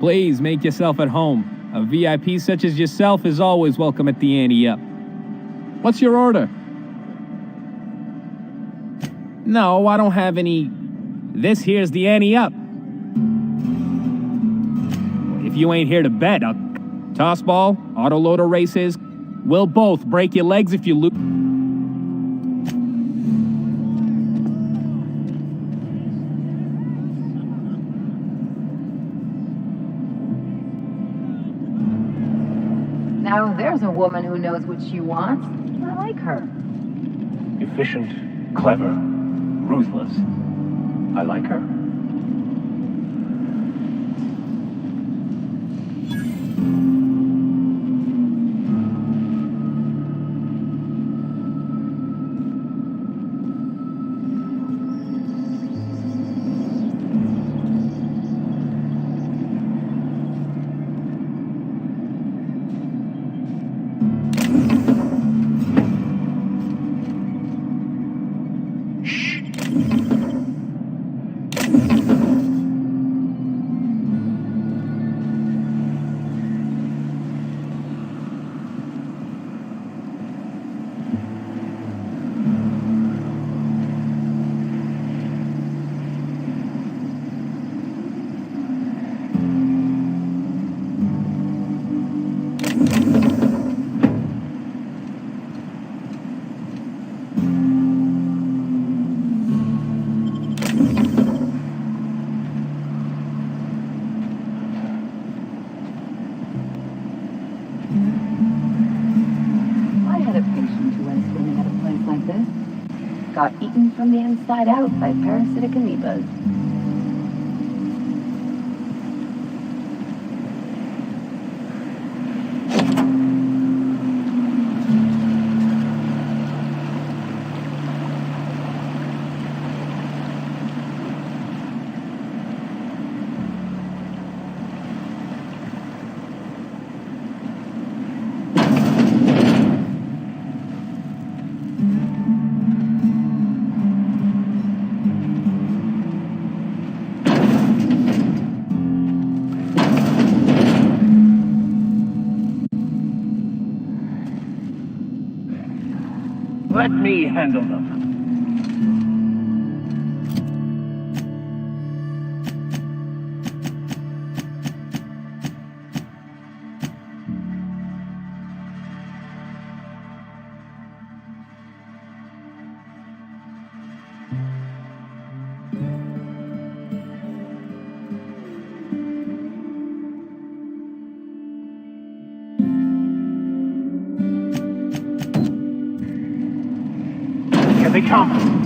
Please make yourself at home. A VIP such as yourself is always welcome at the Ante Up. What's your order? No, I don't have any. This here's the Ante Up. If you ain't here to bet, toss ball, autoloader races, we'll both break your legs if you lose. Now there's a woman who knows what she wants. I like her. Efficient, clever, ruthless. I like her. Got eaten from the inside out by parasitic amoebas. Let me handle them. Here they come!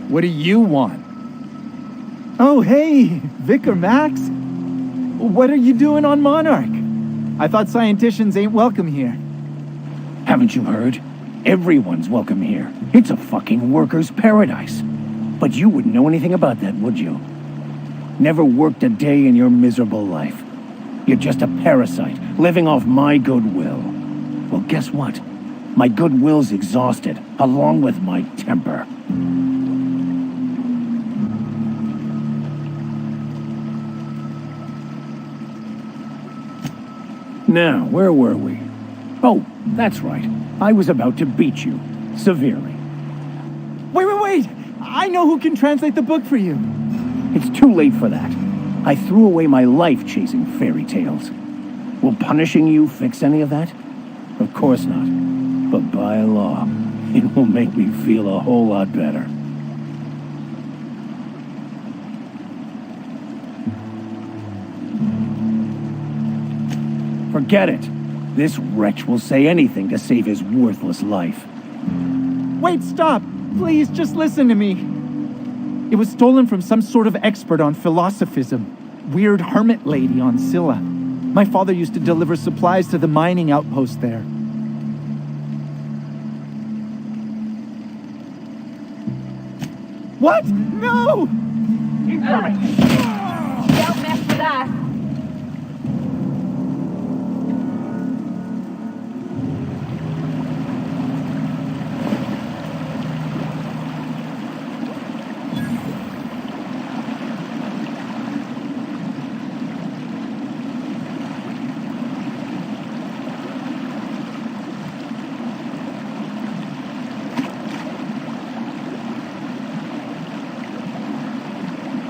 What do you want? Oh, hey, Vicar Max. What are you doing on Monarch? I thought scienticians ain't welcome here. Haven't you heard? Everyone's welcome here. It's a fucking worker's paradise. But you wouldn't know anything about that, would you? Never worked a day in your miserable life. You're just a parasite, living off my goodwill. Well, guess what? My goodwill's exhausted, along with my temper. Now, where were we? Oh, that's right. I was about to beat you. Severely. Wait! I know who can translate the book for you. It's too late for that. I threw away my life chasing fairy tales. Will punishing you fix any of that? Of course not. But by law, it will make me feel a whole lot better. Forget it. This wretch will say anything to save his worthless life. Wait, stop! Please, just listen to me. It was stolen from some sort of expert on philosophism. Weird hermit lady on Scylla. My father used to deliver supplies to the mining outpost there. What? No! Don't mess with us.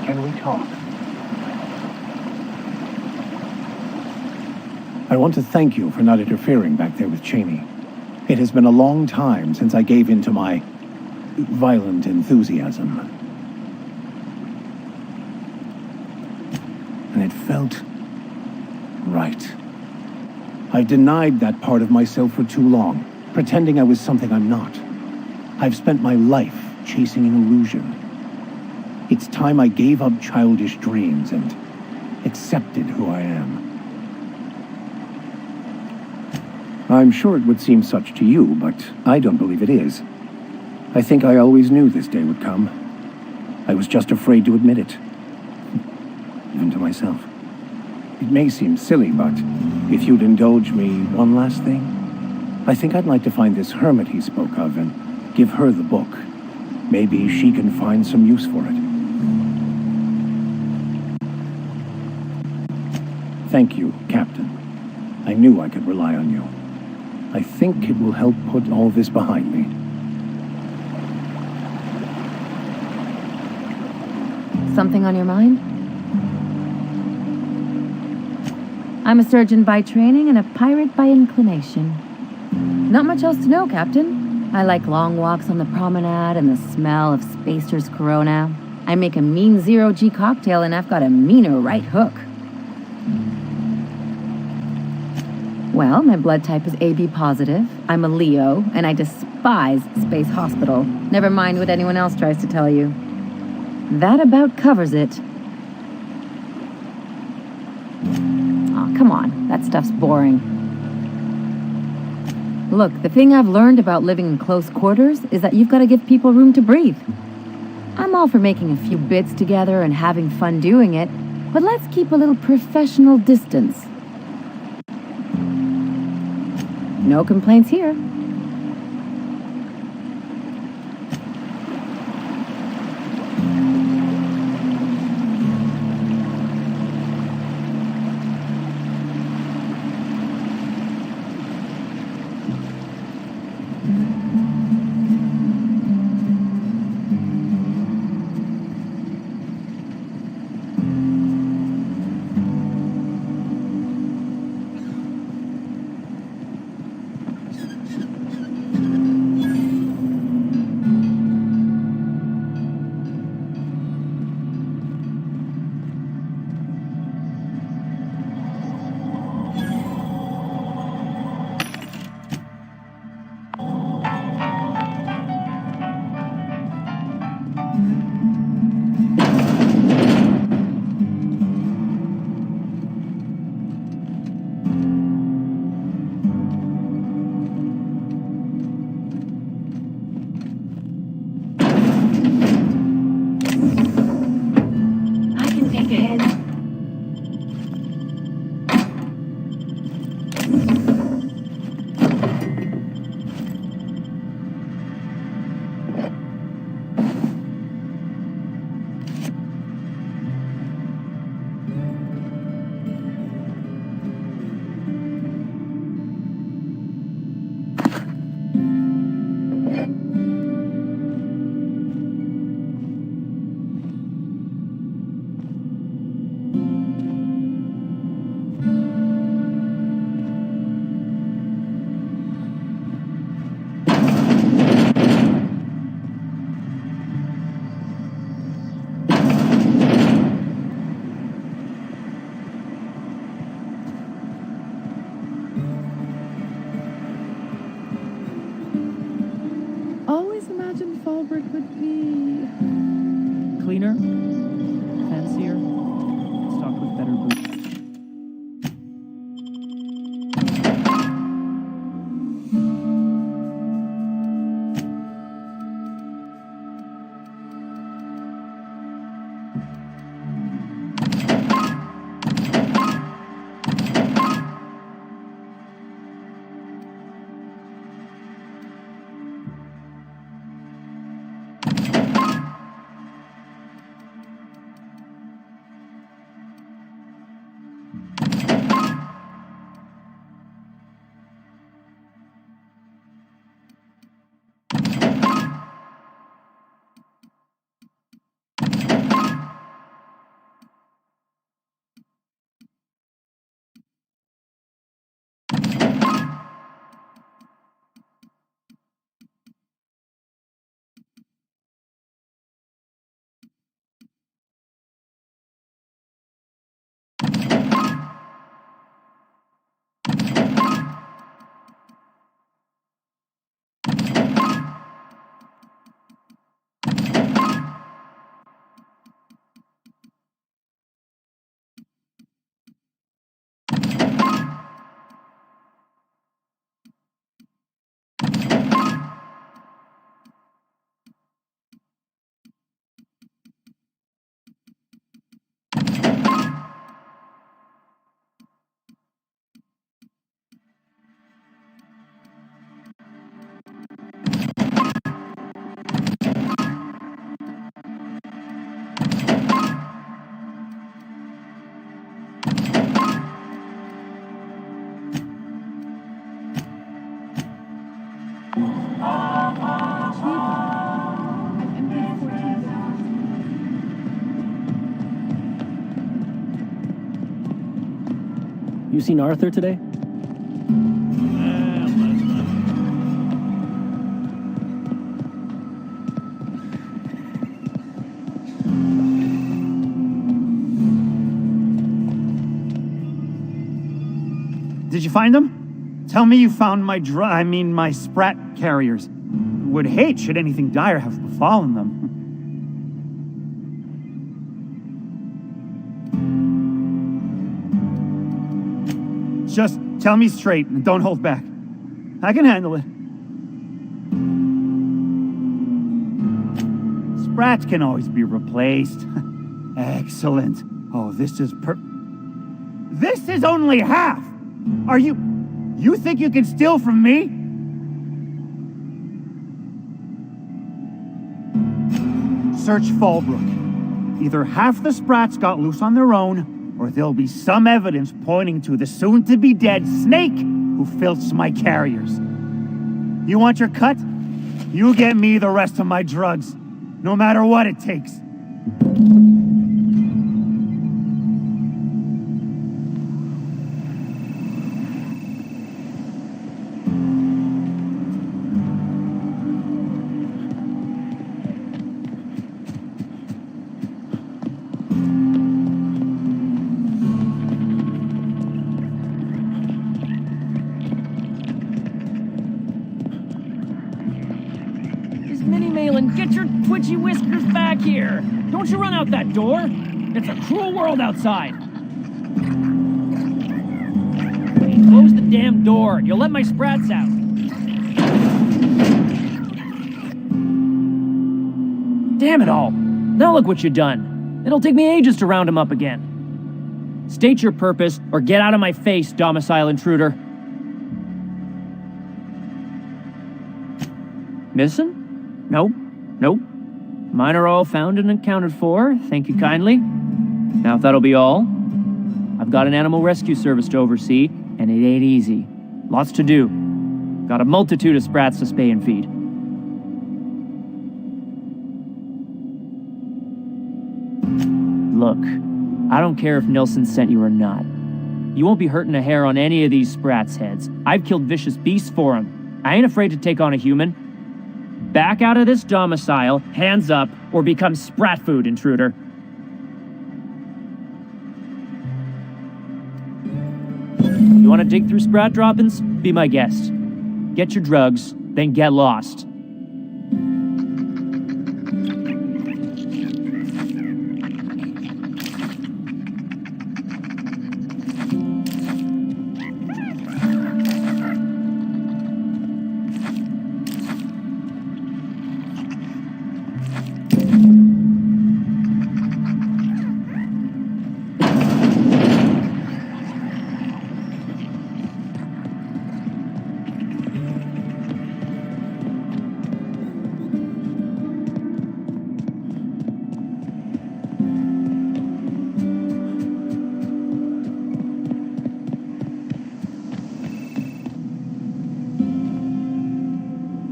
Can we talk? I want to thank you for not interfering back there with Cheney. It has been a long time since I gave in to my violent enthusiasm. And it felt right. I've denied that part of myself for too long, pretending I was something I'm not. I've spent my life chasing an illusion. It's time I gave up childish dreams and accepted who I am. I'm sure it would seem such to you, but I don't believe it is. I think I always knew this day would come. I was just afraid to admit it. Even to myself. It may seem silly, but if you'd indulge me one last thing, I think I'd like to find this hermit he spoke of and give her the book. Maybe she can find some use for it. Thank you, Captain. I knew I could rely on you. I think it will help put all this behind me. Something on your mind? I'm a surgeon by training and a pirate by inclination. Not much else to know, Captain. I like long walks on the promenade and the smell of Spacer's Corona. I make a mean zero-G cocktail and I've got a meaner right hook. Well, my blood type is AB positive. I'm a Leo, and I despise Space Hospital. Never mind what anyone else tries to tell you. That about covers it. Aw, come on. That stuff's boring. Look, the thing I've learned about living in close quarters is that you've got to give people room to breathe. I'm all for making a few bits together and having fun doing it, but let's keep a little professional distance. No complaints here. You seen Arthur today? Did you find them? Tell me you found my my Sprat carriers. Would hate should anything dire have befallen them. Just tell me straight and don't hold back. I can handle it. Sprats can always be replaced. Excellent. Oh, this is This is only half! Are you think you can steal from me? Search Fallbrook. Either half the Sprats got loose on their own, or there'll be some evidence pointing to the soon-to-be-dead Snake who filched my carriers. You want your cut? You get me the rest of my drugs, no matter what it takes. Minnie Malin, get your twitchy whiskers back here! Don't you run out that door! It's a cruel world outside! Hey, close the damn door! You'll let my Sprats out! Damn it all! Now look what you've done! It'll take me ages to round him up again. State your purpose, or get out of my face, domicile intruder. Missing? Nope. Mine are all found and accounted for, thank you kindly. Now if that'll be all, I've got an animal rescue service to oversee, and it ain't easy. Lots to do. Got a multitude of Sprats to spay and feed. Look, I don't care if Nilsson sent you or not. You won't be hurting a hair on any of these Sprats' heads. I've killed vicious beasts for them. I ain't afraid to take on a human. Back out of this domicile, hands up, or become Sprat food, intruder. You want to dig through Sprat droppings? Be my guest. Get your drugs, then get lost.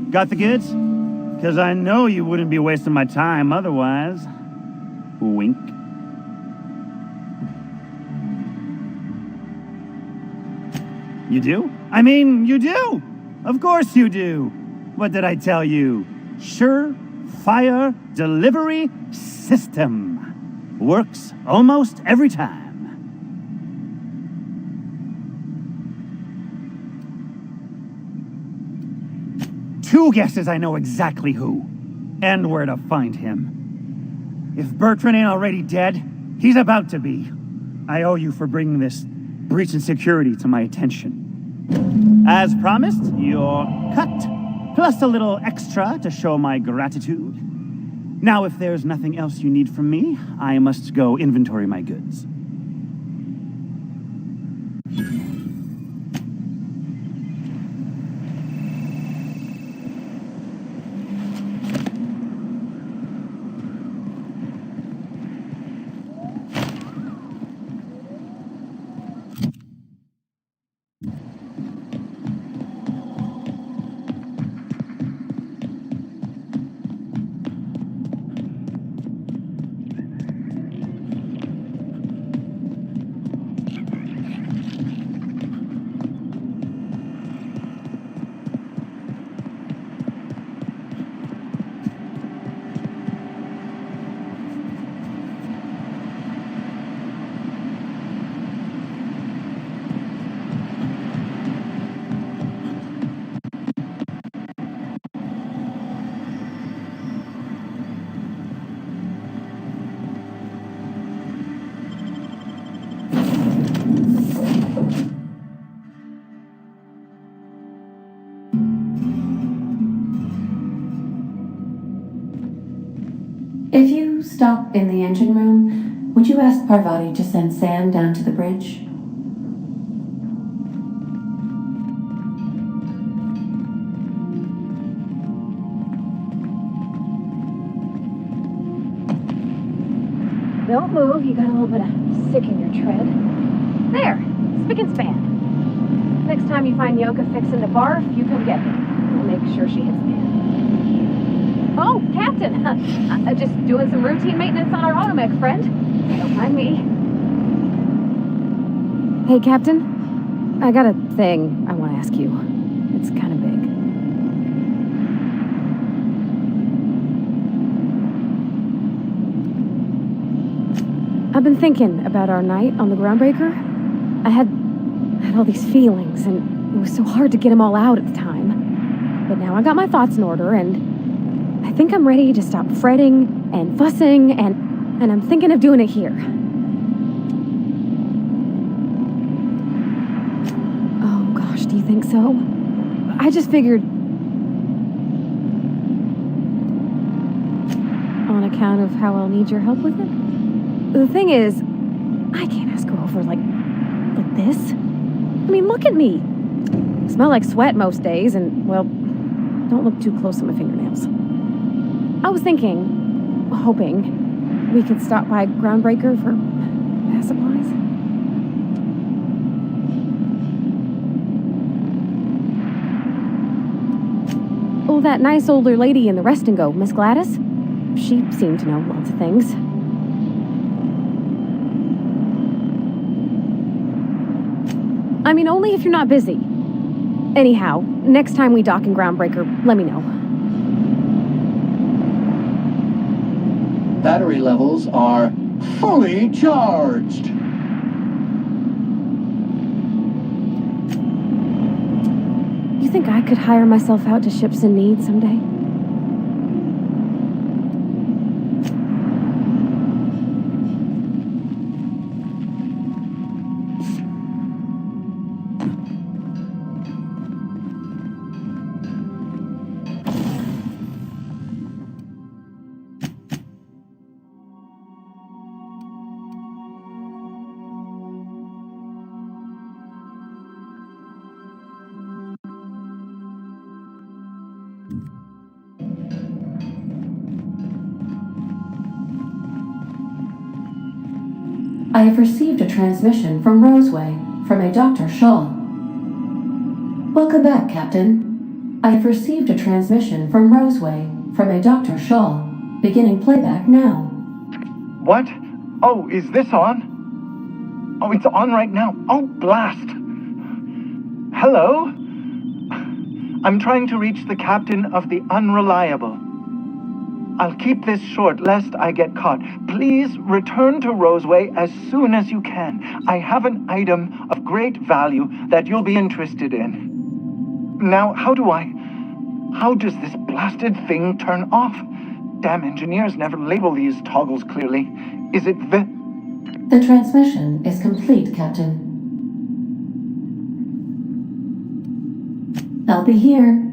Got the goods? Because I know you wouldn't be wasting my time otherwise. Wink. You do? I mean, you do! Of course you do! What did I tell you? Sure-fire delivery system. Works almost every time. Two guesses I know exactly who, and where to find him. If Bertrand ain't already dead, he's about to be. I owe you for bringing this breach in security to my attention. As promised, you're cut, plus a little extra to show my gratitude. Now, if there's nothing else you need from me, I must go inventory my goods. stop in the engine room? Would you ask Parvati to send Sam down to the bridge? Don't move, you got a little bit of sick in your tread. There, spick and span. Next time you find Yoka fixing to barf, you come get me. We'll make sure she hits the pan. Oh, Captain! Just doing some routine maintenance on our automech, friend. Don't mind me. Hey, Captain. I got a thing I want to ask you. It's kind of big. I've been thinking about our night on the Groundbreaker. I had all these feelings, and it was so hard to get them all out at the time. But now I got my thoughts in order, and I think I'm ready to stop fretting and fussing, and I'm thinking of doing it here. Oh gosh, do you think so? I just figured... on account of how I'll need your help with it? The thing is, I can't ask her over like this. I mean, look at me. I smell like sweat most days, and, well, don't look too close at my fingernails. I was hoping, we could stop by Groundbreaker for bath supplies. Oh, that nice older lady in the rest and go, Miss Gladys? She seemed to know lots of things. I mean, only if you're not busy. Anyhow, next time we dock in Groundbreaker, let me know. Battery levels are fully charged. You think I could hire myself out to ships in need someday? I have received a transmission from Roseway, from a Dr. Shaw. Welcome back, Captain. I have received a transmission from Roseway, from a Dr. Shaw. Beginning playback now. What? Oh, is this on? Oh, it's on right now. Oh, blast. Hello? I'm trying to reach the captain of the Unreliable. I'll keep this short lest I get caught. Please return to Roseway as soon as you can. I have an item of great value that you'll be interested in. Now, how does this blasted thing turn off? Damn engineers never label these toggles clearly. Is it The transmission is complete, Captain. I'll be here.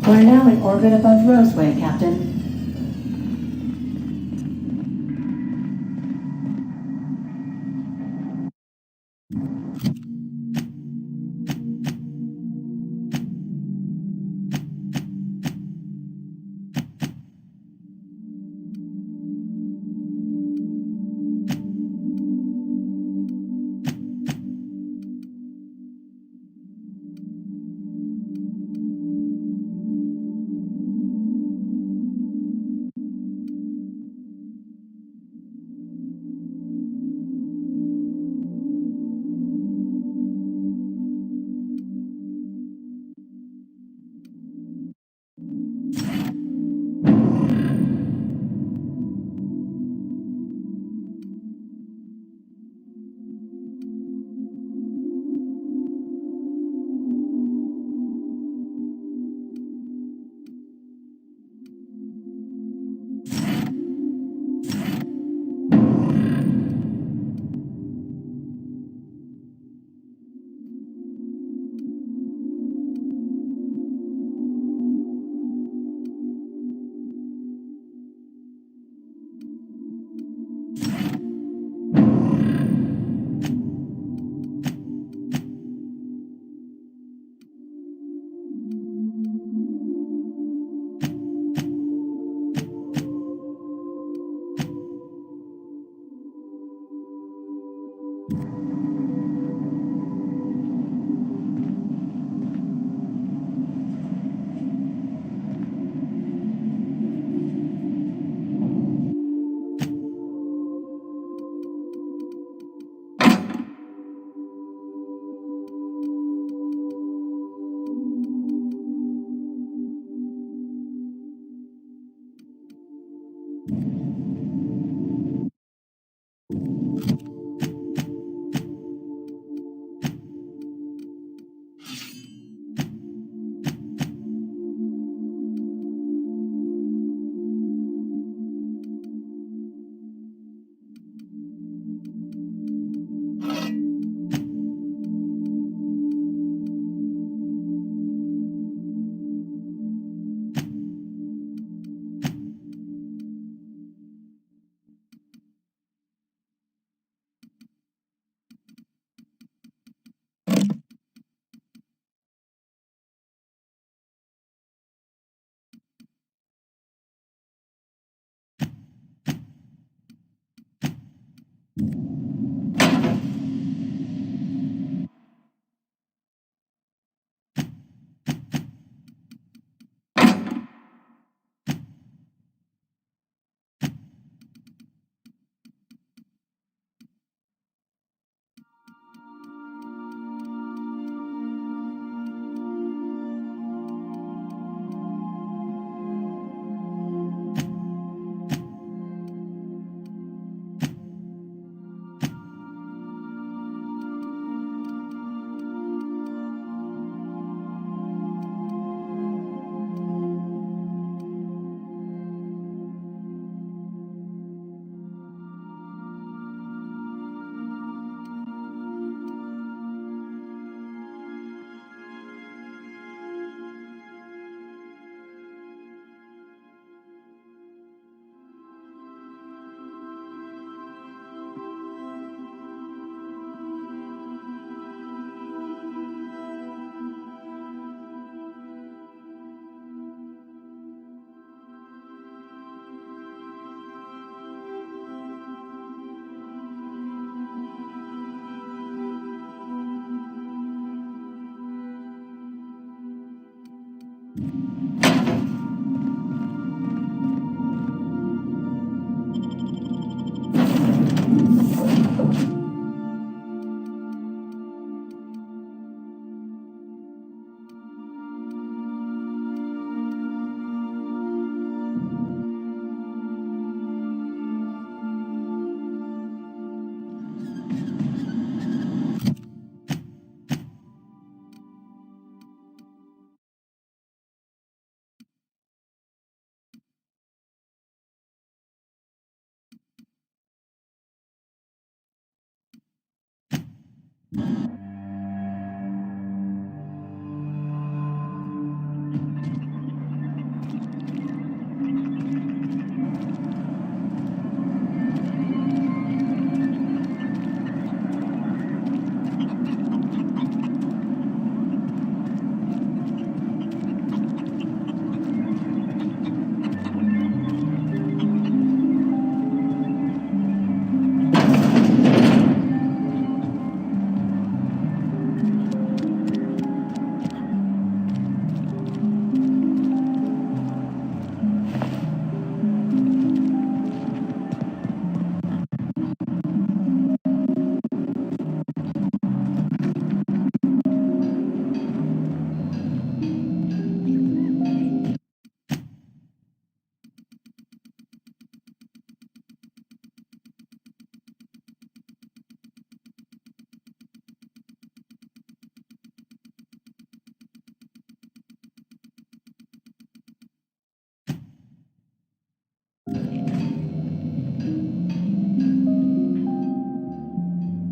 We're now in orbit above Roseway, Captain.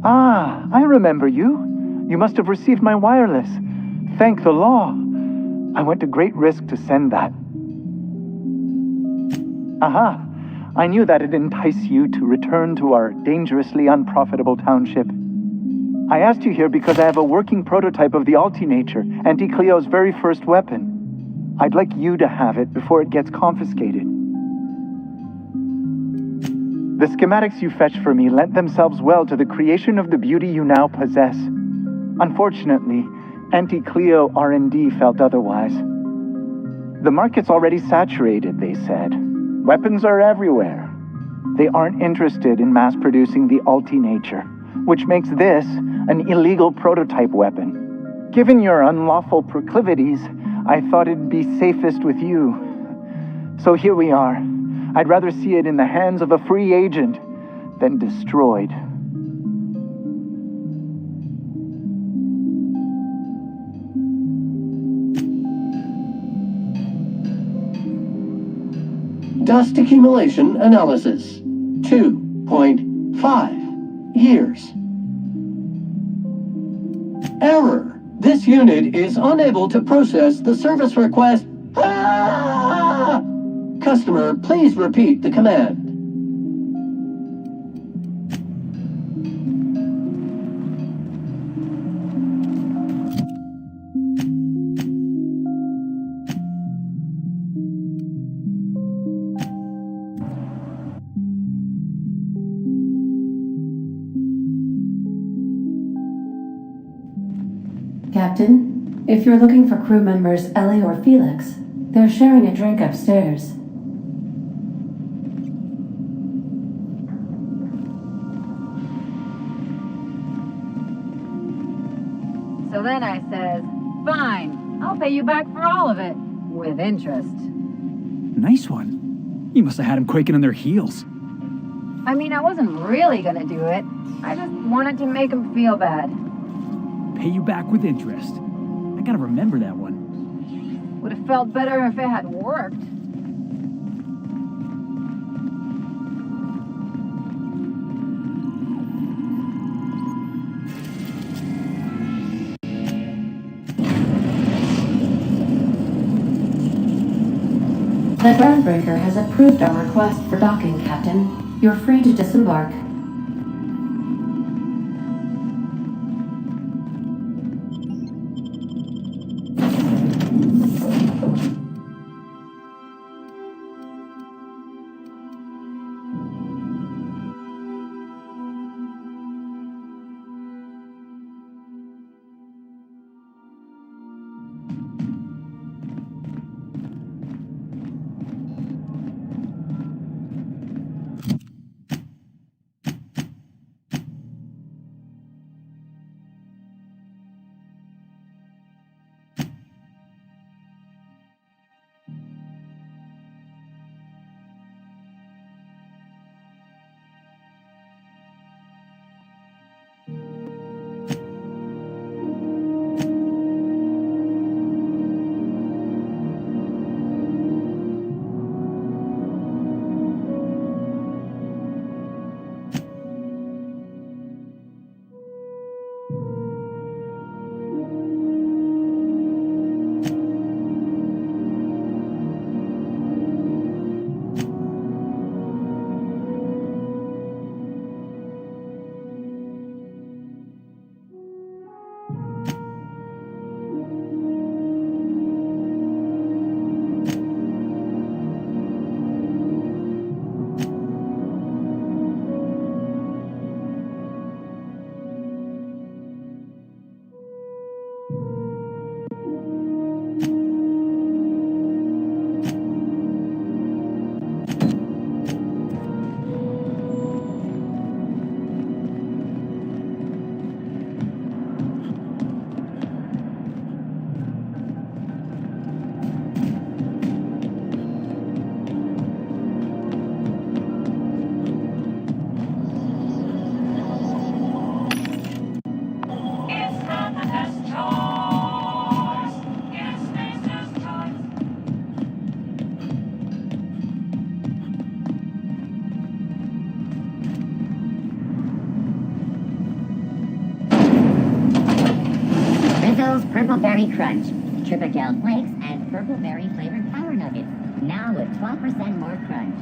Ah, I remember you. You must have received my wireless. Thank the law. I went to great risk to send that. Aha! I knew that'd entice you to return to our dangerously unprofitable township. I asked you here because I have a working prototype of the Altinature, Auntie Cleo's very first weapon. I'd like you to have it before it gets confiscated. The schematics you fetched for me lent themselves well to the creation of the beauty you now possess. Unfortunately, Auntie Cleo R&D felt otherwise. The market's already saturated, they said. Weapons are everywhere. They aren't interested in mass-producing the Altinature, which makes this an illegal prototype weapon. Given your unlawful proclivities, I thought it'd be safest with you. So here we are. I'd rather see it in the hands of a free agent than destroyed. Dust accumulation analysis. 2.5 years. Error. This unit is unable to process the service request. Ah! Customer, please repeat the command. Captain, if you're looking for crew members Ellie or Felix, they're sharing a drink upstairs. So then I says, fine, I'll pay you back for all of it, with interest. Nice one. You must have had them quaking in their heels. I mean, I wasn't really gonna do it. I just wanted to make him feel bad. Pay you back with interest. I gotta remember that one. Would have felt better if it had worked. The Groundbreaker has approved our request for docking, Captain. You're free to disembark. Rizzo's Purple Berry Crunch, Triple Flakes, and Purple Berry flavored Power Nuggets. Now with 12% more crunch.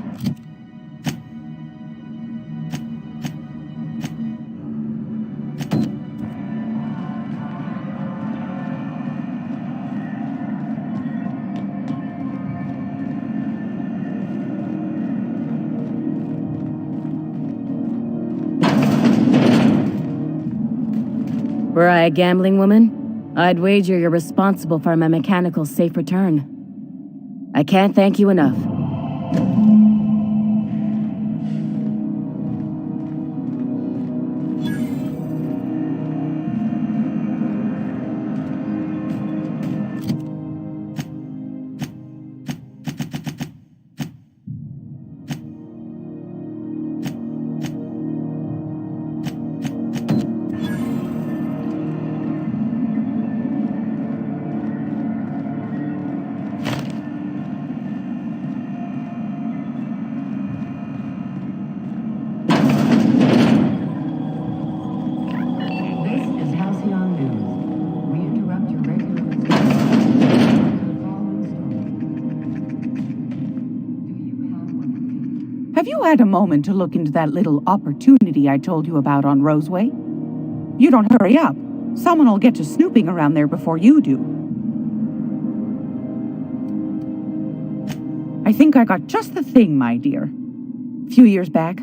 Were I a gambling woman, I'd wager you're responsible for my mechanical safe return. I can't thank you enough. Have you had a moment to look into that little opportunity I told you about on Roseway? You don't hurry up. Someone will get to snooping around there before you do. I think I got just the thing, my dear. A few years back,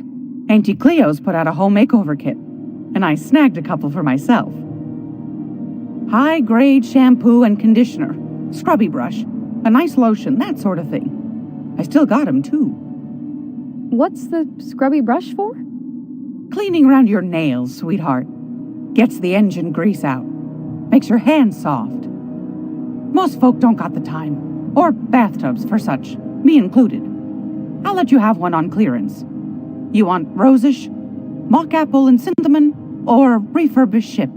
Auntie Cleo's put out a home makeover kit, and I snagged a couple for myself. High-grade shampoo and conditioner, scrubby brush, a nice lotion, that sort of thing. I still got 'em, too. What's the scrubby brush for? Cleaning around your nails, sweetheart. Gets the engine grease out. Makes your hands soft. Most folk don't got the time. Or bathtubs for such, me included. I'll let you have one on clearance. You want rosish, mock apple and cinnamon, or refurbished ship?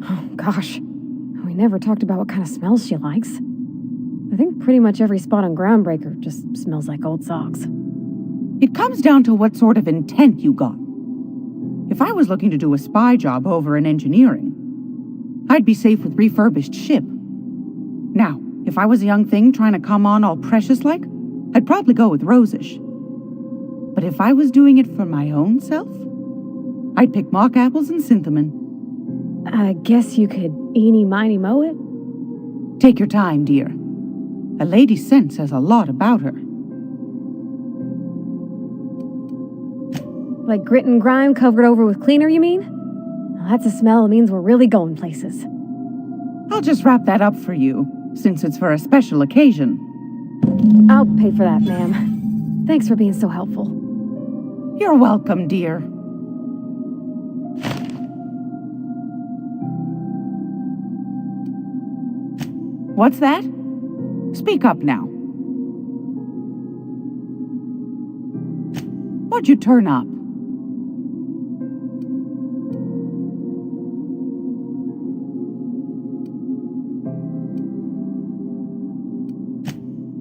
Oh, gosh. We never talked about what kind of smells she likes. I think pretty much every spot on Groundbreaker just smells like old socks. It comes down to what sort of intent you got. If I was looking to do a spy job over in engineering, I'd be safe with refurbished ship. Now, if I was a young thing trying to come on all precious-like, I'd probably go with rosish. But if I was doing it for my own self, I'd pick mock apples and cinnamon. I guess you could eeny-miny-moe it? Take your time, dear. A lady's scent says a lot about her. Like grit and grime covered over with cleaner, you mean? Well, that's a smell that means we're really going places. I'll just wrap that up for you, since it's for a special occasion. I'll pay for that, ma'am. Thanks for being so helpful. You're welcome, dear. What's that? Speak up now. What'd you turn up?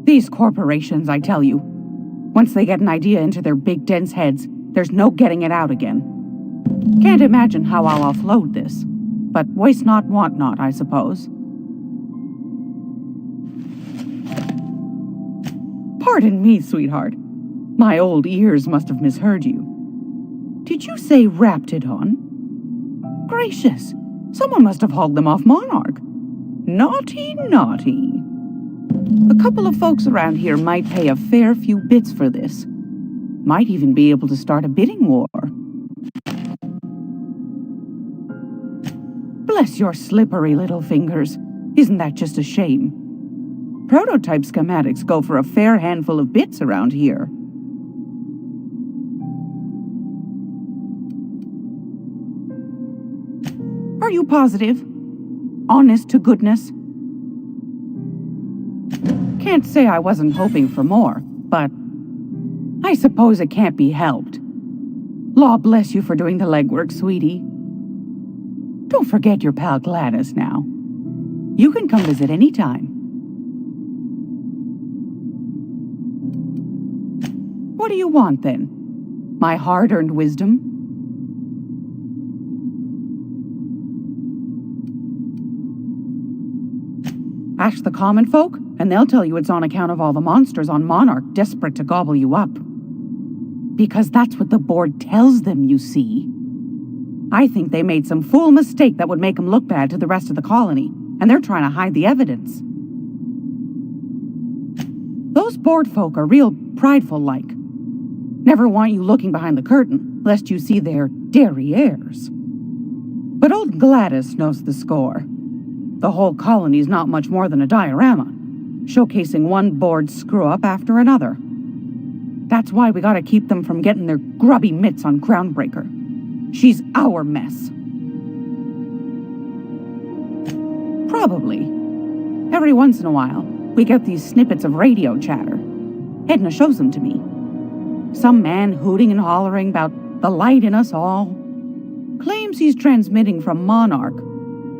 These corporations, I tell you. Once they get an idea into their big dense heads, there's no getting it out again. Can't imagine how I'll offload this. But waste not, want not, I suppose. Pardon me, sweetheart. My old ears must have misheard you. Did you say Raptidon? Gracious, someone must have hauled them off Monarch. Naughty, naughty. A couple of folks around here might pay a fair few bits for this. Might even be able to start a bidding war. Bless your slippery little fingers. Isn't that just a shame? Prototype schematics go for a fair handful of bits around here. Are you positive? Honest to goodness? Can't say I wasn't hoping for more, but I suppose it can't be helped. Law bless you for doing the legwork, sweetie. Don't forget your pal Gladys now. You can come visit any time. What do you want, then? My hard-earned wisdom? Ask the common folk, and they'll tell you it's on account of all the monsters on Monarch desperate to gobble you up. Because that's what the board tells them, you see. I think they made some fool mistake that would make them look bad to the rest of the colony, and they're trying to hide the evidence. Those board folk are real prideful-like. Never want you looking behind the curtain, lest you see their derrieres. But old Gladys knows the score. The whole colony's not much more than a diorama, showcasing one board screw-up after another. That's why we gotta keep them from getting their grubby mitts on Groundbreaker. She's our mess. Probably. Every once in a while, we get these snippets of radio chatter. Edna shows them to me. Some man hooting and hollering about the light in us all. Claims he's transmitting from Monarch,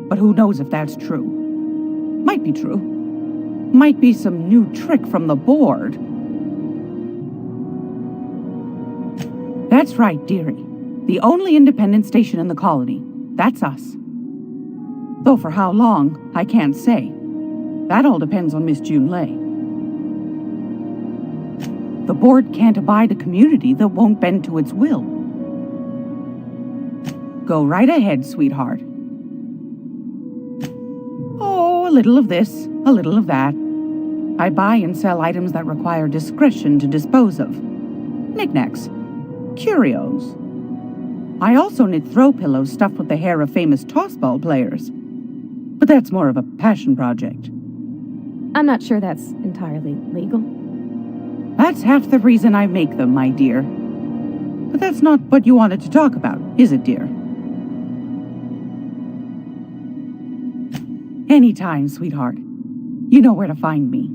but who knows if that's true. Might be true. Might be some new trick from the board. That's right, dearie. The only independent station in the colony. That's us. Though for how long, I can't say. That all depends on Miss June Lay. The board can't abide a community that won't bend to its will. Go right ahead, sweetheart. Oh, a little of this, a little of that. I buy and sell items that require discretion to dispose of. Knickknacks. Curios. I also knit throw pillows stuffed with the hair of famous tossball players. But that's more of a passion project. I'm not sure that's entirely legal. That's half the reason I make them, my dear. But that's not what you wanted to talk about, is it, dear? Anytime, sweetheart. You know where to find me.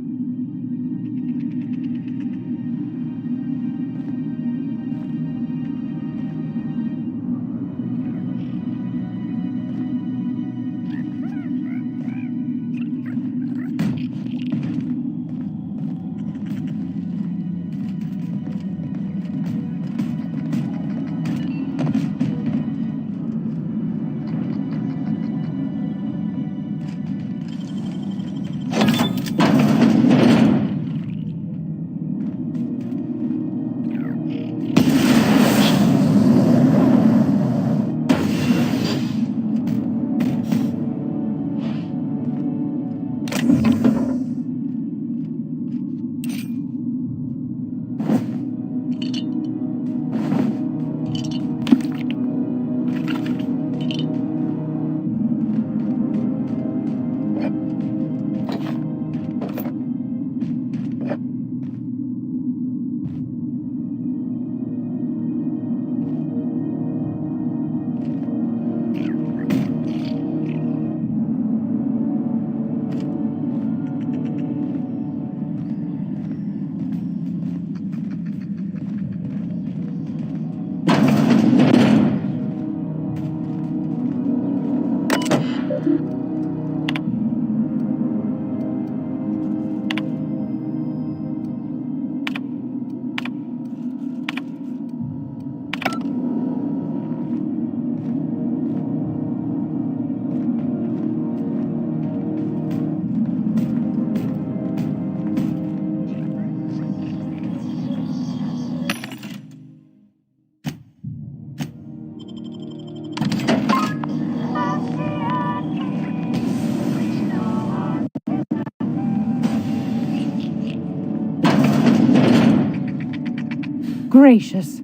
Gracious.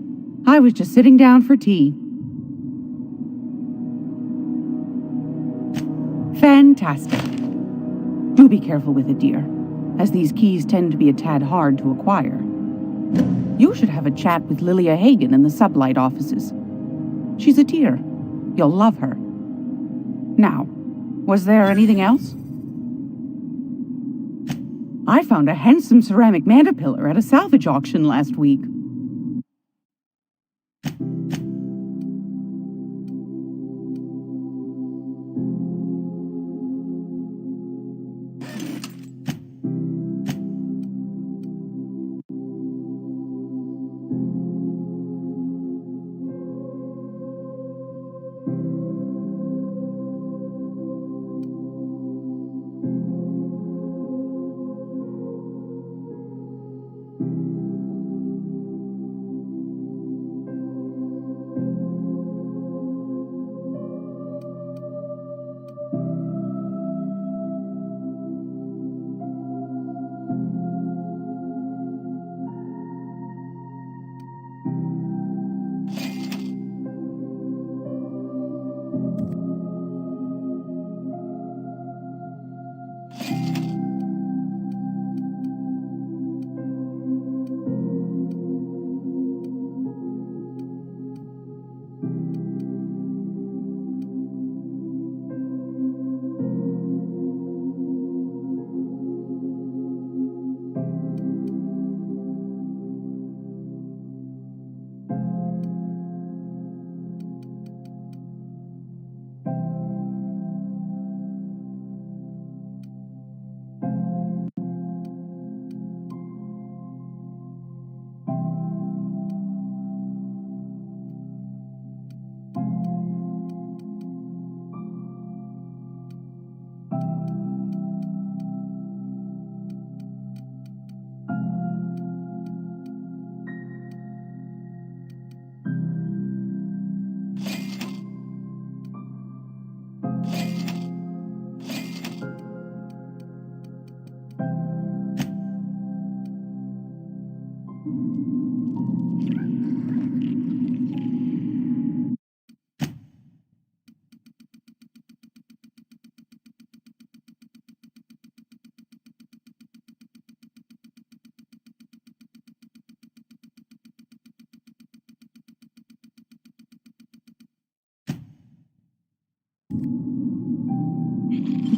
I was just sitting down for tea. Fantastic. Do be careful with it, dear, as these keys tend to be a tad hard to acquire. You should have a chat with Lilia Hagen in the Sublight offices. She's a dear. You'll love her. Now, was there anything else? I found a handsome ceramic mandapillar at a salvage auction last week.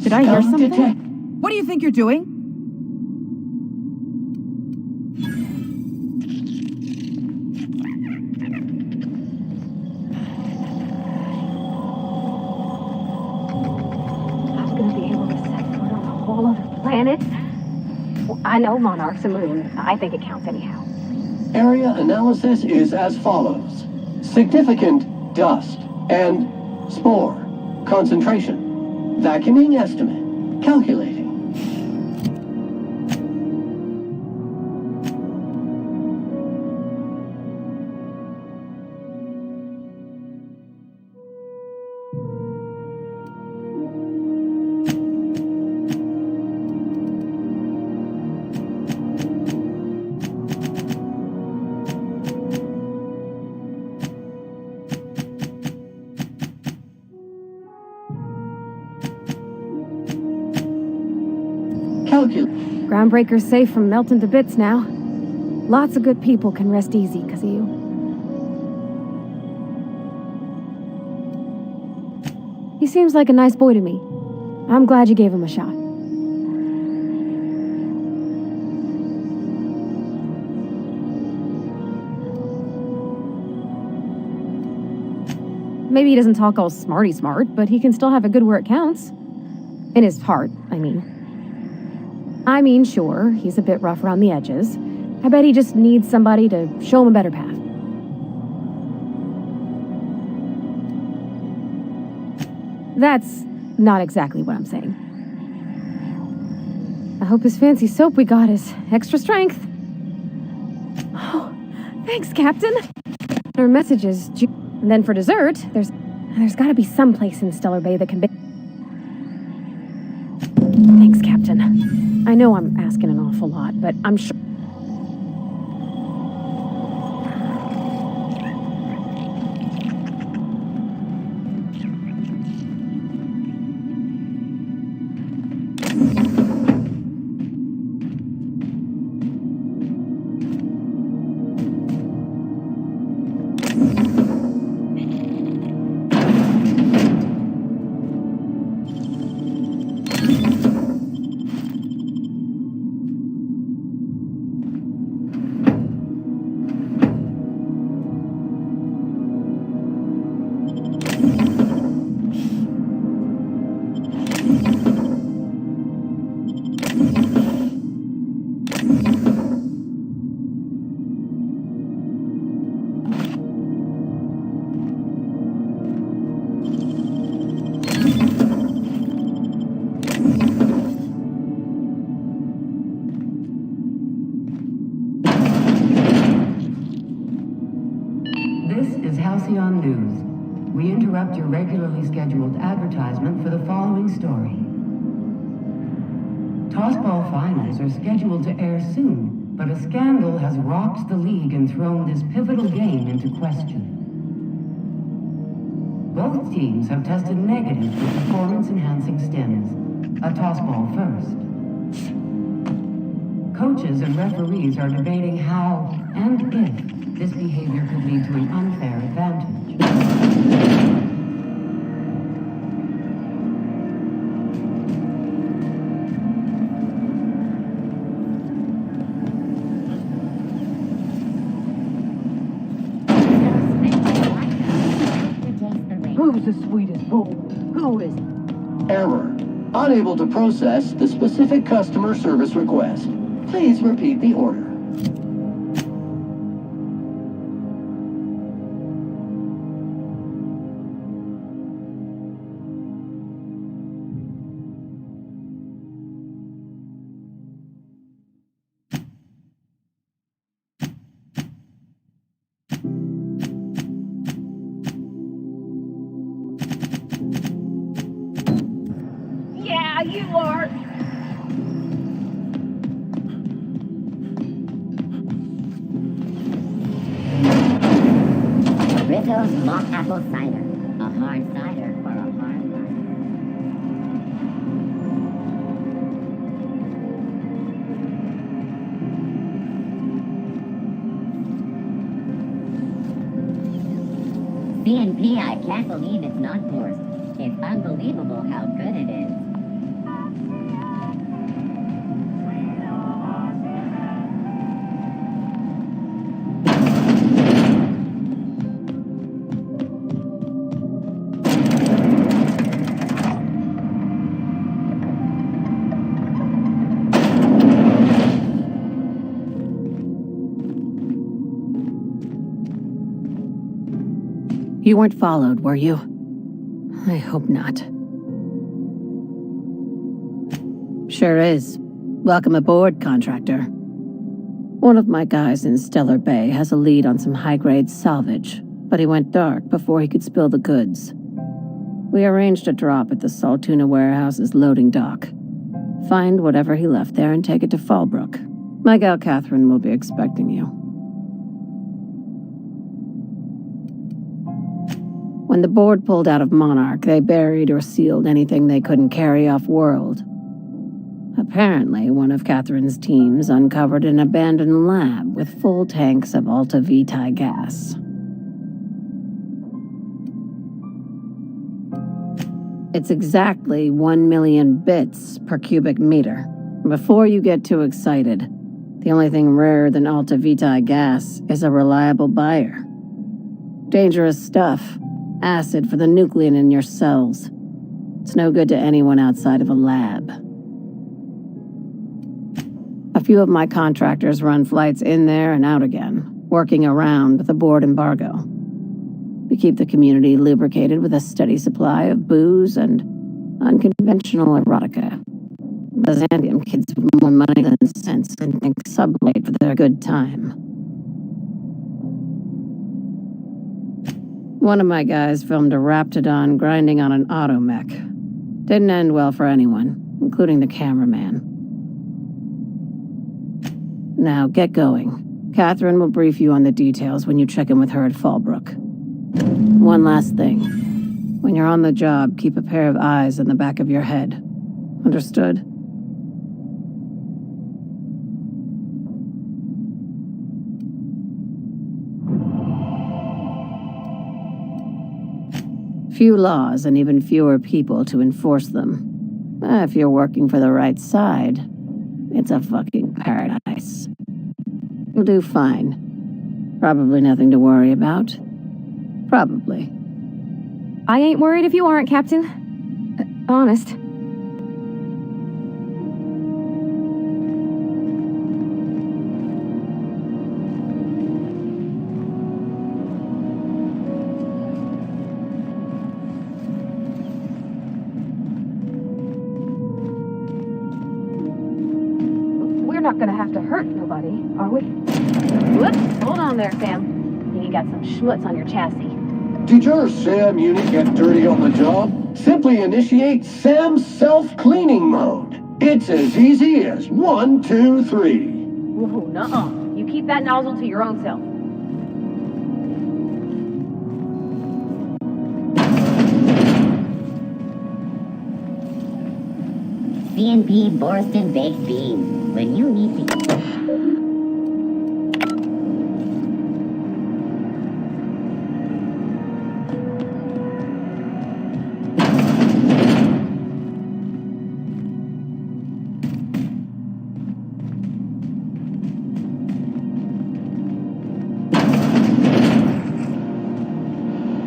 Did I hear something? What do you think you're doing? I was gonna be able to set foot on a whole other planet. Well, I know Monarch's a moon. I think it counts anyhow. Area analysis is as follows. Significant dust and spore concentration. Vacuuming estimate. Calculating. Groundbreaker's safe from melting to bits now. Lots of good people can rest easy because of you. He seems like a nice boy to me. I'm glad you gave him a shot. Maybe he doesn't talk all smarty smart, but he can still have it good where it counts. In his heart, I mean. Sure, he's a bit rough around the edges. I bet he just needs somebody to show him a better path. That's not exactly what I'm saying. I hope his fancy soap we got is extra strength. Oh, thanks, Captain. Our messages. And then for dessert, there's gotta be some place in Stellar Bay that can be. Thanks, Captain. I know I'm asking an awful lot, but I'm sure. regularly scheduled advertisement for the following story. Tossball finals are scheduled to air soon, but a scandal has rocked the league and thrown this pivotal game into question. Both teams have tested negative for performance-enhancing stims. A tossball first. Coaches and referees are debating how and if this behavior could lead to an unfair advantage. Who's the sweetest boy? Who is it? Error. Unable to process the specific customer service request. Please repeat the order. Yeah, you are. Rizzo's mock apple cider. A hard cider for a hard life. B&P, I can't believe it's not forced. It's unbelievable how good it is. You weren't followed, were you? I hope not. Sure is. Welcome aboard, contractor. One of my guys in Stellar Bay has a lead on some high-grade salvage, but he went dark before he could spill the goods. We arranged a drop at the Saltuna warehouse's loading dock. Find whatever he left there and take it to Fallbrook. My gal Catherine will be expecting you. When the board pulled out of Monarch, they buried or sealed anything they couldn't carry off-world. Apparently, one of Catherine's teams uncovered an abandoned lab with full tanks of Alta Vitae gas. It's exactly 1 million bits per cubic meter. Before you get too excited, the only thing rarer than Alta Vitae gas is a reliable buyer. Dangerous stuff. Acid for the nuclein in your cells. It's no good to anyone outside of a lab. A few of my contractors run flights in there and out again, working around the board embargo. We keep the community lubricated with a steady supply of booze and unconventional erotica. The Zandium kids have more money than sense and think sublight for their good time. One of my guys filmed a Raptidon grinding on an automech. Didn't end well for anyone, including the cameraman. Now, get going. Catherine will brief you on the details when you check in with her at Fallbrook. One last thing. When you're on the job, keep a pair of eyes in the back of your head. Understood? Few laws and even fewer people to enforce them. If you're working for the right side, it's a fucking paradise. You'll do fine. Probably nothing to worry about. Probably. I ain't worried if you aren't, Captain. Honest. Not gonna have to hurt nobody, are we? Whoops, hold on there, Sam. You got some schmutz on your chassis. Did your SAM unit get dirty on the job? Simply initiate SAM self-cleaning mode. It's as easy as 1, 2, 3. Whoa, nuh-uh. You keep that nozzle to your own self. C&P Borston Baked Beans. When you need to...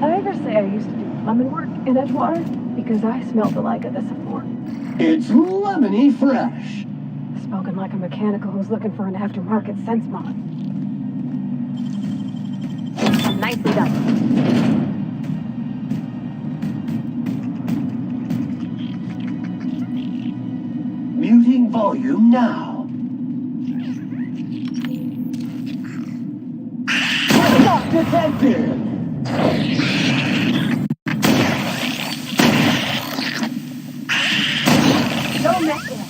I ever say I used to do plumbing work in Edgewater? Because I smelled the like of this before. It's lemony fresh. Spoken like a mechanical who's looking for an aftermarket sense mod. Nicely done. Muting volume now. Not detected! Don't mess with it.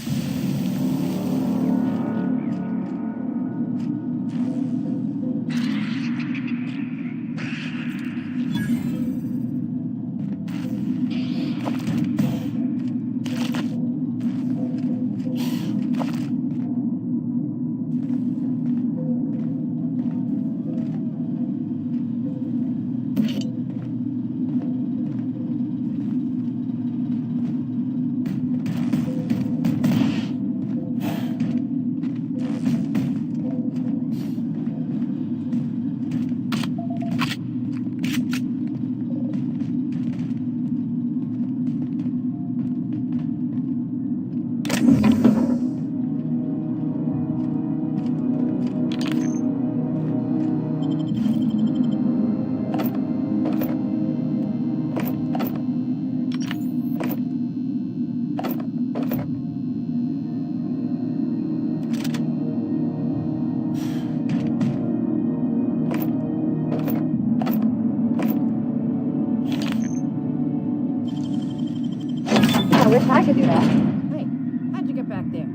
I wish I could do that. Hey, how'd you get back there?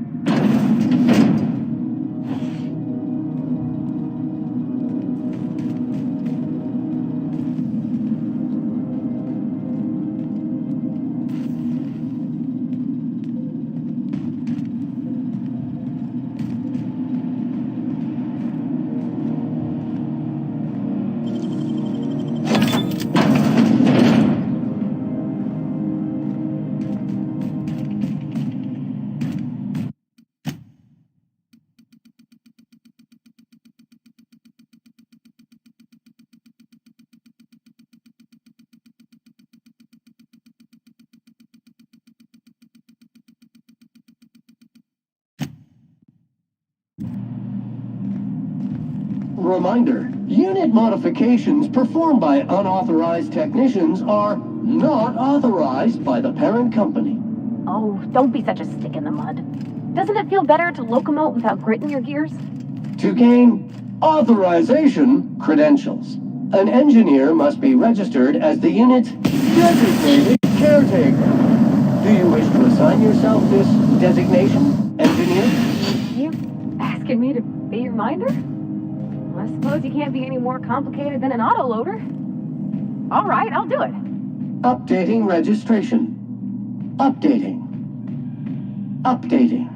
Reminder, unit modifications performed by unauthorized technicians are not authorized by the parent company. Oh, don't be such a stick in the mud. Doesn't it feel better to locomote without grit in your gears? To gain authorization credentials, an engineer must be registered as the unit's designated caretaker. Do you wish to assign yourself this designation, engineer? You asking me to be your minder? I suppose you can't be any more complicated than an autoloader. All right, I'll do it. Updating registration. Updating. Updating.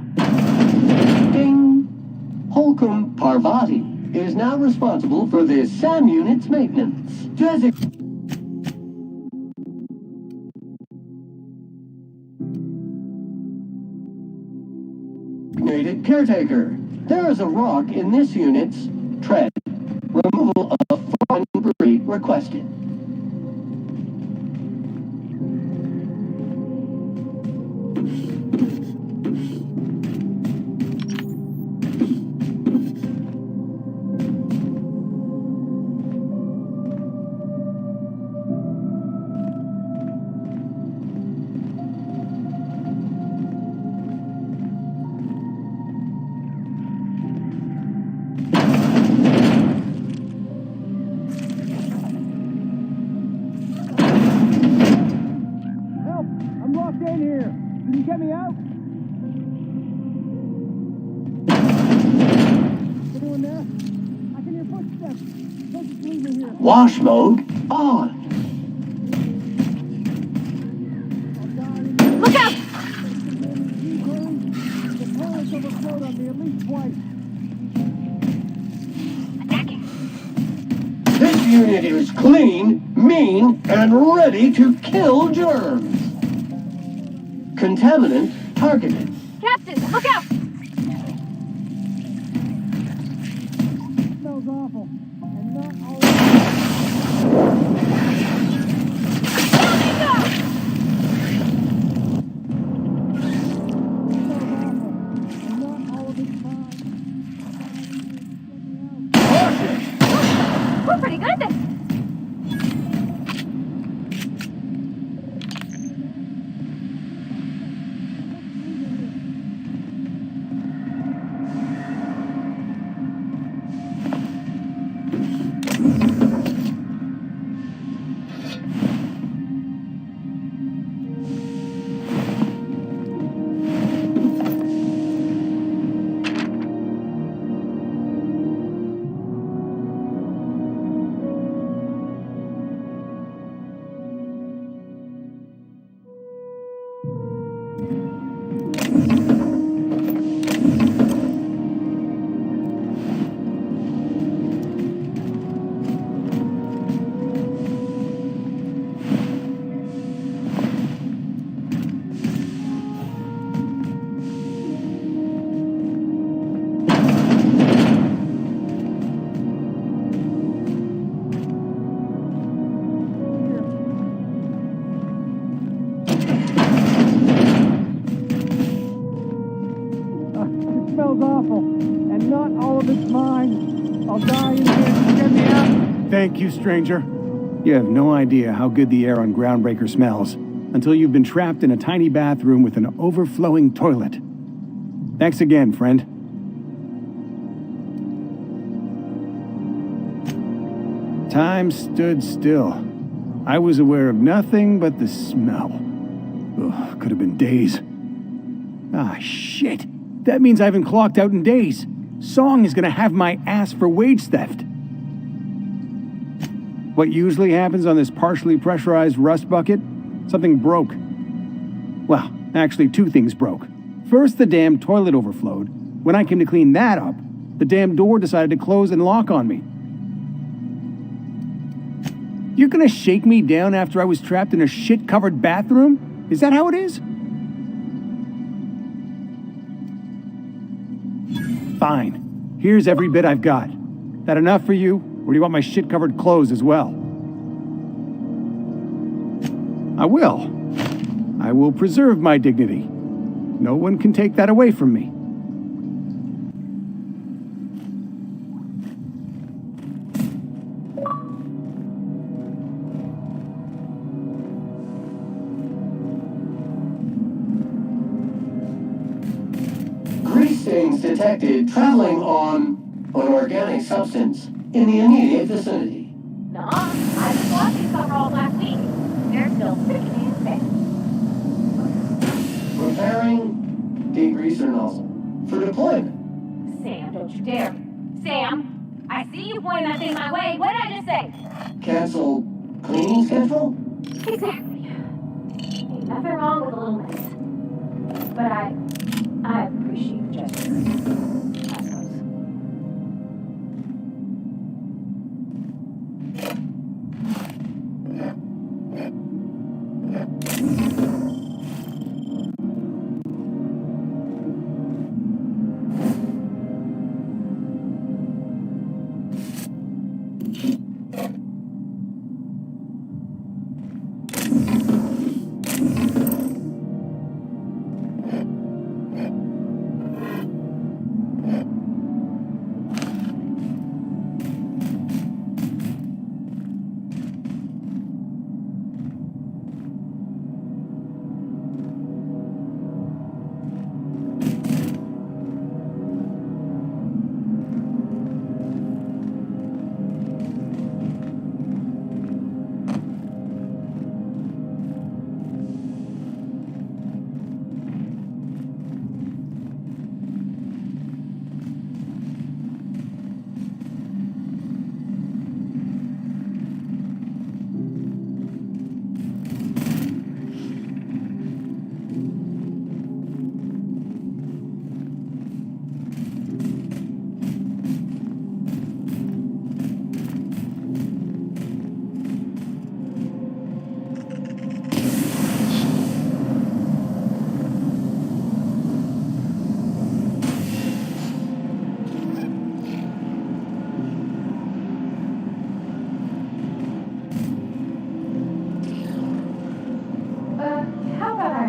Ding. Holcomb Parvati is now responsible for the SAM unit's maintenance. Designated caretaker. There is a rock in this unit's tread. Removal of foreign debris requested. here. Can you get me out? Anyone there? I can hear footsteps. Don't just leave me here. Wash mode on. Look out! The toilet's overflowed on me at least twice. Attacking. This unit is clean, mean, and ready to kill germs. Contaminant targeted. Captain, look out! Smells awful. And not all of it's fine. We're pretty good at this. It smells awful. And not all of it's mine. I'll die in here. Just get me out. Thank you, stranger. You have no idea how good the air on Groundbreaker smells until you've been trapped in a tiny bathroom with an overflowing toilet. Thanks again, friend. Time stood still. I was aware of nothing but the smell. Ugh, could have been days. Ah, shit. That means I haven't clocked out in days. Song is gonna have my ass for wage theft. What usually happens on this partially pressurized rust bucket? Something broke. Well, actually, two things broke. First, the damn toilet overflowed. When I came to clean that up, the damn door decided to close and lock on me. You're gonna shake me down after I was trapped in a shit-covered bathroom? Is that how it is? Fine. Here's every bit I've got. That enough for you, or do you want my shit-covered clothes as well? I will. I will preserve my dignity. No one can take that away from me. Grease stains detected traveling on an organic substance in the immediate vicinity. Nuh-uh. I just watched these coveralls last week. They're still sickening bad. Preparing degreaser nozzle for deployment. Sam, don't you dare. Sam, I see you pointing that thing my way. What did I just say? Cancel cleaning schedule? Exactly. Ain't nothing wrong with a little mess. But I appreciate the gesture. I suppose.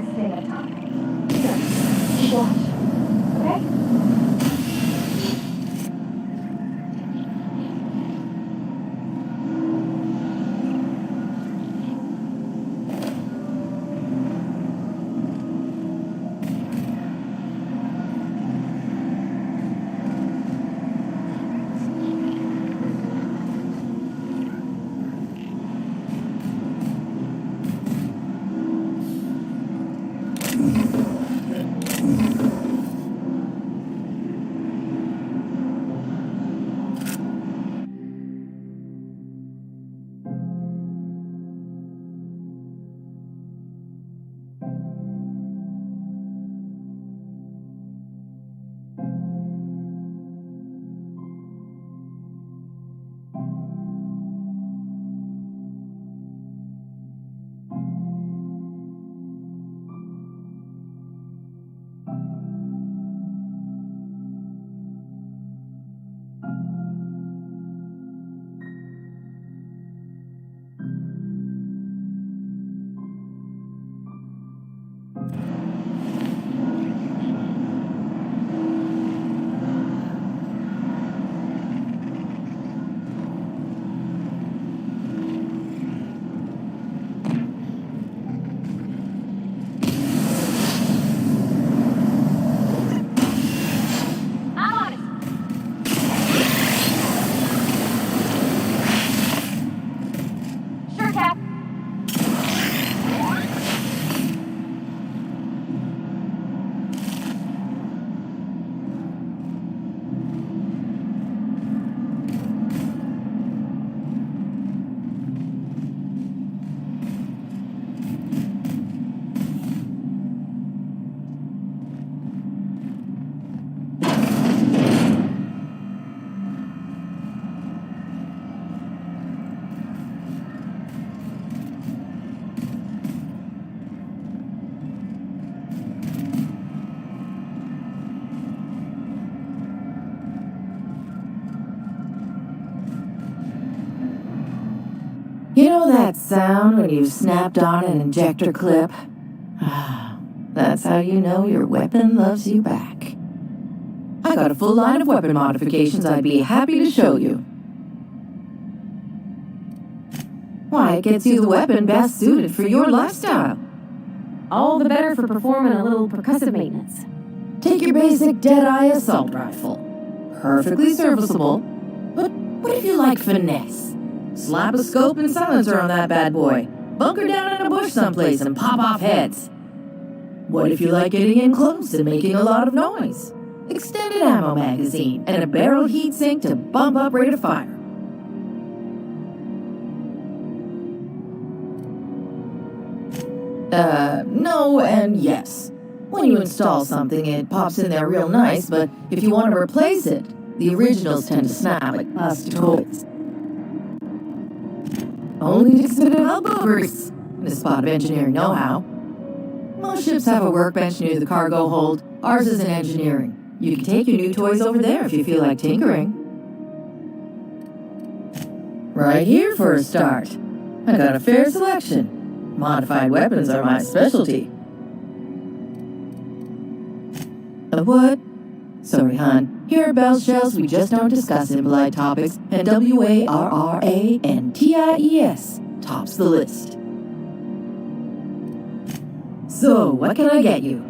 one thing at a time. Here, watch. Okay? You know that sound when you've snapped on an injector clip? That's how you know your weapon loves you back. I got a full line of weapon modifications I'd be happy to show you. Why, it gets you the weapon best suited for your lifestyle. All the better for performing a little percussive maintenance. Take your basic Deadeye assault rifle. Perfectly serviceable. But what if you like finesse? Slap a scope and silencer on that bad boy. Bunker down in a bush someplace and pop off heads. What if you like getting in close and making a lot of noise? Extended ammo magazine and a barrel heatsink to bump up rate of fire. No and yes. When you install something, it pops in there real nice, but if you want to replace it, the originals tend to snap like plastic toys. Only takes a bit of elbow grease and a spot of engineering know-how. Most ships have a workbench near the cargo hold. Ours is in engineering. You can take your new toys over there if you feel like tinkering. Right here for a start. I got a fair selection. Modified weapons are my specialty. What? Sorry, hon. Here at Bell's Shells, we just don't discuss impolite topics, and WARRANTIES tops the list. So, what can I get you?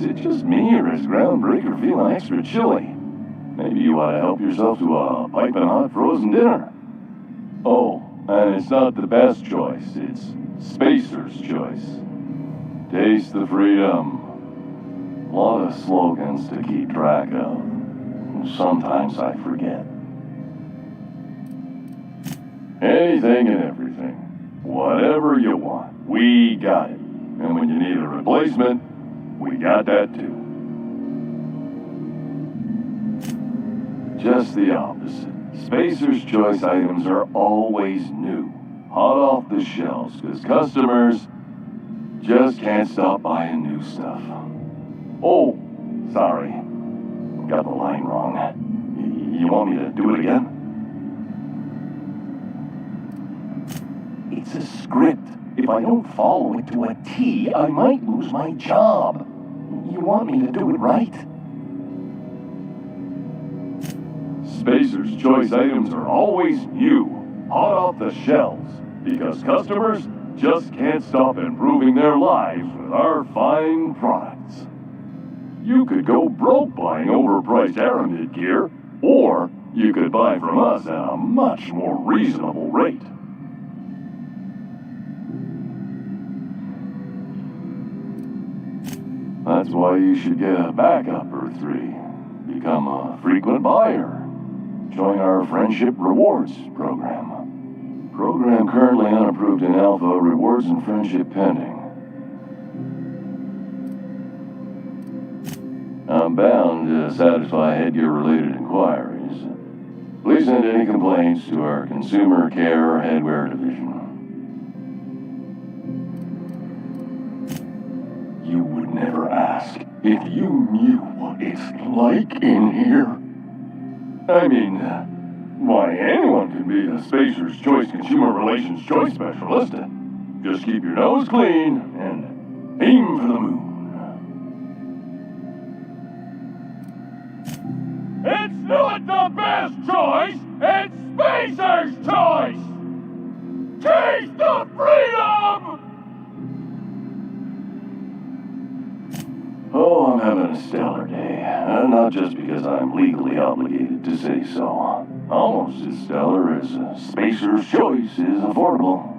it just me, or is Groundbreaker feeling extra chilly? Maybe you ought to help yourself to a piping hot frozen dinner. Oh, and it's not the best choice, it's Spacer's choice. Taste the freedom. A lot of slogans to keep track of. Sometimes I forget. Anything and everything. Whatever you want, we got it. And when you need a replacement, we got that too. Just the opposite. Spacer's Choice items are always new, hot off the shelves, because customers just can't stop buying new stuff. Oh, sorry. Got the line wrong. You want me to do it again? It's a script. If I don't follow it to a T, I might lose my job. You want me to do it right? Spacer's Choice items are always new, hot off the shelves, because customers just can't stop improving their lives with our fine products. You could go broke buying overpriced Aramid gear, or you could buy from us at a much more reasonable rate. That's why you should get a backup or 3. Become a frequent buyer. Join our Friendship Rewards program. Program currently unapproved in Alpha, rewards and friendship pending. I'm bound to satisfy headgear-related inquiries. Please send any complaints to our Consumer Care Headwear Division. You would never ask if you knew what it's like in here. I mean, why, anyone can be a Spacer's Choice Consumer Relations Choice Specialist. Just keep your nose clean and aim for the moon. It's not the best choice, it's Spacer's choice! Taste the freedom! Oh, I'm having a stellar day. Not just because I'm legally obligated to say so. Almost as stellar as Spacer's Choice is affordable.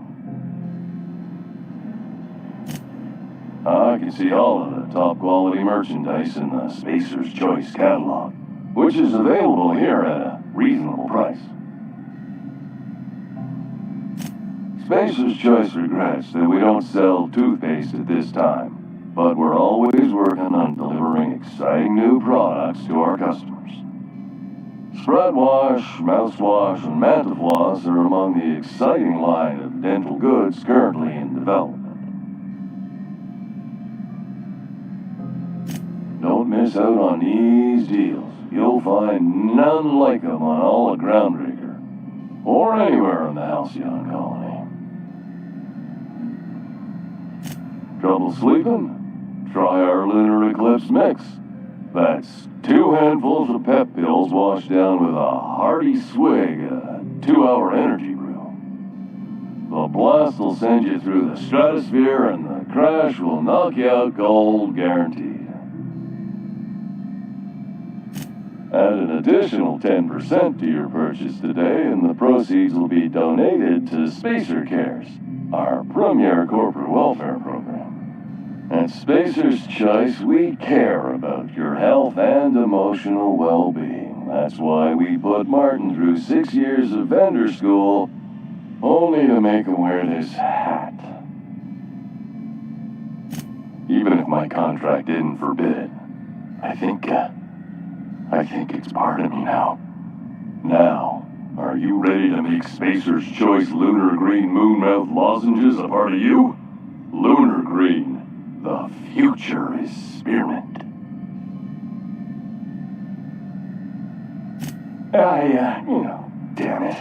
I can see all of the top quality merchandise in the Spacer's Choice catalog, which is available here at a reasonable price. Spacer's Choice regrets that we don't sell toothpaste at this time, but we're always working on delivering exciting new products to our customers. Spread wash, mouthwash, and Mantafloss are among the exciting line of dental goods currently in development. Don't miss out on these deals. You'll find none like them on all of Groundbreaker, or anywhere in the Halcyon Colony. Trouble sleeping? Try our Lunar Eclipse Mix. That's 2 handfuls of pep pills washed down with a hearty swig of 2-hour energy brew. The blast will send you through the stratosphere, and the crash will knock you out cold, guaranteed. Add an additional 10% to your purchase today, and the proceeds will be donated to Spacer Cares, our premier corporate welfare program. At Spacer's Choice, we care about your health and emotional well-being. That's why we put Martin through 6 years of vendor school, only to make him wear this hat. Even if my contract didn't forbid it, I think it's part of me now. Now, are you ready to make Spacer's Choice Lunar Green Moonmouth lozenges a part of you? Lunar Green. The future is spearmint. Damn it.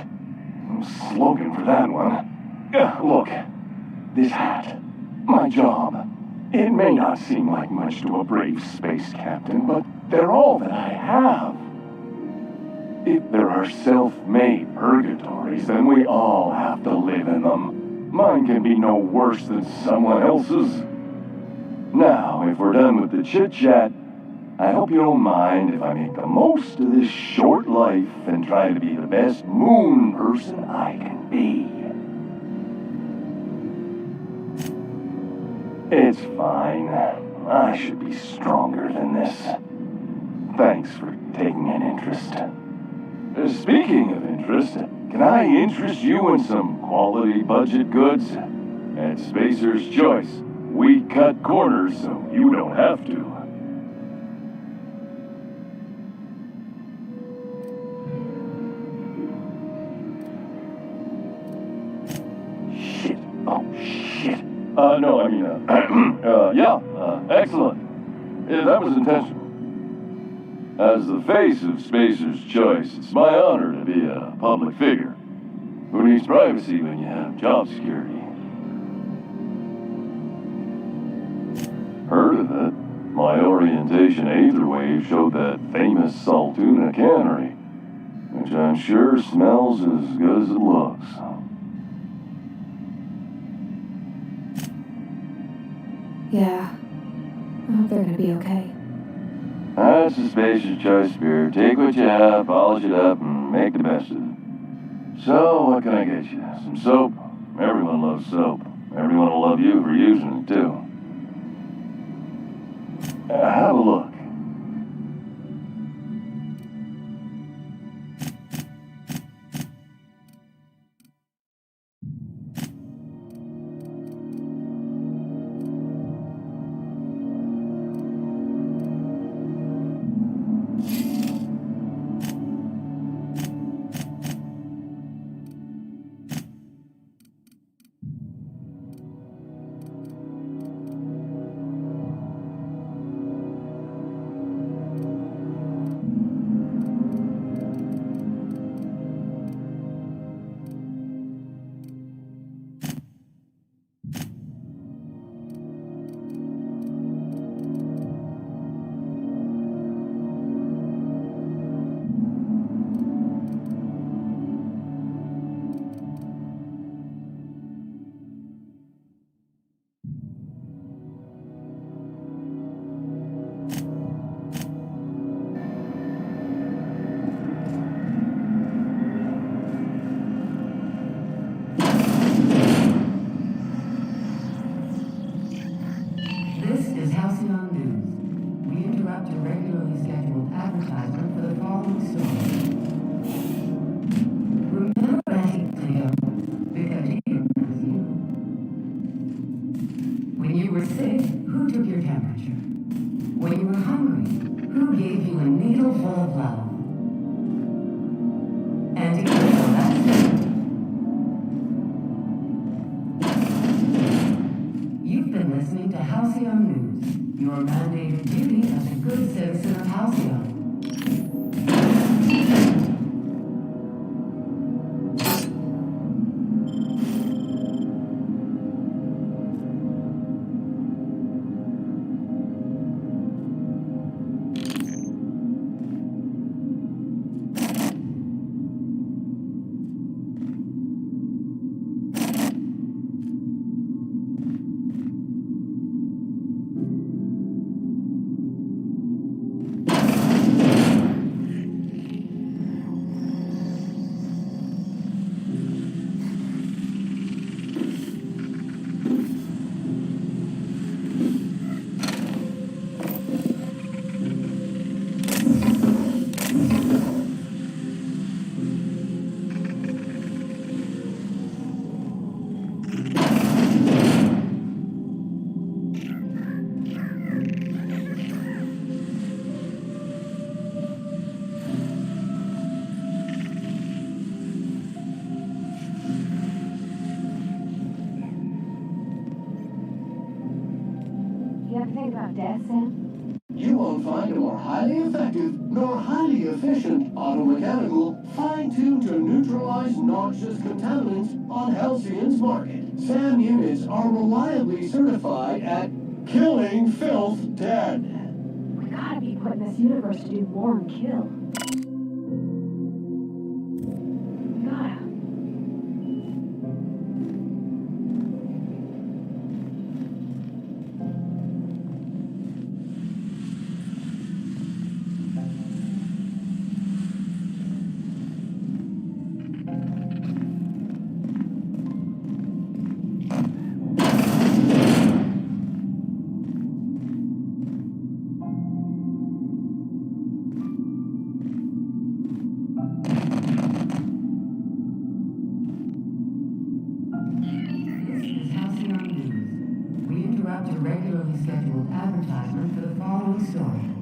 Slogan for that one. Look, this hat, my job, it may not seem like much to a brave space captain, but they're all that I have. If there are self-made purgatories, then we all have to live in them. Mine can be no worse than someone else's. Now, if we're done with the chit-chat, I hope you don't mind if I make the most of this short life and try to be the best moon person I can be. It's fine. I should be stronger than this. Thanks for taking an interest. Speaking of interest, can I interest you in some quality budget goods? At Spacer's Choice, we cut corners so you don't have to. Shit. Oh, shit. No, I mean, excellent. Yeah, that was intentional. As the face of Spacer's Choice, it's my honor to be a public figure. Who needs privacy when you have job security? Heard of it? My orientation Aether Wave showed that famous Saltuna cannery, which I'm sure smells as good as it looks. Yeah. I hope they're gonna be okay. That's the Spacer's Choice spirit. Take what you have, polish it up, and make the best of it. So, what can I get you? Some soap? Everyone loves soap. Everyone will love you for using it, too. Have a look. You won't find a more highly effective nor highly efficient automechanical fine-tuned to neutralize noxious contaminants on Halcyon's market. SAM units are reliably certified at killing filth dead. We gotta be put in this universe to do more and kill. Gotta. interrupt a regularly scheduled advertisement for the following story.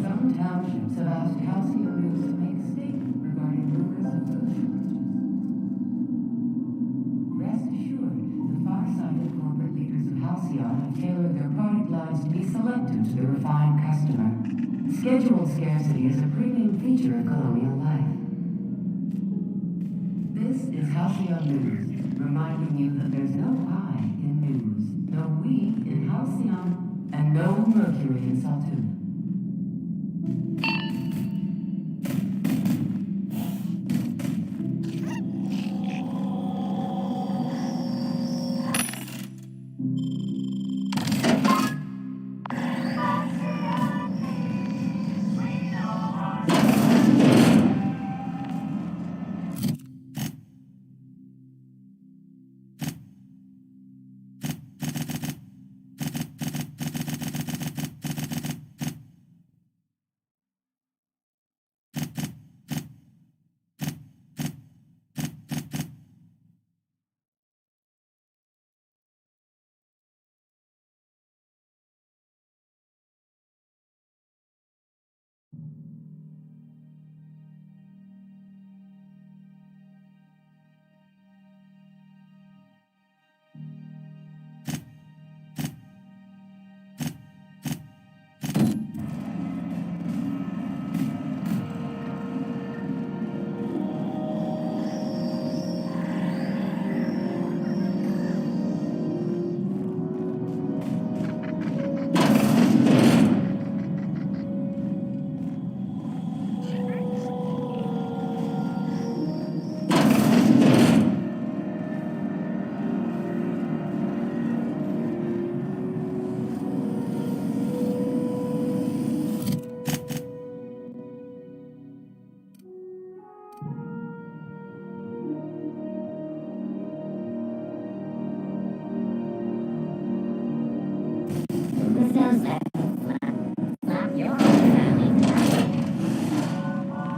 Some townships have asked Halcyon News to make a statement regarding rumors of food. Rest assured, the far-sighted corporate leaders of Halcyon have tailored their product lines to be selective to the refined customer. Scheduled scarcity is a premium feature of colonial life. This is Halcyon News, reminding you that there's no I in news, no we in Halcyon, and no Mercury in Saltuna.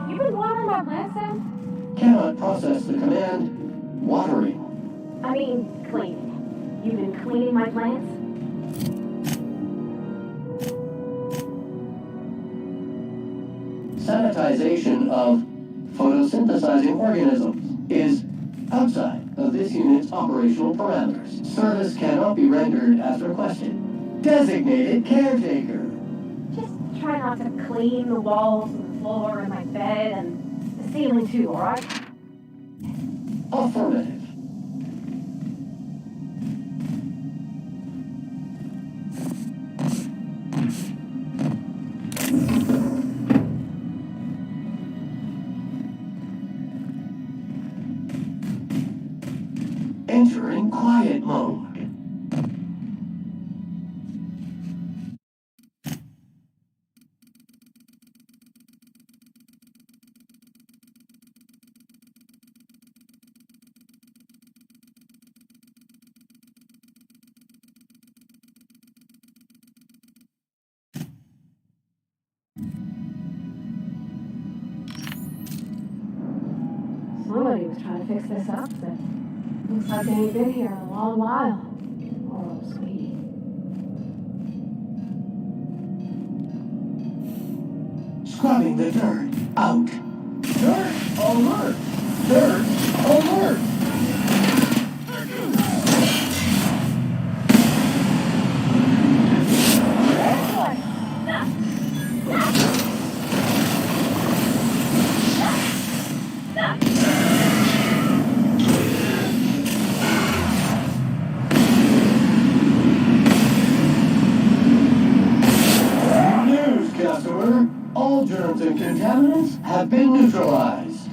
You been watering my plants, Sam? Cannot process the command watering. I mean, cleaning. You been cleaning my plants? Sanitization of photosynthesizing organisms is outside of this unit's operational parameters. Service cannot be rendered as requested. Designated caretaker. Just try not to clean the walls and the floor and my bed and the ceiling too, alright? Affirmative. Entering quiet mode. Somebody was trying to fix this up, but looks like they ain't been here in a long while. Oh, sweetie. Scrubbing the dirt out. Dirt alert! Dirt alert! News, customer. All germs and contaminants have been neutralized.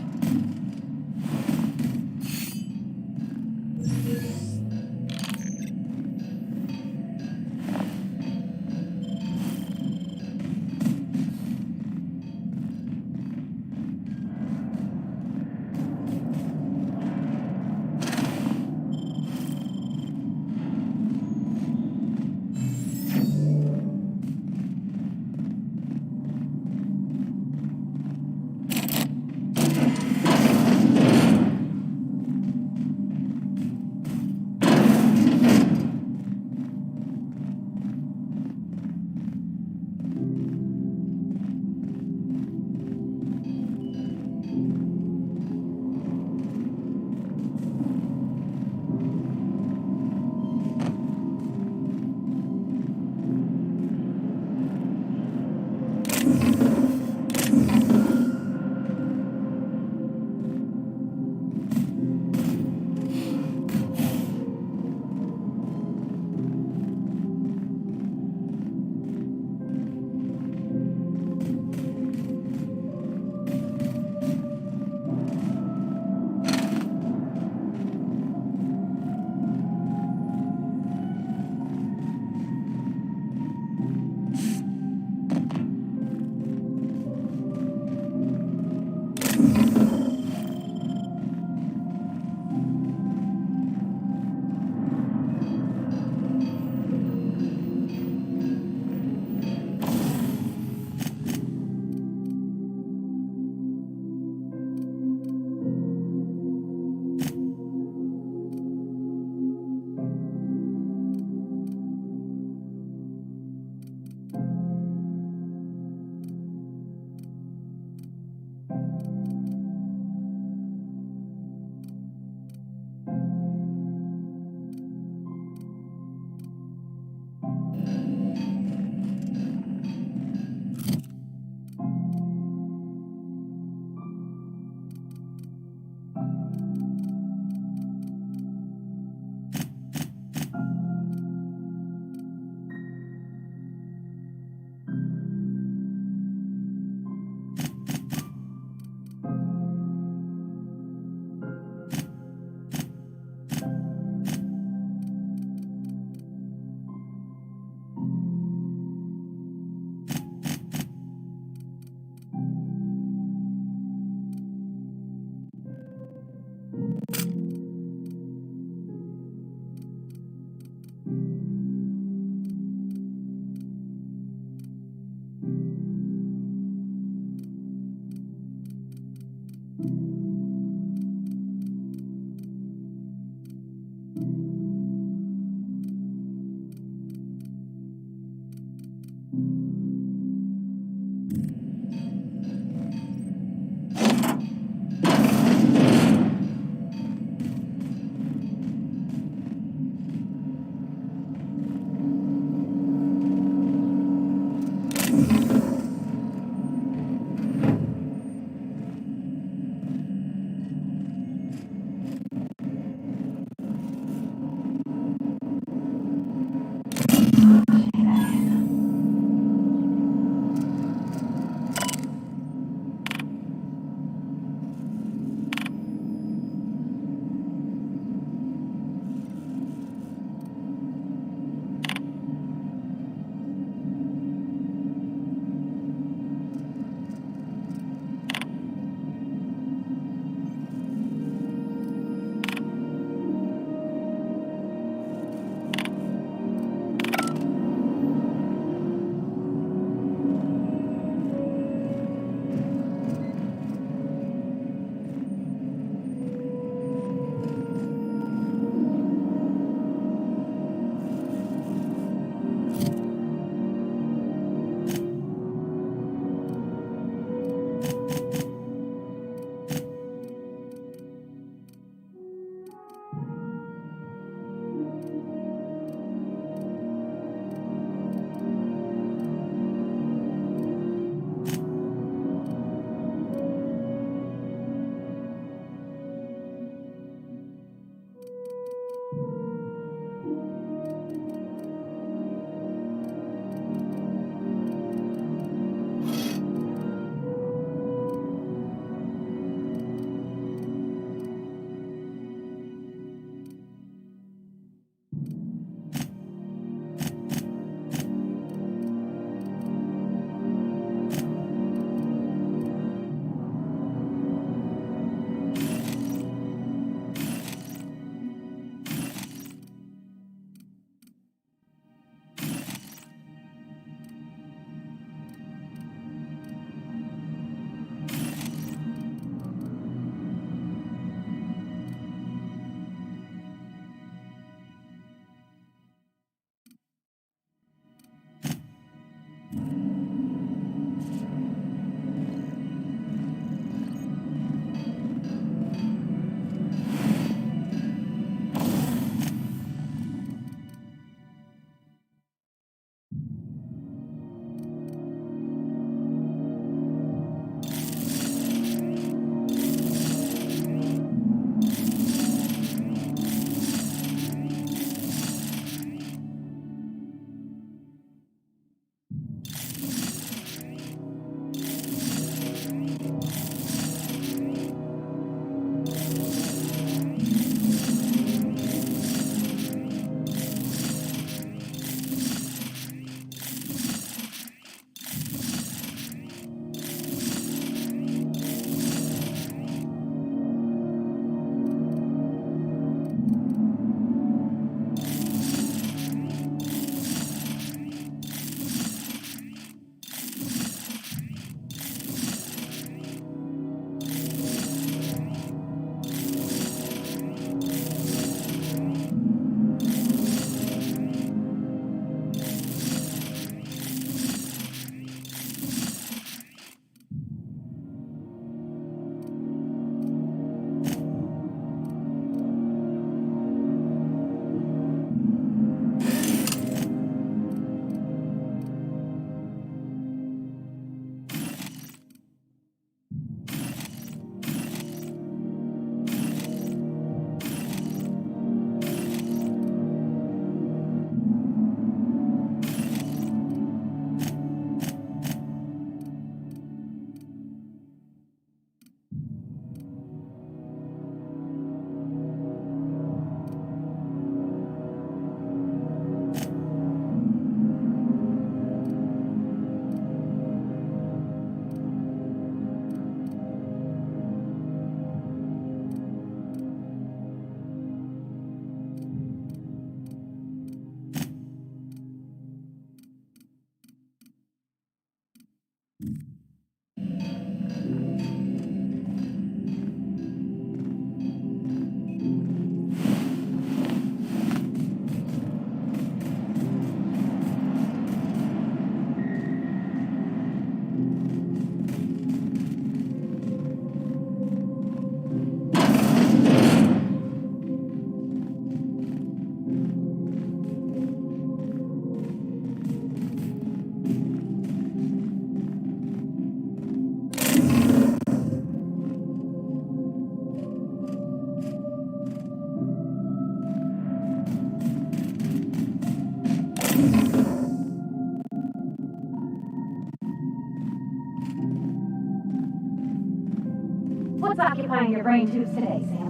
What's occupying your brain tubes today, Sam?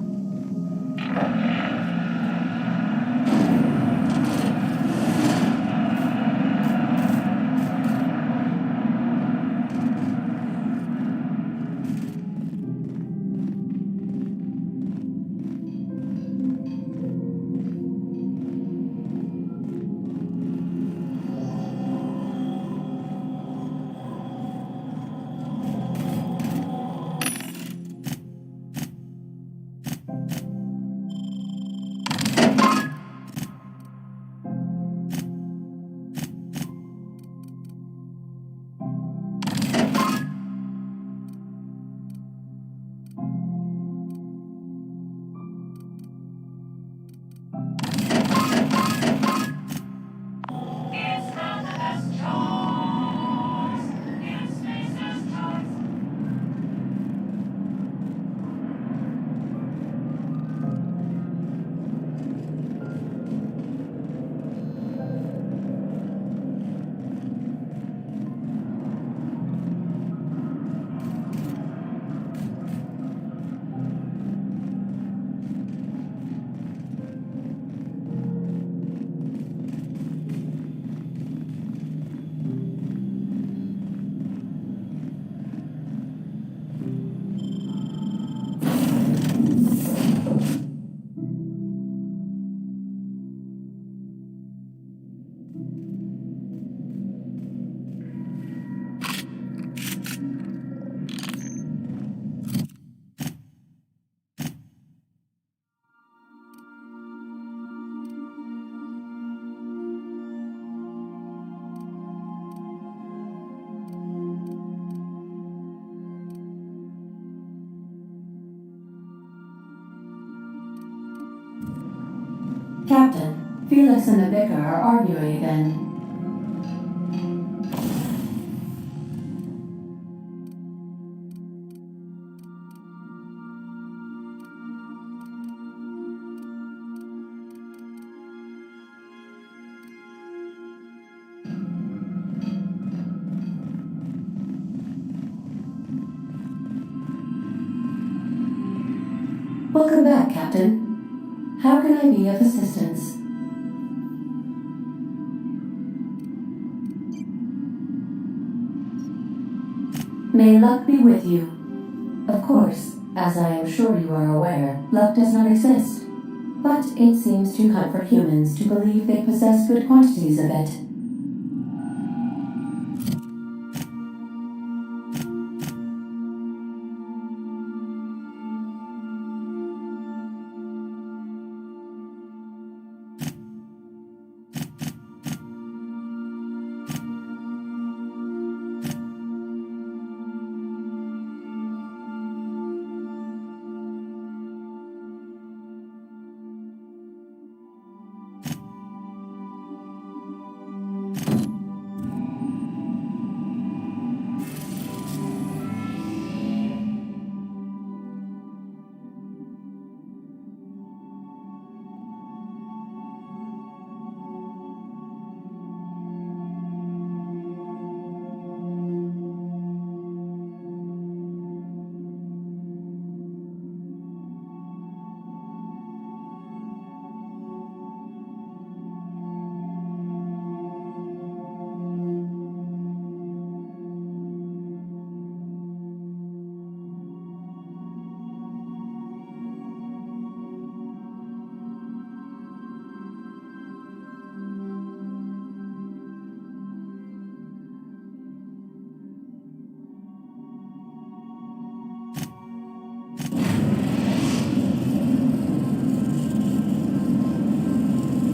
Captain, Felix and the Vicar are arguing again. Welcome back, Captain. How can I be of assistance? May luck be with you. Of course, as I am sure you are aware, luck does not exist. But it seems to comfort humans to believe they possess good quantities of it.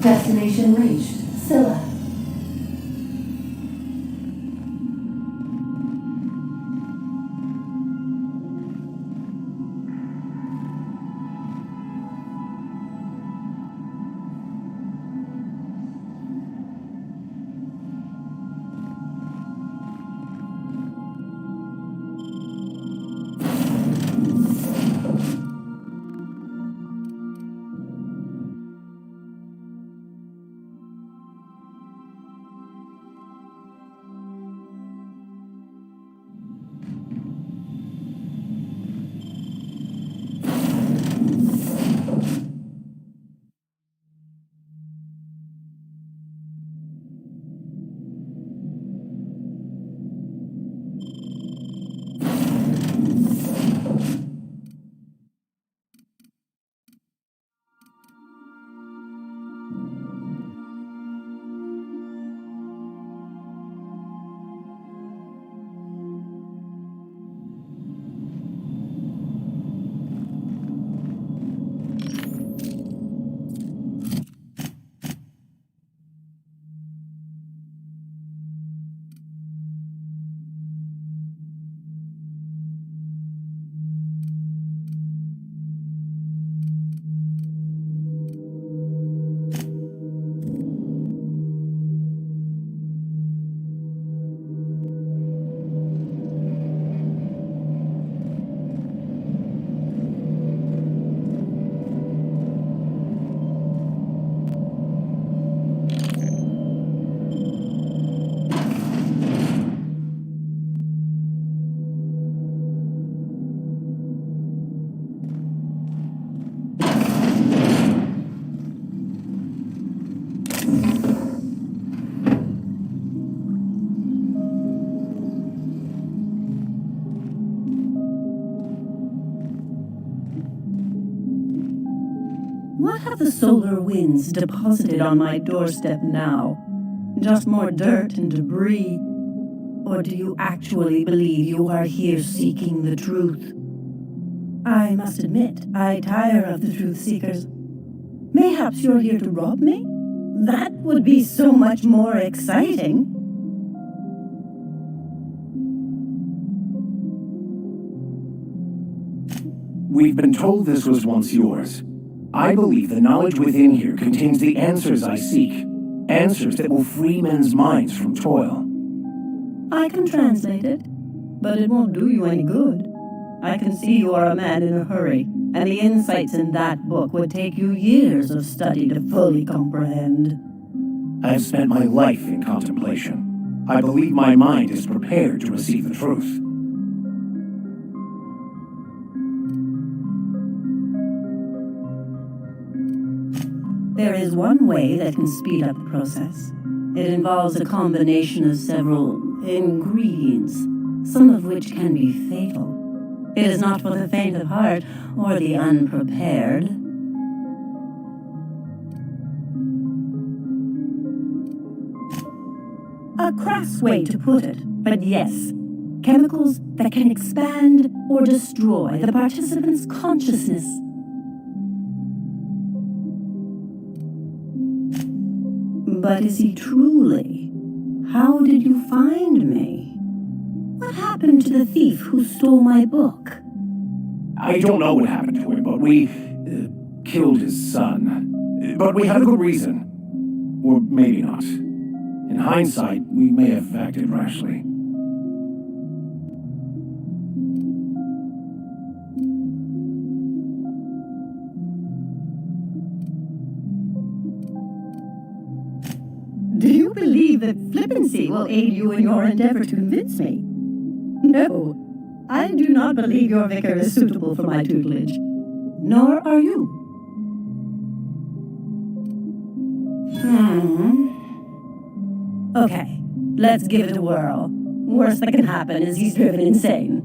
Destination reached. Scylla. have the solar winds deposited on my doorstep now? Just more dirt and debris? Or do you actually believe you are here seeking the truth? I must admit, I tire of the truth seekers. Mayhaps you're here to rob me? That would be so much more exciting. We've been told this was once yours. I believe the knowledge within here contains the answers I seek. Answers that will free men's minds from toil. I can translate it, but it won't do you any good. I can see you are a man in a hurry, and the insights in that book would take you years of study to fully comprehend. I've spent my life in contemplation. I believe my mind is prepared to receive the truth. There is one way that can speed up the process. It involves a combination of several ingredients, some of which can be fatal. It is not for the faint of heart or the unprepared. A crass way to put it, but yes, chemicals that can expand or destroy the participant's consciousness. But is he truly? How did you find me? What happened to the thief who stole my book? I don't know what happened to him, but we killed his son. But we had a good reason. Or maybe not. In hindsight, we may have acted rashly. Do you believe that flippancy will aid you in your endeavor to convince me? No, I do not believe your vicar is suitable for my tutelage. Nor are you. Okay, let's give it a whirl. Worst that can happen is he's driven insane.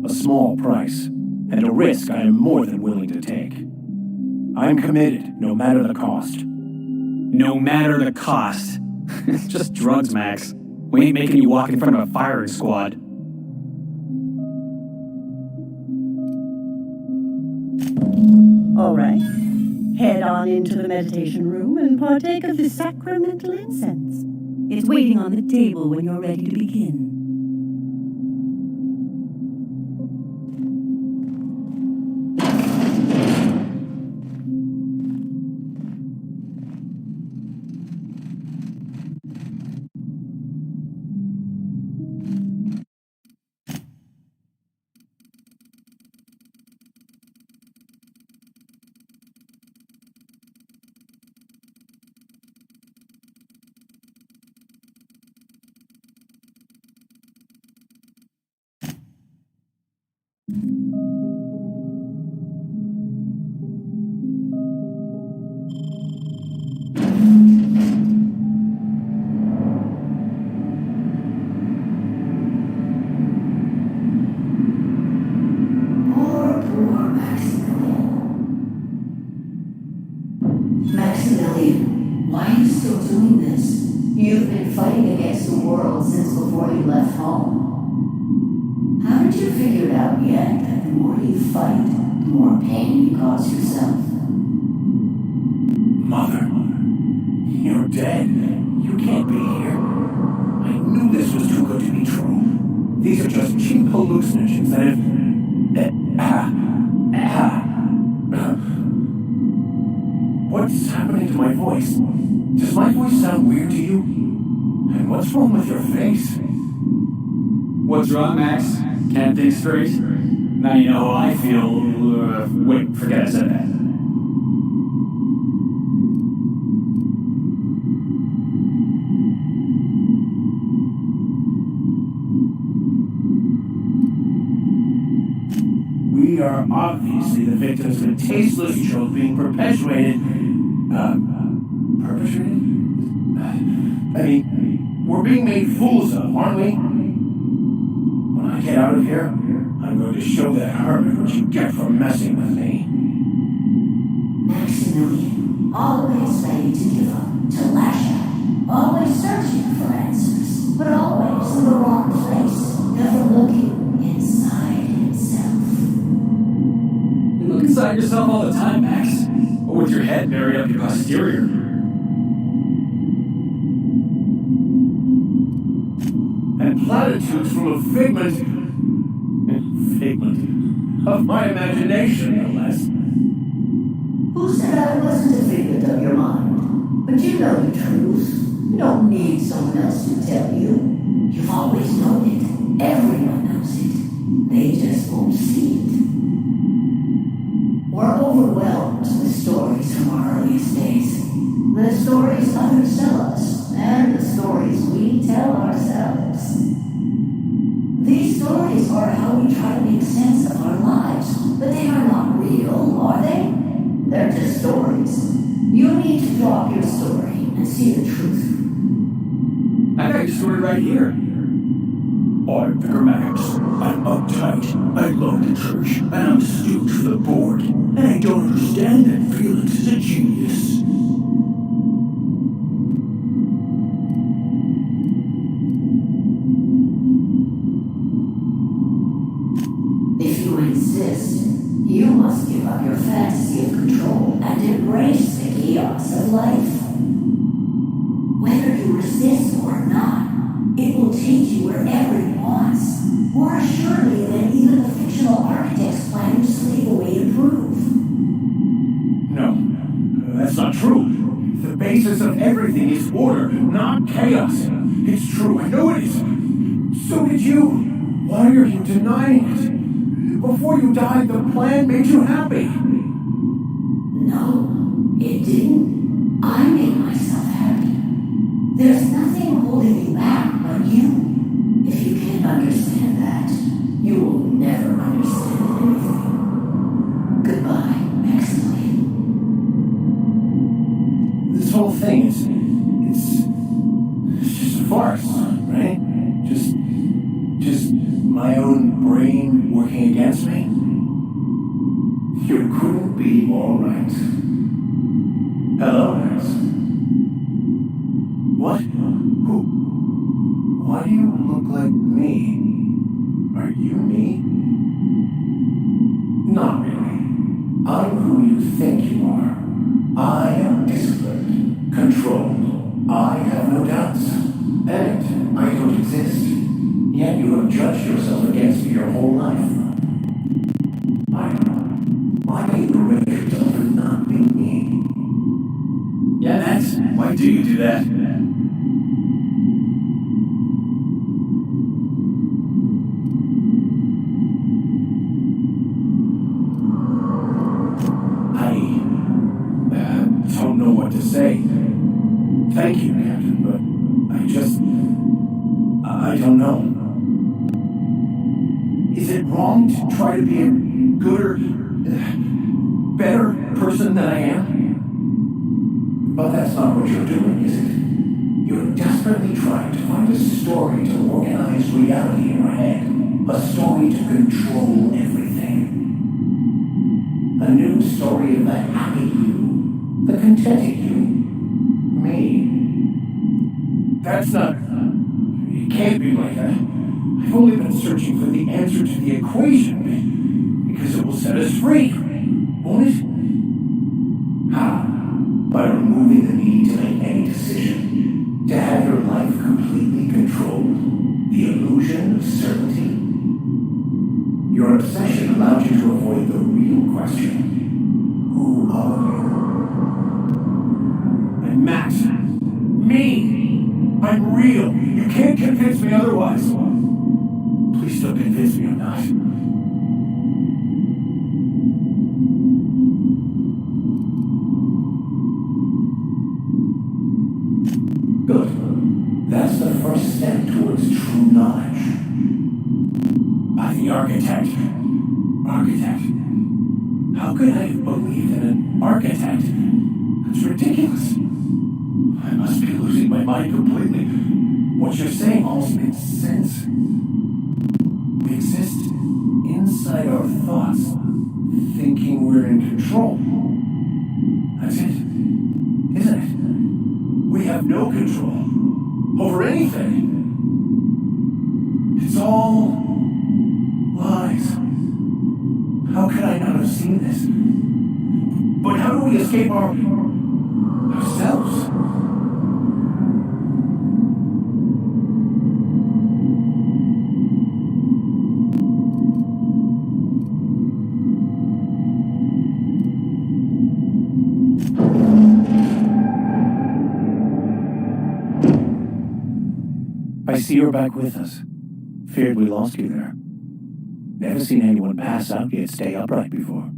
A small price, and a risk I am more than willing to take. I'm committed, no matter the cost. No matter the cost. It's just drugs, Max. We ain't making you walk in front of a firing squad. All right. Head on into the meditation room and partake of the sacramental incense. It's waiting on the table when you're ready to begin. Maximilian, why are you still doing this? You've been fighting against the world since before you left home. Haven't you figured out yet that the more you fight, the more pain you cause yourself? Mother, you're dead. You can't be here. I knew this was too good to be true. These are just cheap hallucinations that have... What's happening to my voice? Does my voice sound weird to you? And what's wrong with your face? What's wrong, Max? Can't think straight? Now you know how I feel. Wait, forget I said that. We are obviously the victims of a tasteless trope being perpetuated. Perpetrated? I mean, we're being made fools of, aren't we? When I get out of here, I'm going to show that hermit what you get for messing with me. Maximilian. million, always ready to give up, to lash out, always searching for answers, but always in the wrong place, never looking inside himself. You look inside yourself all the time, Max. Or with your head buried up your posterior. And platitudes full of figment of my imagination, no less. Who said I wasn't a figment of your mind? But you know the truth. You don't need someone else to tell you. You've always known it. Everyone knows it. They just won't see it. We're overwhelmed with stories from our earliest days. The stories others tell us, and the stories we tell ourselves. These stories are how we try to make sense of our lives, but they are not real, are they? They're just stories. You need to drop your story and see the truth. I got your story right here. I'm Vicar Max. I'm uptight. I love the church. And I'm a stooge for the board. And I don't understand that Felix is a genius. If you insist, you must give up your fantasy of control and embrace the chaos of life. Whether you resist or not, it will take you wherever it wants, more assuredly than even the fictional architects plan to slave away to prove. No, that's not true. The basis of everything is order, not chaos. It's true, I know it is. So did you. Why are you denying it? Before you died, the plan made you happy. No, it didn't. I made myself happy. There's nothing holding you back but you. If you can't understand that, you will never understand anything. Goodbye, Maximilian. This whole thing is... It's just a farce, right? Just my own brain working against me? You couldn't be more right. Hello, Max. What? Who? Why do you look like me? Are you me? Not really. I'm who you think you are. I am disciplined, controlled. I have no doubts. And I don't exist. Yet you have judged yourself against me your whole life. Why do you erase yourself for not being me? Yeah, Max, why do you do that? I don't know what to say. Thank you, Captain, but I don't know. Is it wrong to try to be a gooder, better person than I am? But that's not what you're doing, is it? You're desperately trying to find a story to organize reality in your head. A story to control everything. A new story of the happy you, the contented you, me. That's not... It can't be like that. I've only been searching for the answer to the equation, because it will set us free, won't it? How? By removing the need to make any decision, to have your life completely controlled, the illusion of certainty. Your obsession allows you to avoid the real question. Who are you? I'm Max. Me! I'm real. You can't convince me otherwise. Please don't convince me I'm not. Good. That's the first step towards true knowledge. By the architect. Architect. How could I have believed in an architect? That's ridiculous. I must be losing my mind completely. What you're saying almost makes sense. We exist inside our thoughts, thinking we're in control. I That's it. Isn't it? We have no control over anything. It's all lies. How could I not have seen this? But how do we escape ourselves? I see you're back with us. Feared we lost you there. Never seen anyone pass out yet stay upright before.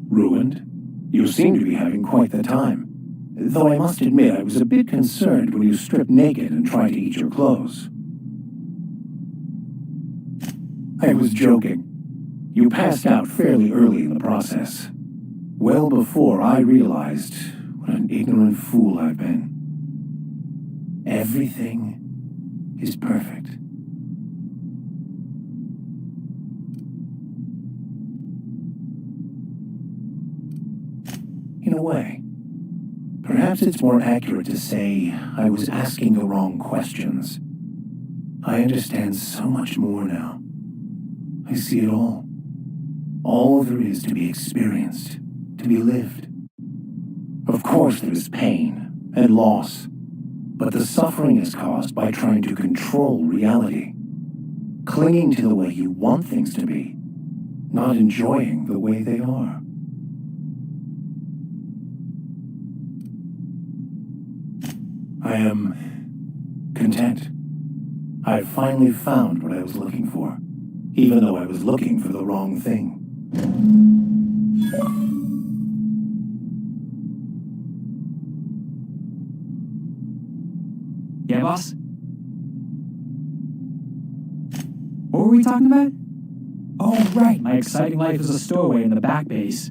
Ruined? You seem to be having quite the time. Though I must admit I was a bit concerned when you stripped naked and tried to eat your clothes. I was joking. You passed out fairly early in the process. Well before I realized what an ignorant fool I've been. Everything is perfect. In a way, perhaps it's more accurate to say I was asking the wrong questions. I understand so much more now. I see it all. All there is to be experienced, to be lived. Of course there is pain and loss, but the suffering is caused by trying to control reality, clinging to the way you want things to be, not enjoying the way they are. I am content. I've finally found what I was looking for, even though I was looking for the wrong thing. Yeah, boss? What were we talking about? Oh, right, my exciting life as a stowaway in the back base.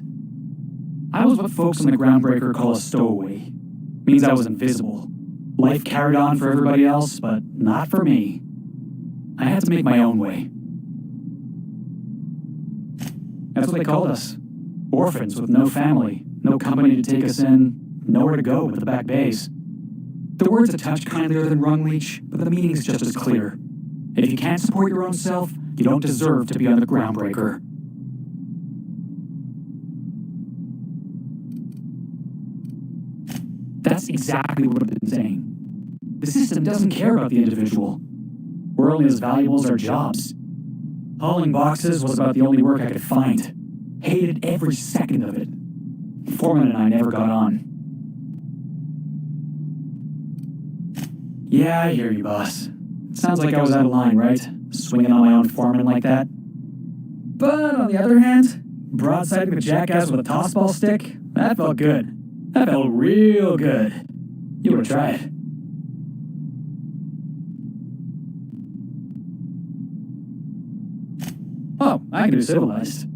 I was what folks on the Groundbreaker call a stowaway. Means I was invisible. Life carried on for everybody else, but not for me. I had to make my own way. That's what they called us. Orphans with no family, no company to take us in, nowhere to go but the back base. The word's a touch kindlier than rung leech, but the meaning's just as clear. If you can't support your own self, you don't deserve to be on the Groundbreaker. That's exactly what I've been saying. The system doesn't care about the individual. We're only as valuable as our jobs. Hauling boxes was about the only work I could find. Hated every second of it. Foreman and I never got on. Yeah, I hear you, boss. It sounds like I was out of line, right? Swinging on my own foreman like that. But on the other hand, broadsiding a jackass with a tossball stick, that felt good. That felt real good. You ought to try it. Oh, I can do civilized.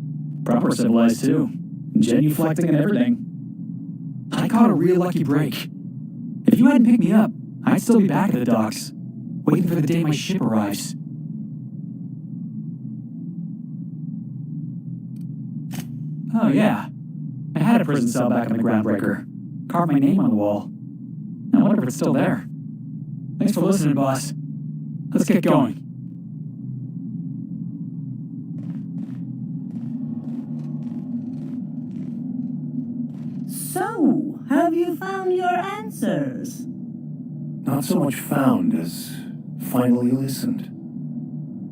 Proper civilized, too. Genuflecting and everything. I caught a real lucky break. If you hadn't picked me up, I'd still be back at the docks, waiting for the day my ship arrives. Oh, yeah. I had a prison cell back on the Groundbreaker. Carved my name on the wall. I wonder if it's still there. Thanks for listening, boss. Let's get going. So, have you found your answers? Not so much found as finally listened.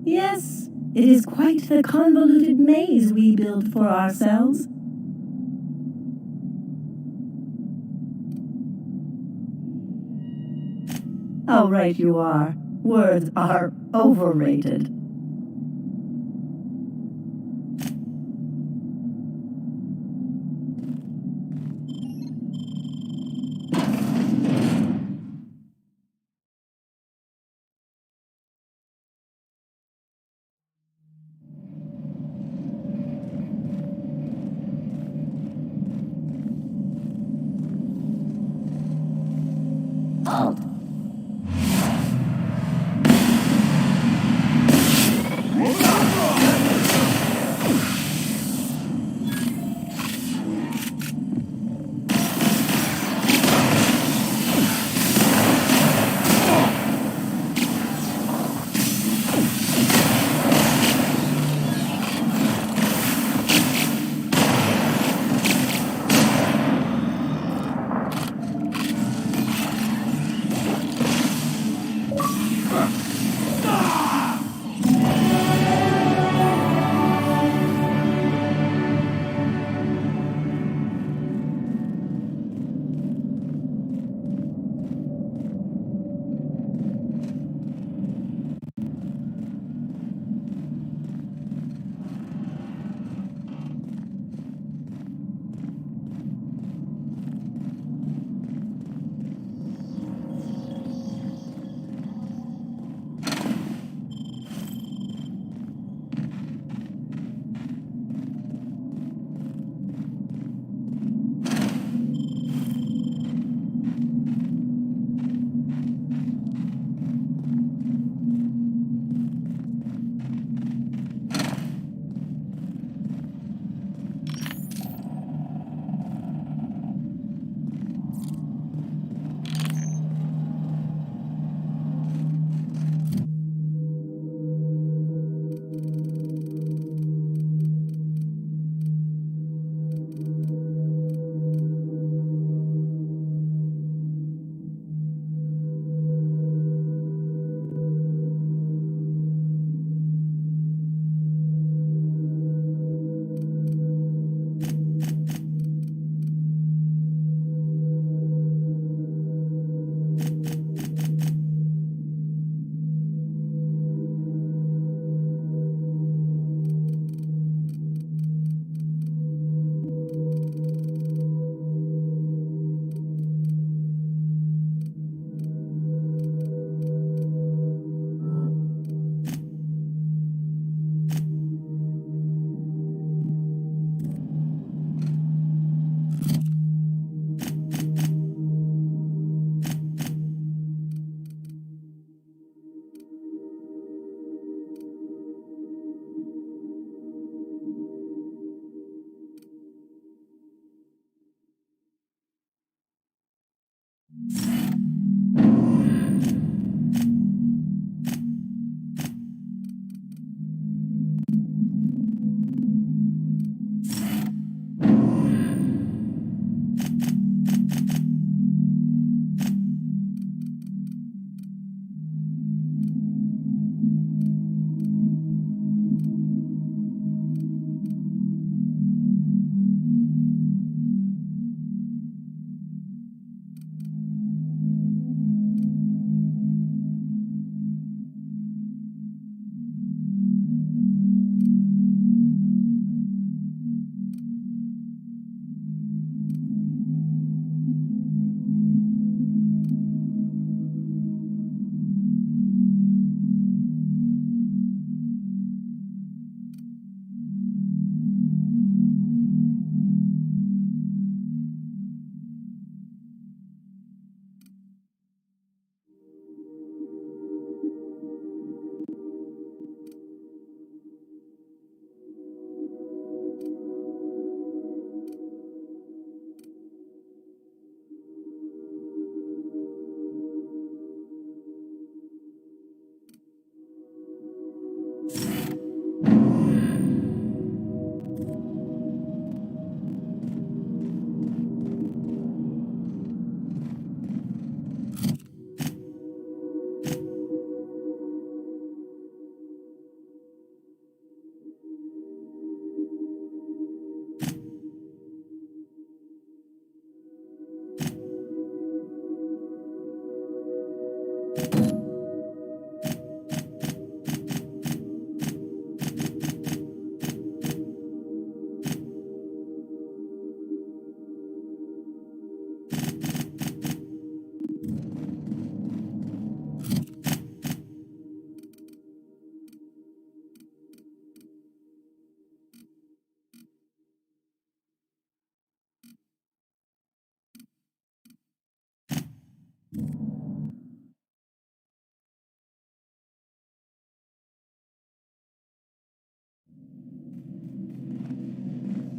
Yes, it is quite the convoluted maze we build for ourselves. How right you are. Words are overrated. Halt.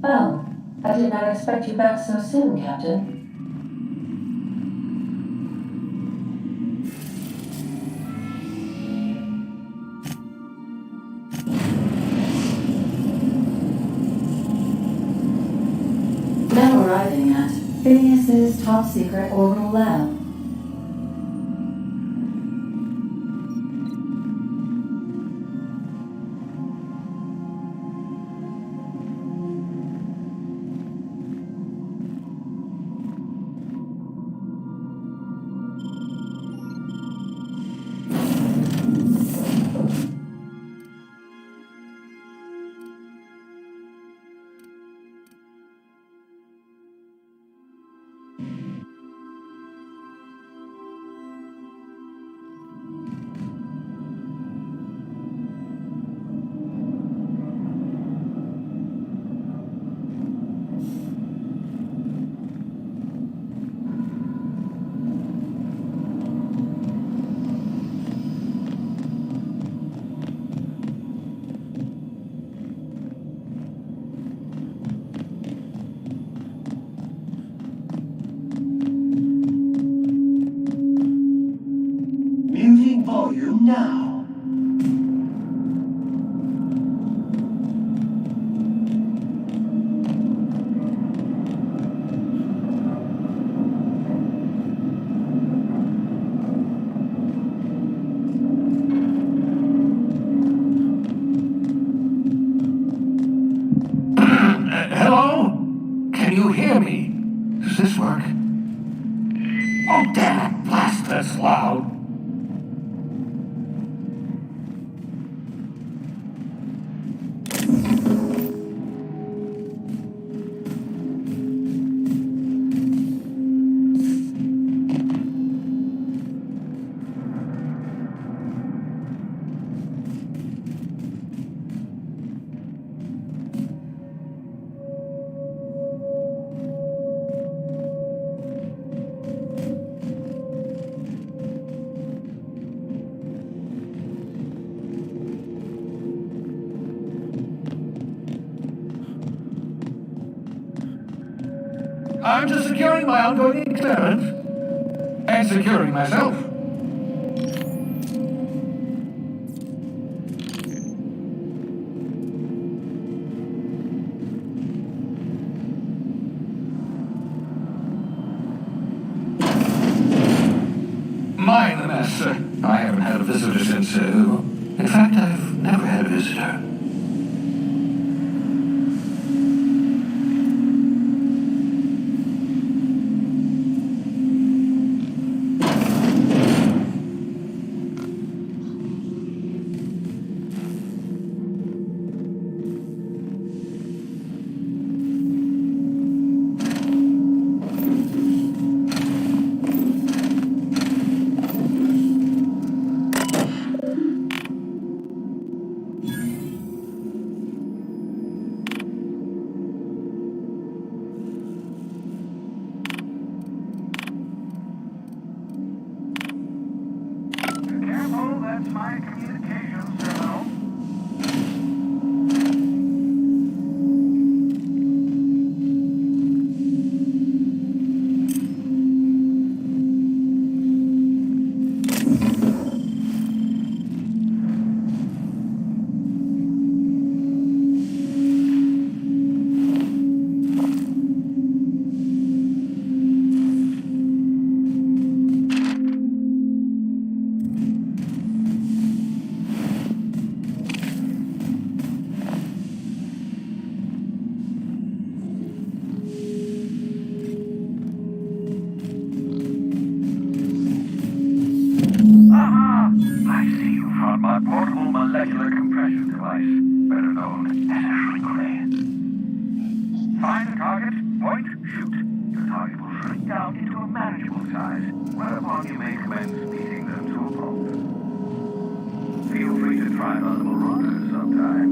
Well, I did not expect you back so soon, Captain. Now arriving at Phineas's top secret orbital lab. Muting volume now. Hello? Can you hear me? Does this work? Oh, damn it! Blast this loud! I'm just securing my ongoing experiment. And securing myself. Mind the mess, sir. I haven't had a visitor since, in fact, I've never had a visitor. My portable molecular compression device, better known as a shrink ray. Find the target, point, shoot. Your target will shrink down into a manageable size, whereupon you may commence beating them to a pulp. Feel free to try it on the Marauders sometime.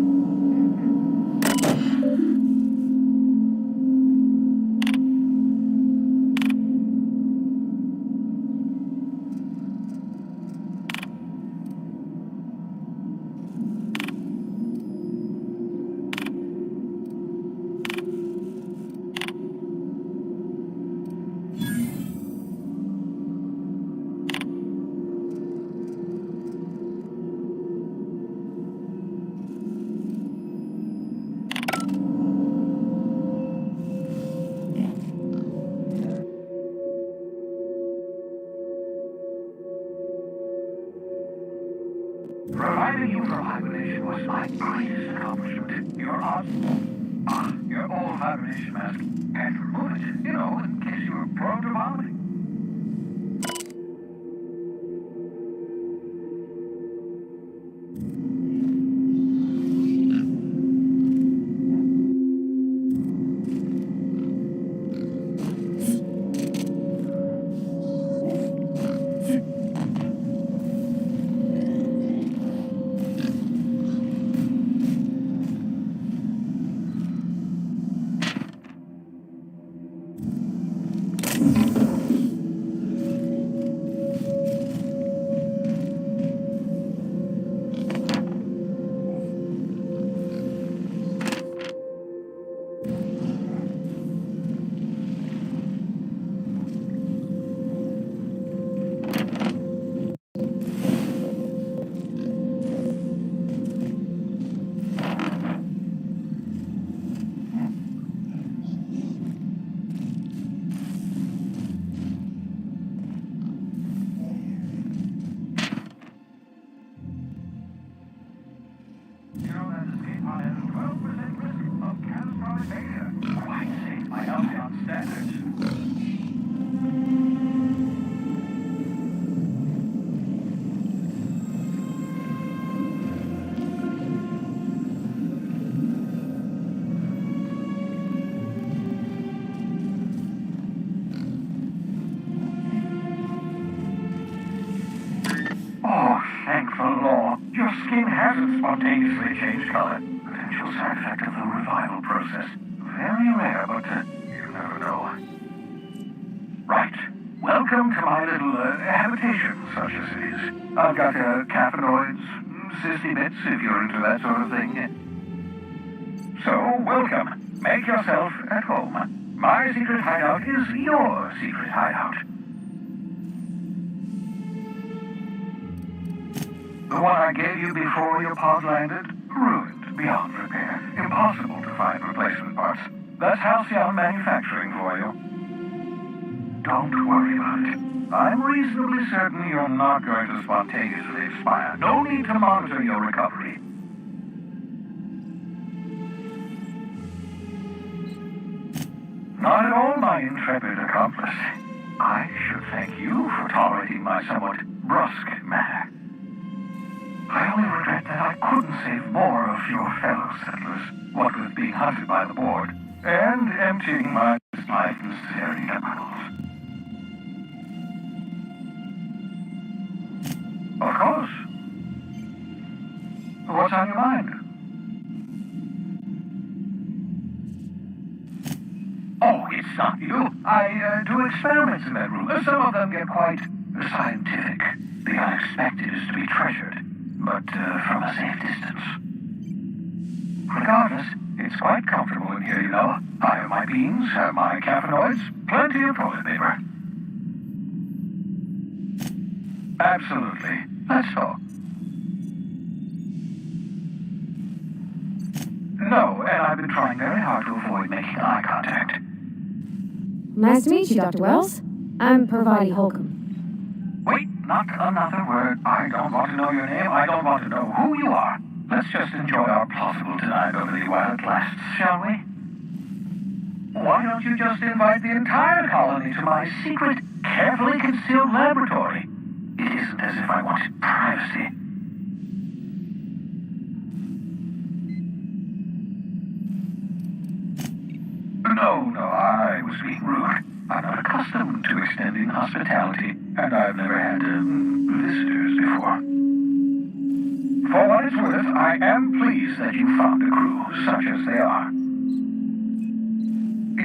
Reviving you from hibernation was my greatest accomplishment. Your old hibernation mask had to remove it, in case you were prone to vomiting. Spontaneously change color. Potential side effect of the revival process. Very rare, but you never know. Right. Welcome to my little habitation, such as it is. I've got caffeinoids, sissy bits, if you're into that sort of thing. So, welcome. Make yourself at home. My secret hideout is your secret hideout. The one I gave you before your pod landed? Ruined beyond repair. Impossible to find replacement parts. That's Halcyon Manufacturing for you. Don't worry about it. I'm reasonably certain you're not going to spontaneously expire. No need to monitor your recovery. Not at all, my intrepid accomplice. I should thank you for tolerating my somewhat brusque manner. I only regret that I couldn't save more of your fellow settlers, what with being hunted by the board, and emptying my necessary chemicals. Of course. What's on your mind? Oh, it's not you. I do experiments in that room. Some of them get quite scientific. The unexpected is to be treasured, but from a safe distance. Regardless, it's quite comfortable in here, I have my beans, have my caffeinoids, plenty of toilet paper. Absolutely. Let's talk. No, and I've been trying very hard to avoid making eye contact. Nice to meet you, Dr. Wells. I'm Parvati Holcomb. Wait, not another word. I don't want to know your name. I don't want to know who you are. Let's just enjoy our plausible deniability while it lasts, shall we? Why don't you just invite the entire colony to my secret, carefully concealed laboratory? It isn't as if I wanted privacy. No, I was being rude. I'm not accustomed to extending hospitality, and I've never had visitors before. For what it's worth, I am pleased that you found a crew, such as they are.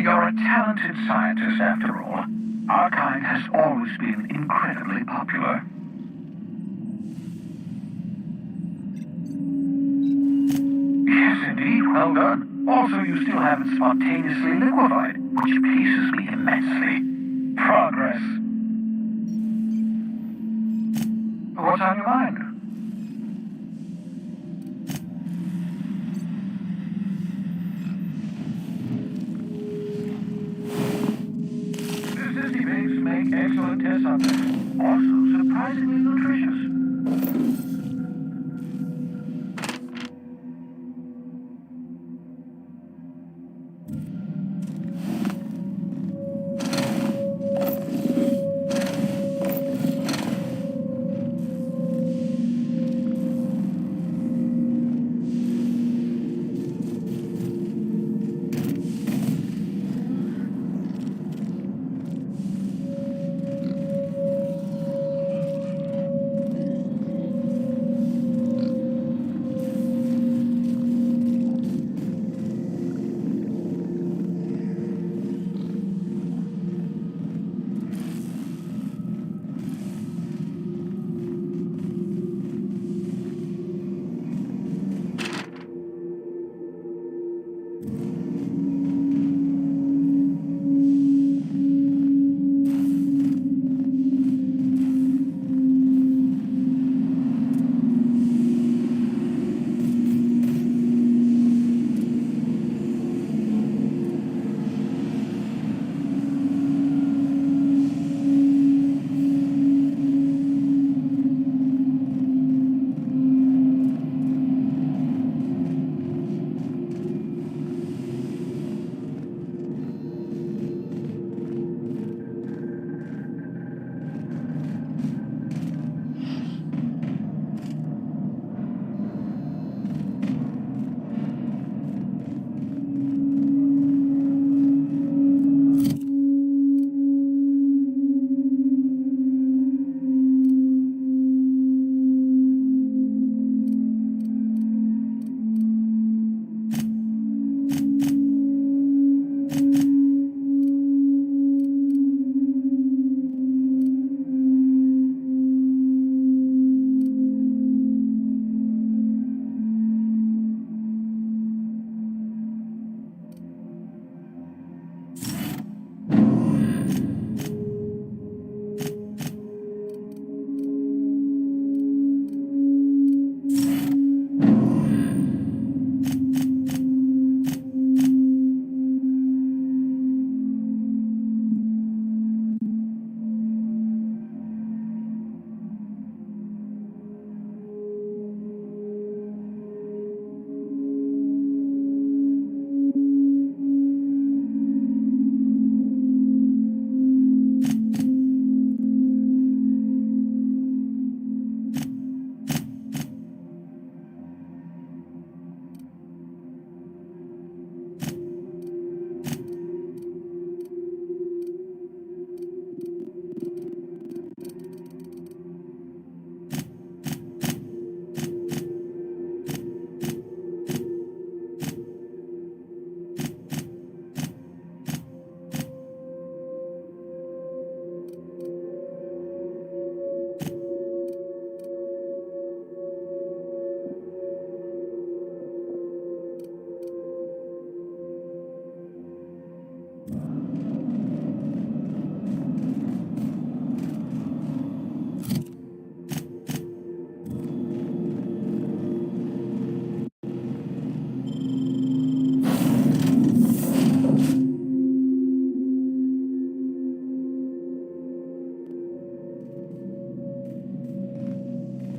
You're a talented scientist, after all. Our kind has always been incredibly popular. Yes, indeed, well done. Also, you still haven't spontaneously liquefied, which pleases me immensely. Progress. What's on your mind? Sissy babes make excellent test subjects. Also surprisingly nutritious.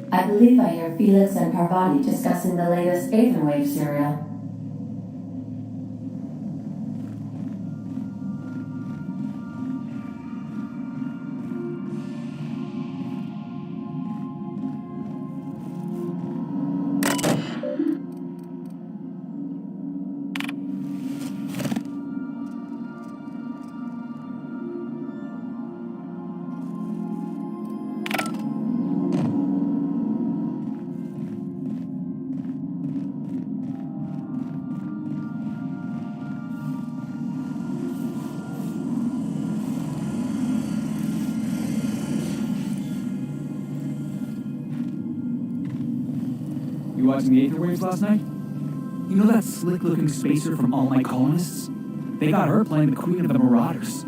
I believe I hear Felix and Parvati discussing the latest Aetherwave serial. You watching the Aetherwaves last night? You know that slick-looking spacer from All My Colonists? They got her playing the Queen of the Marauders.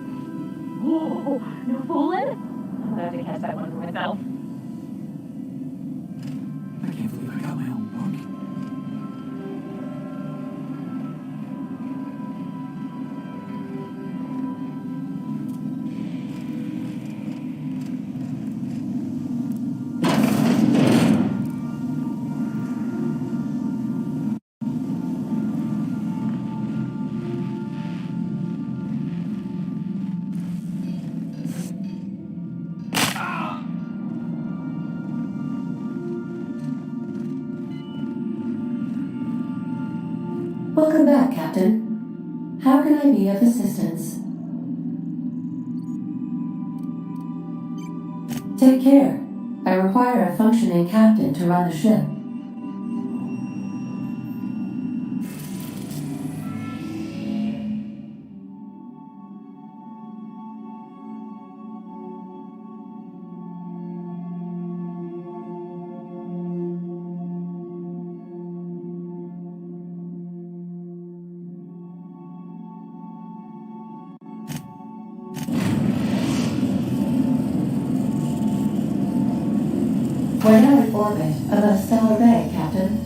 Whoa, no fooling? I have to catch that one for myself. I can't believe I got my own book. Welcome back, Captain. How can I be of assistance? Take care. I require a functioning captain to run the ship. We're now in orbit above Stellar Bay, Captain.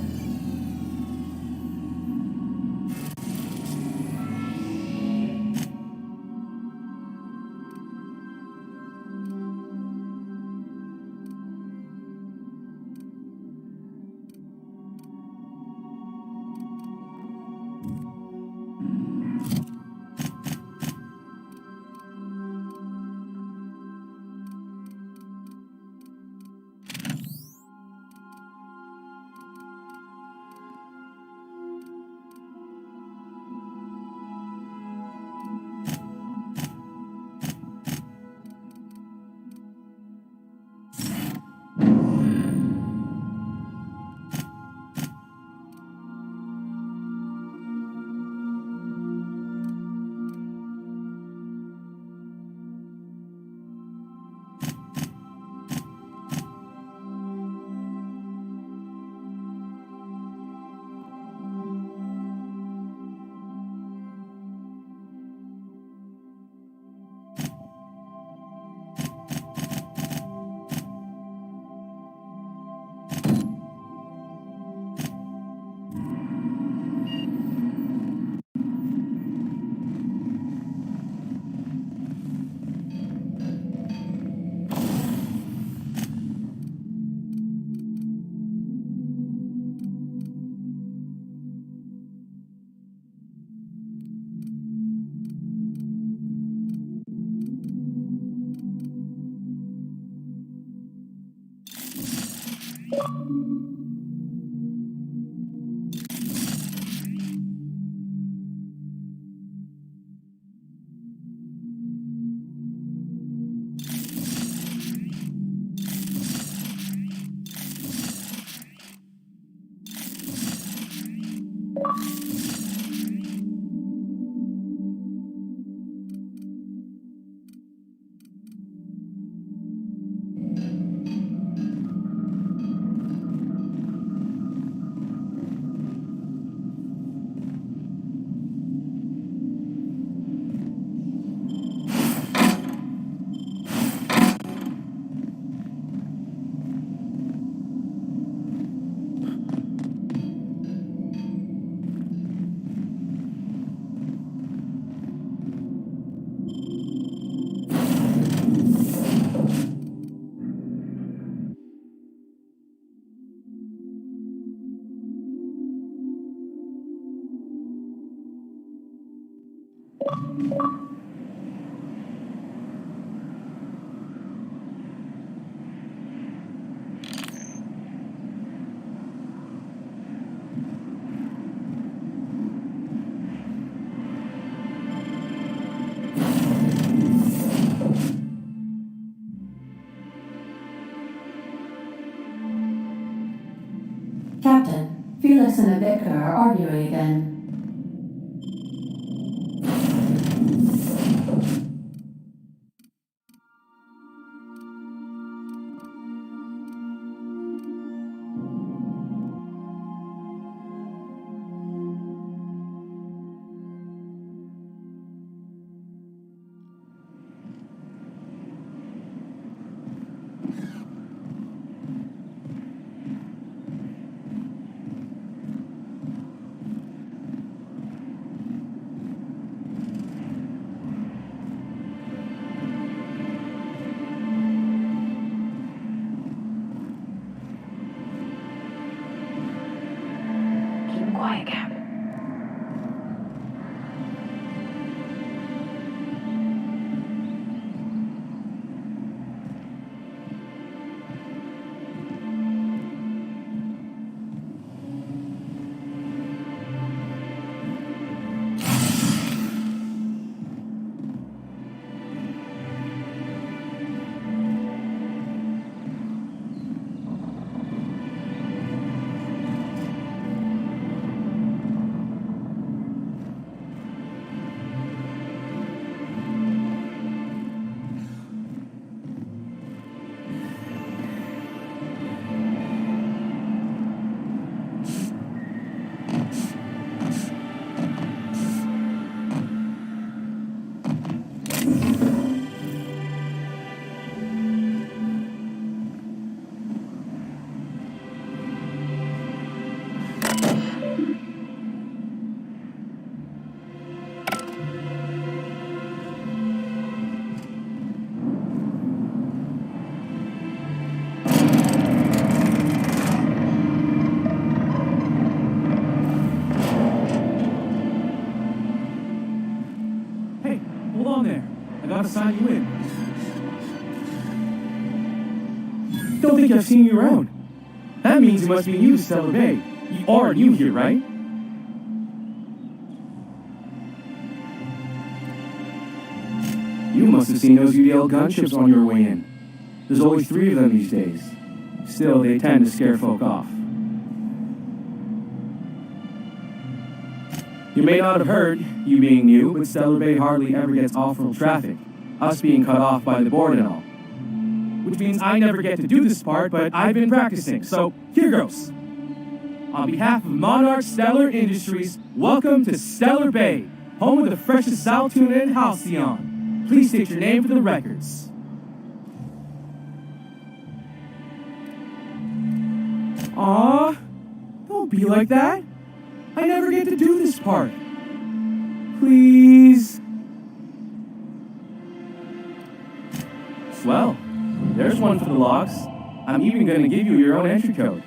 Keyless and Victor are arguing again. Quiet, Cap. Hold on there. I gotta sign you in. Don't think I've seen you around. That means it must be new to Stellar Bay. You are new here, right? You must have seen those UDL gunships on your way in. There's only 3 of them these days. Still, they tend to scare folk off. You may not have heard, you being new, but Stellar Bay hardly ever gets off-road traffic, us being cut off by the board and all. Which means I never get to do this part, but I've been practicing, so here goes. On behalf of Monarch Stellar Industries, welcome to Stellar Bay, home of the freshest sal tuna in Halcyon. Please state your name for the records. Aw, don't be like that. I never get to do this part. Please. Well, there's one for the logs. I'm even going to give you your own entry code.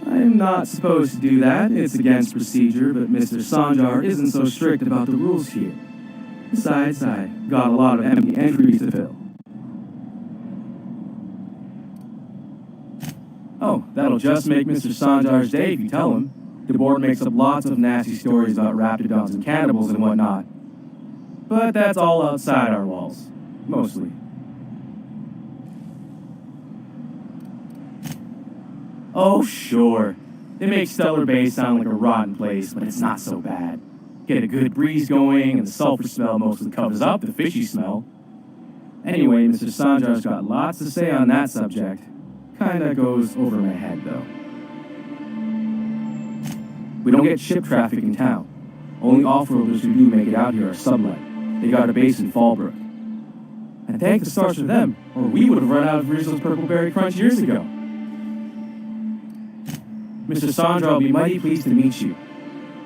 I'm not supposed to do that. It's against procedure, but Mr. Sanjar isn't so strict about the rules here. Besides, I got a lot of empty entries to fill. Oh, that'll just make Mr. Sanjar's day if you tell him. The board makes up lots of nasty stories about raptidons and cannibals and whatnot. But that's all outside our walls. Mostly. Oh, sure. They make Stellar Bay sound like a rotten place, but it's not so bad. Get a good breeze going, and the sulfur smell mostly covers up the fishy smell. Anyway, Mr. Sanjar's got lots to say on that subject. Kinda goes over my head, though. We don't get ship traffic in town. Only off-roaders who do make it out here are sublet. They got a base in Fallbrook. And thank the stars for them, or we would have run out of Rizzo's Purple Berry Crunch years ago. Mr. Sandra will be mighty pleased to meet you.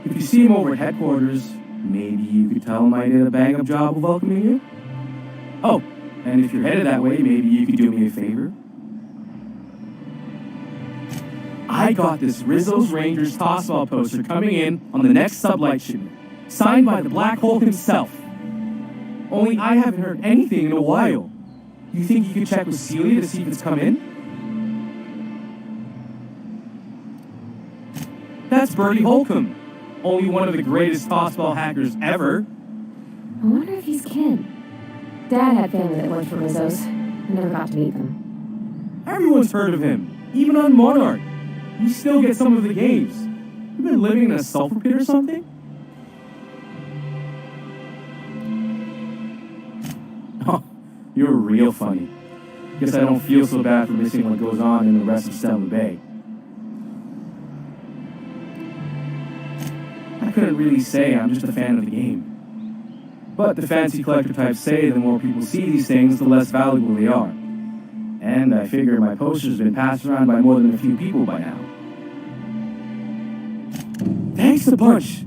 If you see him over at headquarters, maybe you could tell him I did a bang-up job of welcoming you? Oh, and if you're headed that way, maybe you could do me a favor? I got this Rizzo's Rangers Tossball poster coming in on the next sublight shipment, signed by the Black Hole himself. Only I haven't heard anything in a while. You think you could check with Celia to see if it's come in? That's Bertie Holcomb, only one of the greatest tossball hackers ever. I wonder if he's kin. Dad had family that worked for Rizzo's. I never got to meet them. Everyone's heard of him, even on Monarch. We still get some of the games. You been living in a sulfur pit or something? Oh, you're real funny. Guess I don't feel so bad for missing what goes on in the rest of Stella Bay. I couldn't really say I'm just a fan of the game. But the fancy collector types say the more people see these things, the less valuable they are. And I figure my poster's been passed around by more than a few people by now. Thanks a bunch!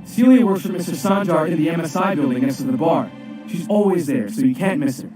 Celia works for Mr. Sanjar in the MSI building next to the bar. She's always there, so you can't miss her.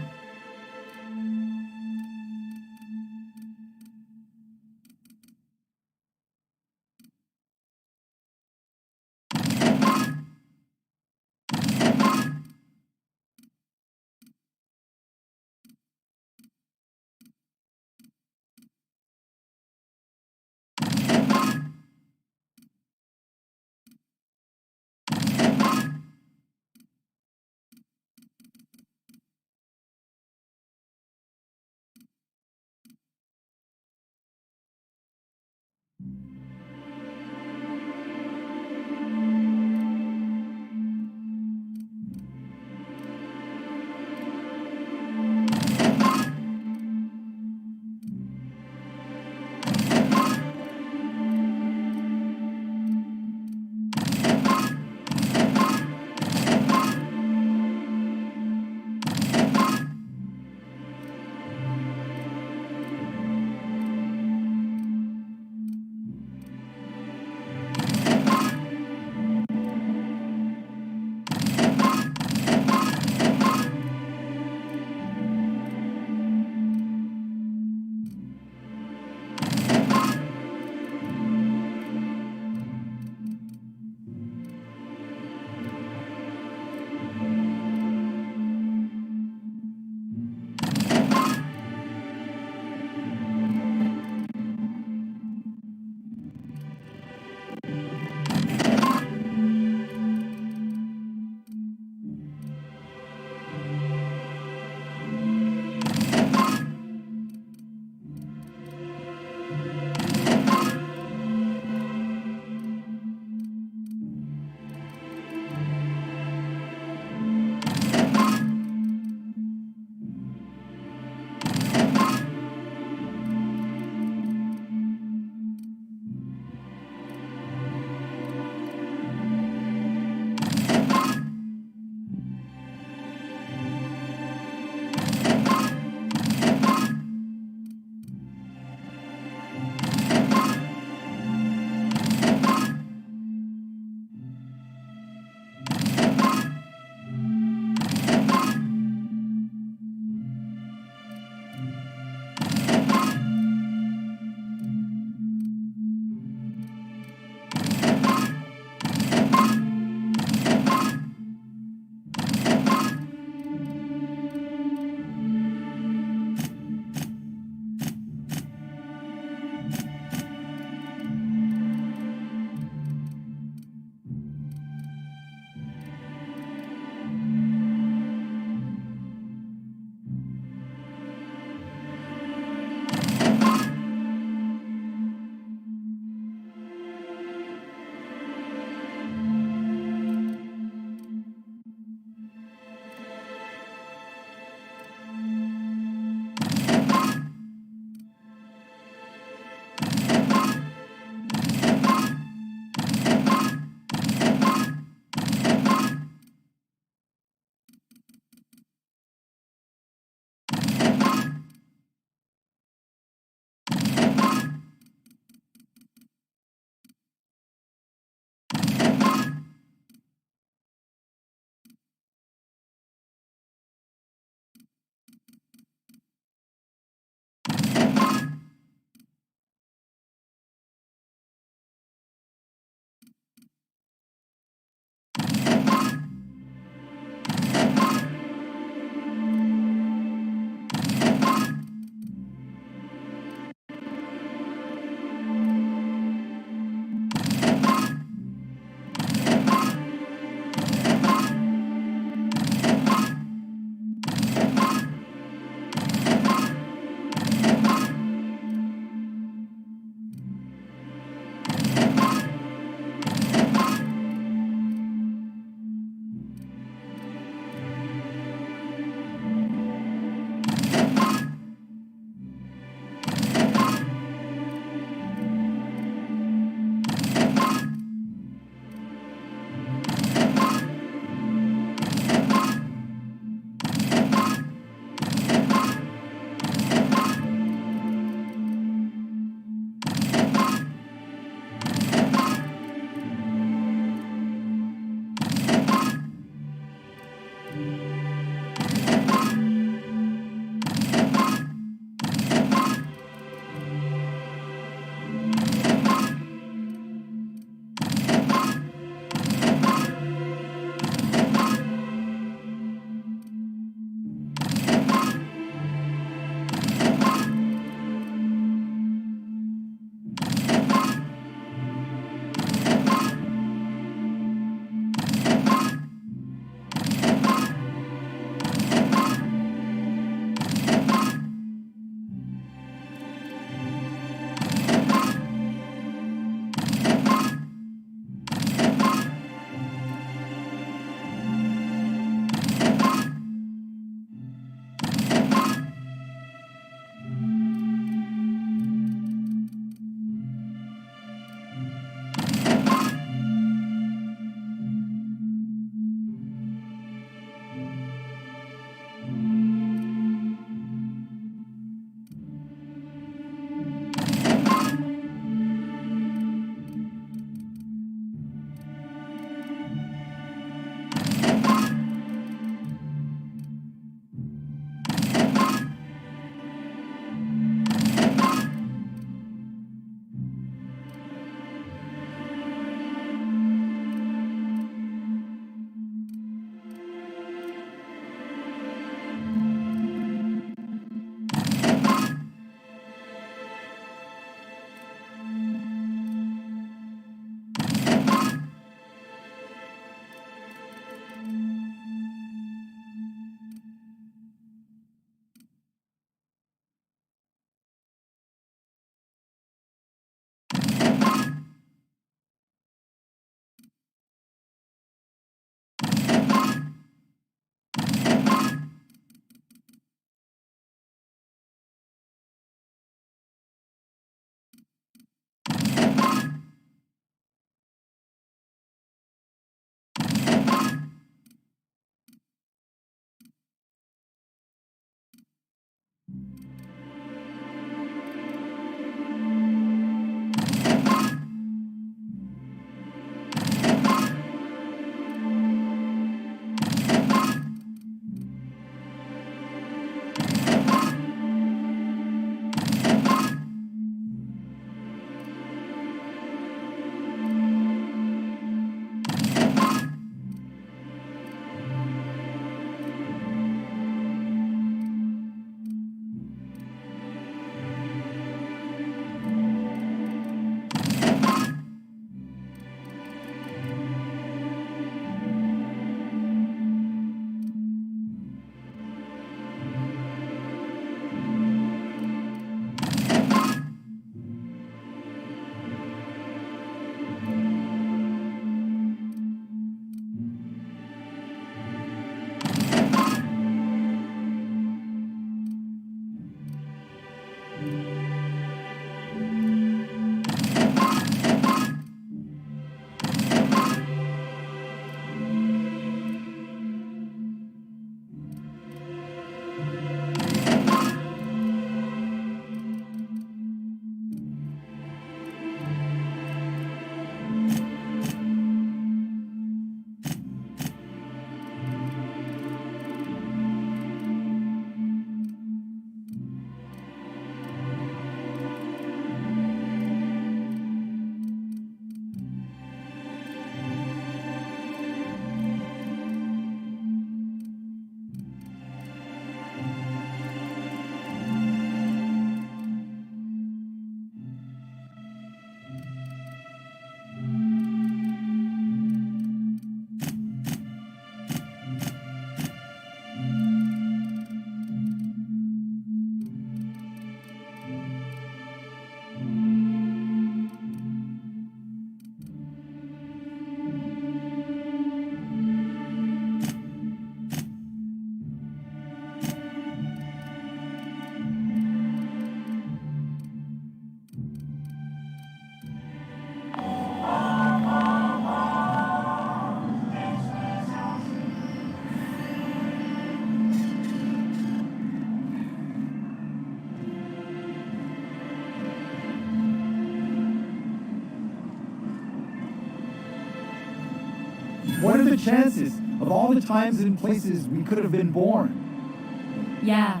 chances of all the times and places we could have been born? Yeah.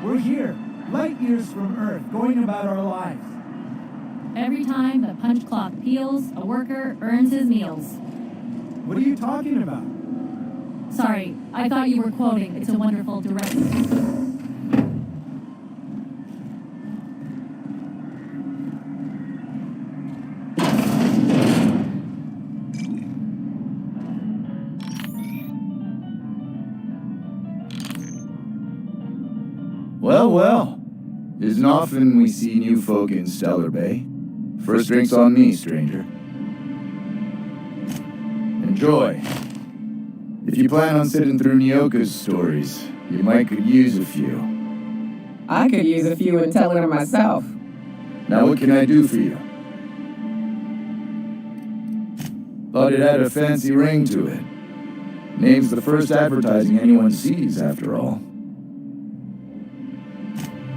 We're here, light years from Earth, going about our lives. Every time the punch clock peals, a worker earns his meals. What are you talking about? Sorry, I thought you were quoting It's a Wonderful Direction. Well, well. Isn't often we see new folk in Stellar Bay. First drink's on me, stranger. Enjoy. If you plan on sitting through Nyoka's stories, you might could use a few. I could use a few and telling them myself. Now what can I do for you? Thought it had a fancy ring to it. Name's the first advertising anyone sees, after all.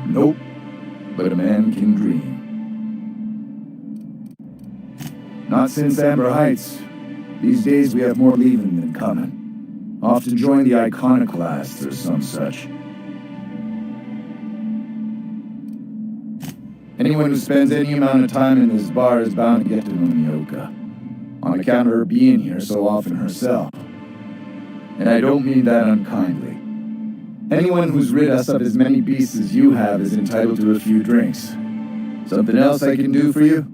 Nope, but a man can dream. Not since Amber Heights. These days we have more leaving than coming. Often join the iconoclasts or some such. Anyone who spends any amount of time in this bar is bound to get to know Nyoka, on account of her being here so often herself. And I don't mean that unkindly. Anyone who's rid us of as many beasts as you have is entitled to a few drinks. Something else I can do for you?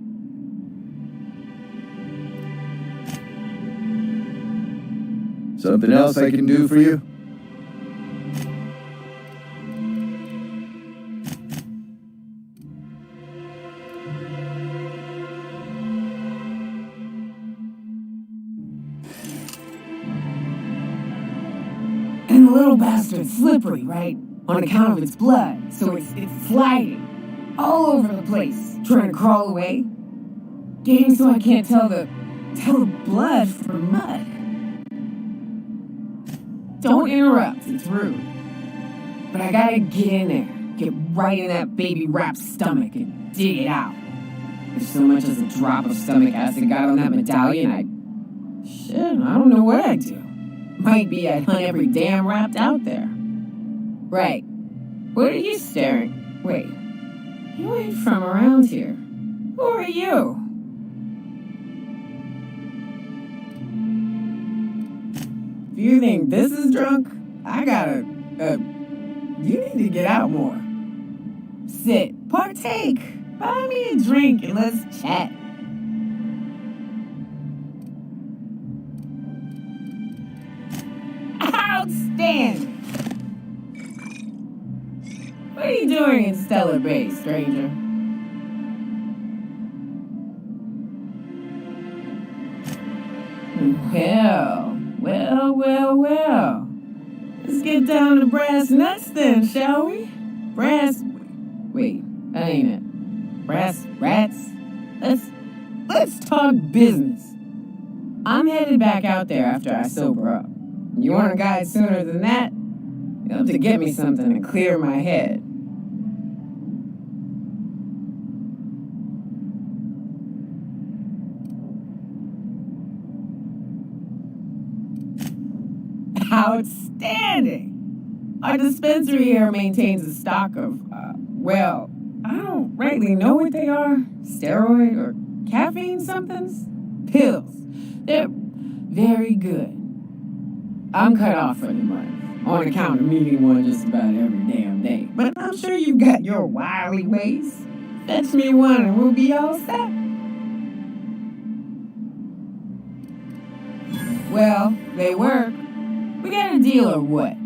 Something else I can do for you? And the little bastard's slippery, right? On account of its blood, so it's sliding all over the place, trying to crawl away. Getting so I can't tell the blood from mud. Don't interrupt, it's rude. But I gotta get in there, get right in that baby rap's stomach and dig it out. If so much as a drop of stomach acid got on that medallion, I don't know what I'd do. Might be I'd hunt every damn rap out there. Right. What are you staring? Wait. You ain't from around here. Who are you? If you think this is drunk, I gotta, you need to get out more. Sit, partake, buy me a drink and let's chat. Outstanding! What are you doing in Stellar Bay, stranger? Well. Let's get down to brass nuts then, shall we? Wait, that ain't it. Brass rats? Let's talk business. I'm headed back out there after I sober up. You want a guide sooner than that? You'll have to get me something to clear my head. Outstanding! Our dispensary here maintains a stock of, I don't rightly know what they are. Steroid or caffeine somethings? Pills. They're very good. I'm cut off for the month, on account of meeting one just about every damn day. But I'm sure you've got your wily ways. Fetch me one and we'll be all set. Well, they work. We got a deal or what?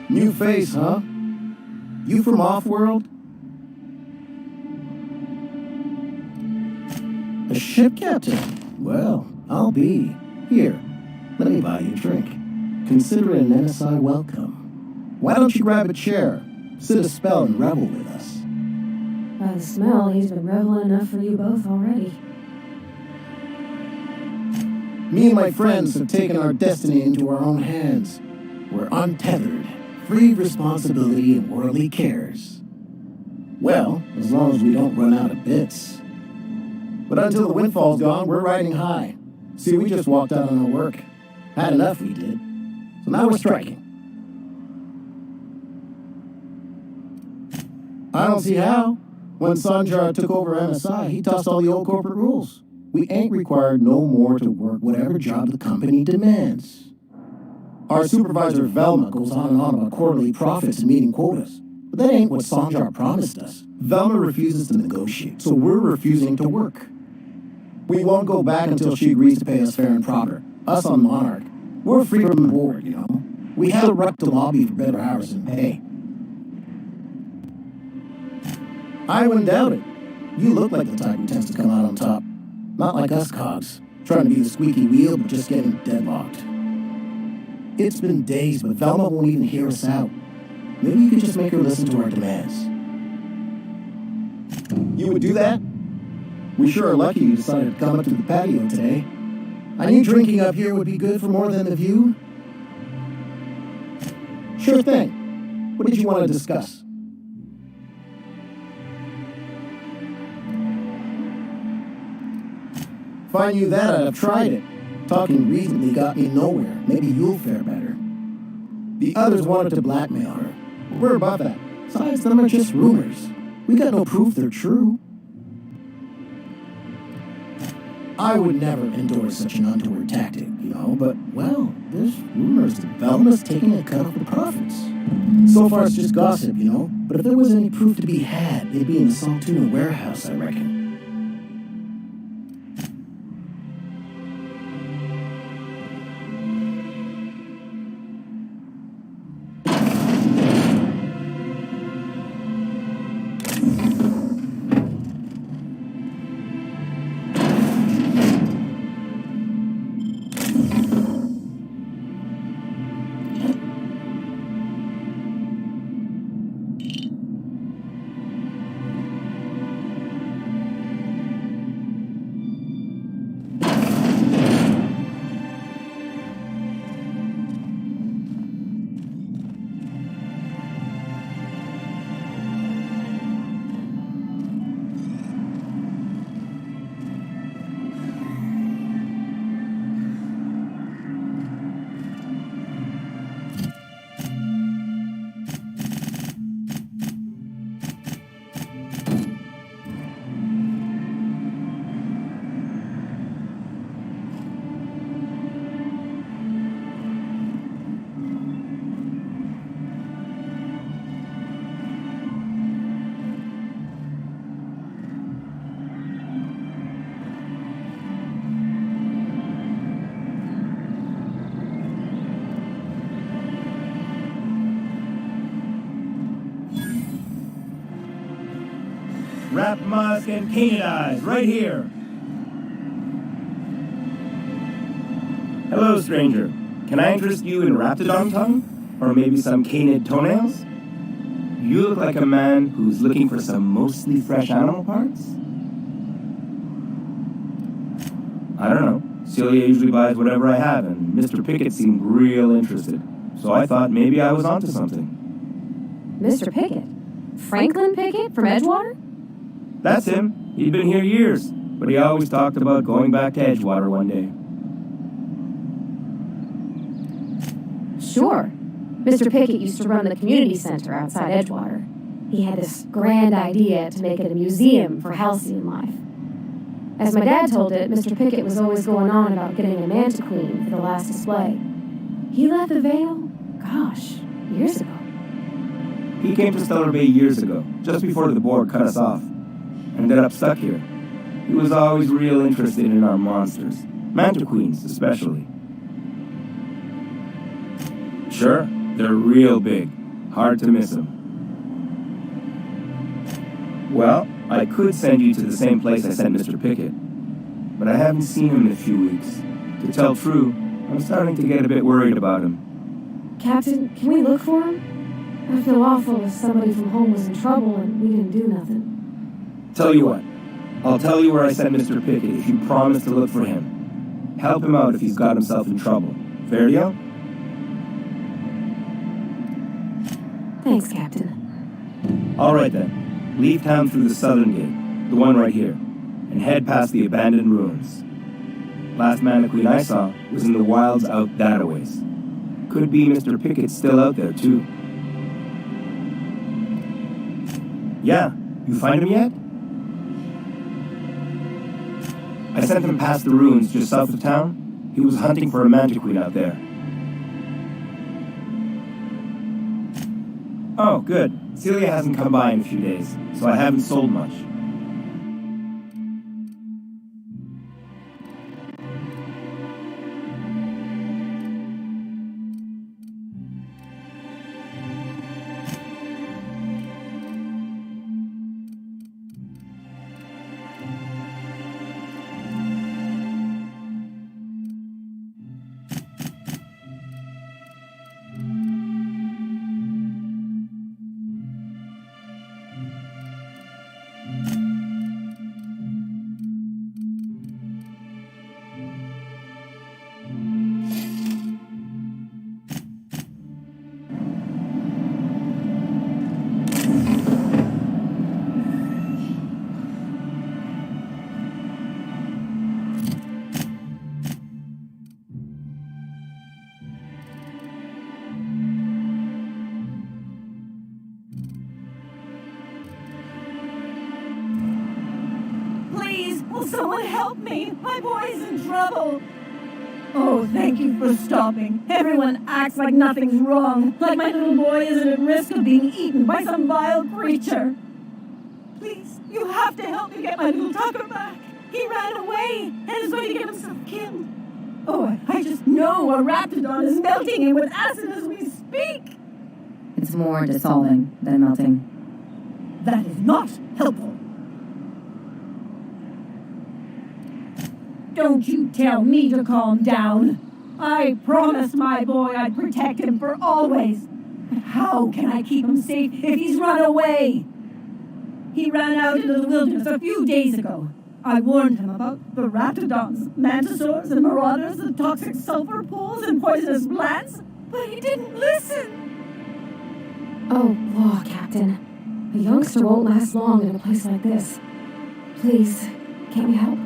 New face, huh? You from Off-World? A ship captain? Well, I'll be. Here, let me buy you a drink. Consider it an NSI welcome. Why don't you grab a chair, sit a spell, and revel with us? By the smell, he's been reveling enough for you both already. Me and my friends have taken our destiny into our own hands. We're untethered, free of responsibility and worldly cares. Well, as long as we don't run out of bits. But until the windfall's gone, we're riding high. See, we just walked out on our work. Had enough, we did. So now we're striking. I don't see how. When Sanjar took over MSI, he tossed all the old corporate rules. We ain't required no more to work whatever job the company demands. Our supervisor Velma goes on and on about quarterly profits and meeting quotas. But that ain't what Sanjar promised us. Velma refuses to negotiate, so we're refusing to work. We won't go back until she agrees to pay us fair and proper. Us on Monarch. We're free from the board, you know. We have the right to lobby for better hours and pay. I wouldn't doubt it. You look like the type who tends to come out on top. Not like us cogs, trying to be the squeaky wheel but just getting deadlocked. It's been days, but Velma won't even hear us out. Maybe you could just make her listen to our demands. You would do that? We sure are lucky you decided to come up to the patio today. I knew drinking up here would be good for more than the view. Sure thing. What did you want to discuss? If I knew that, I'd have tried it. Talking reasonably got me nowhere. Maybe you'll fare better. The others wanted to blackmail her. We're above that. Besides, them are just rumors. We got no proof they're true. I would never endorse such an untoward tactic, you know, but, well, there's rumors that Velma's taking a cut of the profits. So far it's just gossip, you know, but if there was any proof to be had, they'd be in the Saltuna warehouse, I reckon. Rap Musk and Canid Eyes, right here. Hello, stranger. Can I interest you in Raptidon tongue? Or maybe some canid toenails? You look like a man who's looking for some mostly fresh animal parts? I don't know. Celia usually buys whatever I have, and Mr. Pickett seemed real interested. So I thought maybe I was onto something. Mr. Pickett? Franklin Pickett from Edgewater? That's him. He'd been here years, but he always talked about going back to Edgewater one day. Sure. Mr. Pickett used to run the community center outside Edgewater. He had this grand idea to make it a museum for halcyon life. As my dad told it, Mr. Pickett was always going on about getting a manta queen for the last display. He left the Vale, gosh, years ago. He came to Stellar Bay years ago, just before the board cut us off. Ended up stuck here. He was always real interested in our monsters. Manta queens, especially. Sure, They're real big. Hard to miss them. Well, I could send you to the same place I sent Mr. Pickett, but I haven't seen him in a few weeks. To tell true, I'm starting to get a bit worried about him. Captain, can we look for him? I feel awful if somebody from home was in trouble and we didn't do nothing. Tell you what, I'll tell you where I sent Mr. Pickett if you promise to look for him. Help him out if he's got himself in trouble. Fair deal? Thanks, Captain. All right then. Leave town through the southern gate, the one right here, and head past the abandoned ruins. Last Mantiqueen I saw was in the wilds out that-a-ways. Could be Mr. Pickett still out there, too. Yeah, you find him yet? I sent him past the ruins just south of town. He was hunting for a Mantiqueen out there. Oh, good. Celia hasn't come by in a few days, so I haven't sold much. Will someone help me? My boy's in trouble. Oh, thank you for stopping. Everyone acts like nothing's wrong, like my little boy isn't at risk of being eaten by some vile creature. Please, you have to help me get my little Tucker back. He ran away and is going to get himself killed. Oh, I just know a Raptidon is melting him with acid as we speak. It's more dissolving than melting. That is not helpful. Don't you tell me to calm down. I promised my boy I'd protect him for always. But how can I keep him safe if he's run away? He ran out into the wilderness a few days ago. I warned him about the Raptidons, Mantisaurs, and Marauders, the toxic sulfur pools, and poisonous plants, but he didn't listen. Oh, law, Captain. A youngster won't last long in a place like this. Please, can't we help?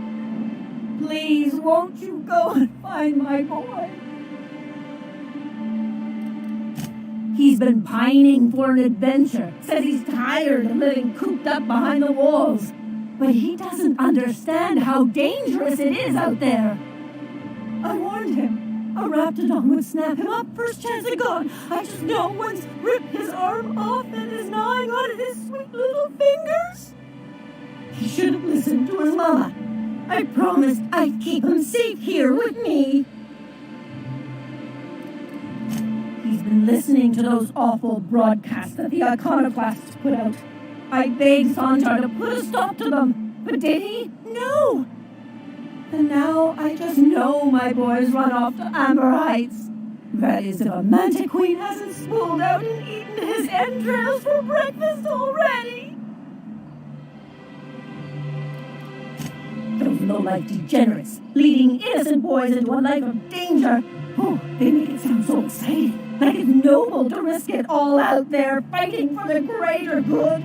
Please, won't you go and find my boy? He's been pining for an adventure. Says he's tired of living cooped up behind the walls. But he doesn't understand how dangerous it is out there. I warned him. A Raptidon would snap him up first chance it got. I just know once ripped his arm off and is gnawing on his sweet little fingers. He should have listened to his mama. I promised I'd keep him safe here with me. He's been listening to those awful broadcasts that the iconoclasts put out. I begged Sanjar to put a stop to them, but did he? No. And now I just know my boy's run off to Amber Heights. That is, if a Mantiqueen hasn't spooled out and eaten his entrails for breakfast already. Those low-life degenerates, leading innocent boys into a life of danger. Oh, they make it sound so exciting, like it's noble to risk it all out there, fighting for the greater good.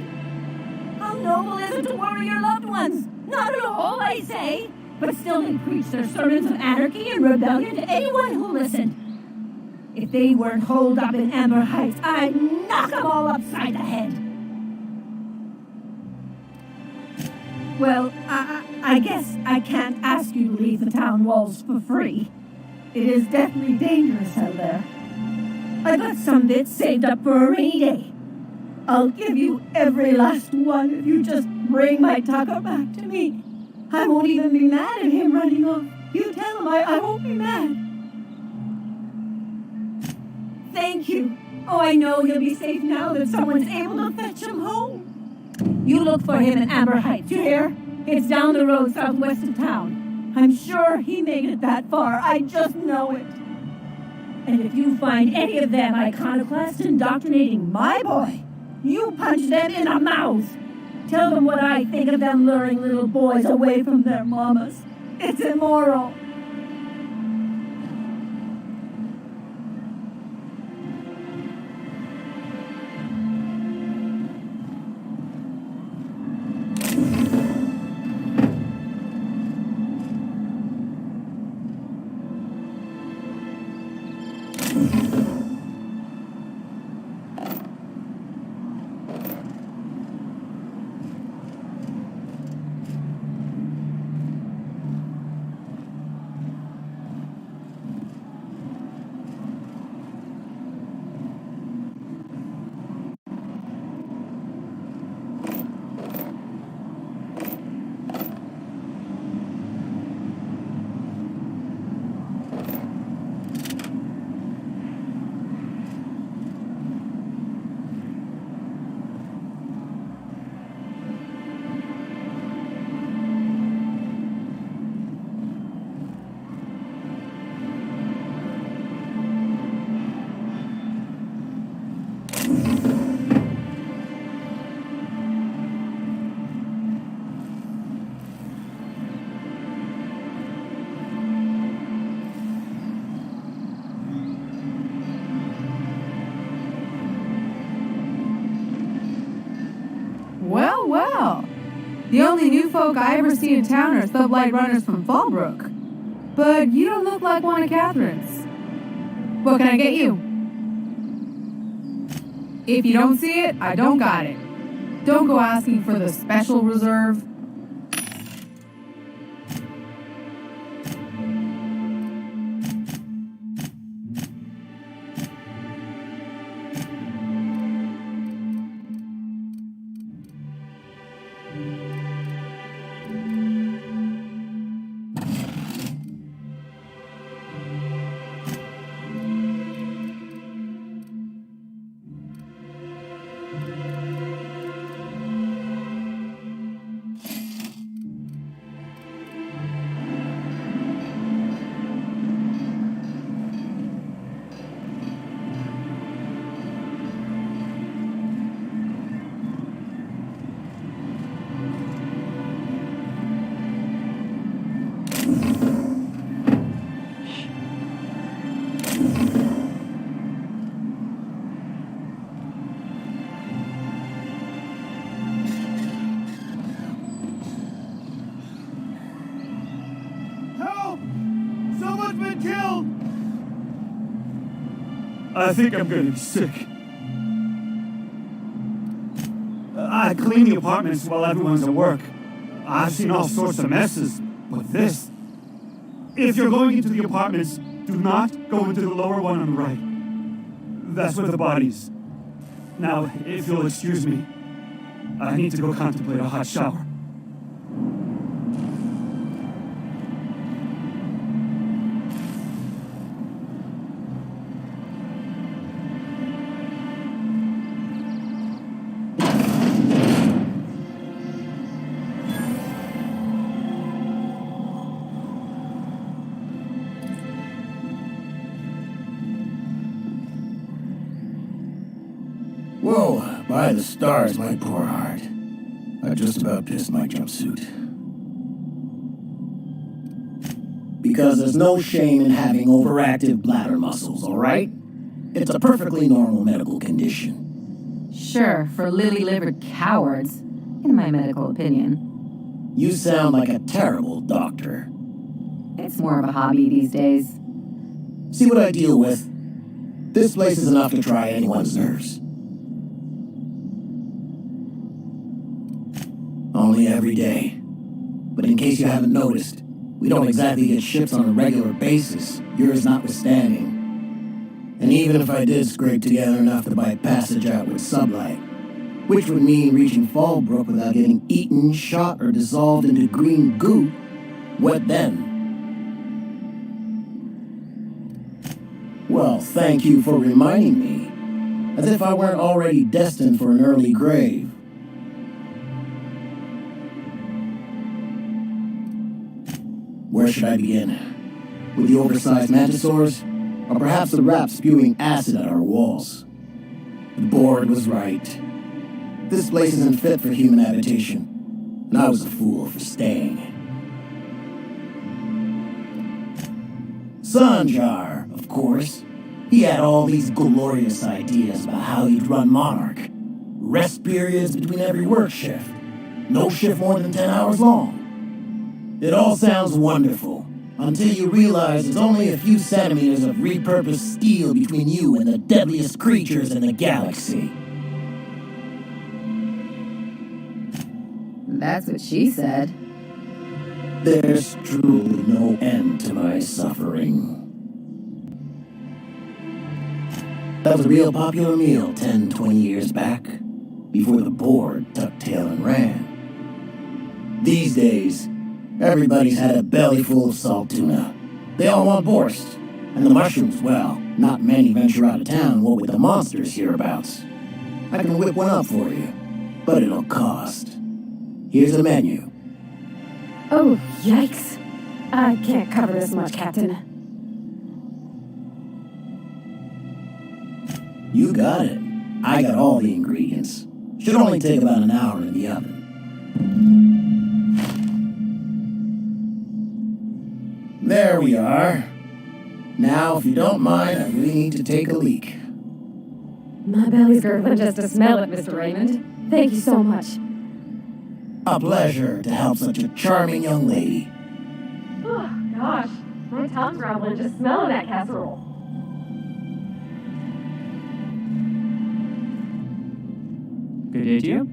How noble is it to worry your loved ones? Not at all, I say. But still they preach their sermons of anarchy and rebellion to anyone who listened. If they weren't holed up in Amber Heights, I'd knock them all upside the head. Well, I guess I can't ask you to leave the town walls for free. It is deathly dangerous out there. I got some bits saved up for a rainy day. I'll give you every last one if you just bring my Tucker back to me. I won't even be mad at him running off. You tell him I won't be mad. Thank you. Oh, I know he'll be safe now that someone's able to fetch him home. You look for him in Amber Heights, you hear? It's down the road southwest of town. I'm sure he made it that far. I just know it. And if you find any of them iconoclasts indoctrinating my boy, you punch them in the mouth. Tell them what I think of them luring little boys away from their mamas. It's immoral. Well, well. The only new folk I ever see in town are sublight runners from Fallbrook. But you don't look like one of Catherine's. What can I get you? If you don't see it, I don't got it. Don't go asking for the special reserve. I think I'm gonna be sick. I clean the apartments while everyone's at work. I've seen all sorts of messes, but this... If you're going into the apartments, do not go into the lower one on the right. That's where the bodies. Now, if you'll excuse me, I need to go contemplate a hot shower. Whoa, by the stars, my poor heart. I just about pissed my jumpsuit. Because there's no shame in having overactive bladder muscles, alright? It's a perfectly normal medical condition. Sure, for lily-livered cowards, in my medical opinion. You sound like a terrible doctor. It's more of a hobby these days. See what I deal with? This place is enough to try anyone's nerves. Only every day. But in case you haven't noticed, we don't exactly get ships on a regular basis, yours notwithstanding. And even if I did scrape together enough to buy passage out with sublight, which would mean reaching Fallbrook without getting eaten, shot, or dissolved into green goo, what then? Well, thank you for reminding me. As if I weren't already destined for an early grave. Where should I begin? With the oversized mantisaurs? Or perhaps the rats spewing acid at our walls? The board was right. This place isn't fit for human habitation, and I was a fool for staying. Sanjar, of course. He had all these glorious ideas about how he'd run Monarch. Rest periods between every work shift. No shift more than 10 hours long. It all sounds wonderful, until you realize there's only a few centimeters of repurposed steel between you and the deadliest creatures in the galaxy. That's what she said. There's truly no end to my suffering. That was a real popular meal 10, 20 years back, before the board tucked tail and ran. These days, everybody's had a belly full of salt tuna. They all want borscht. And the mushrooms, well, not many venture out of town, what with the monsters hereabouts. I can whip one up for you, but it'll cost. Here's the menu. Oh, yikes. I can't cover this much, Captain. You got it. I got all the ingredients. Should only take about an hour in the oven. There we are. Now, if you don't mind, I really need to take a leak. My belly's gurgling just to smell it, Mr. Raymond. Thank you so much. A pleasure to help such a charming young lady. Oh, gosh. My tongue's rumbling just smelling that casserole. Good day to you.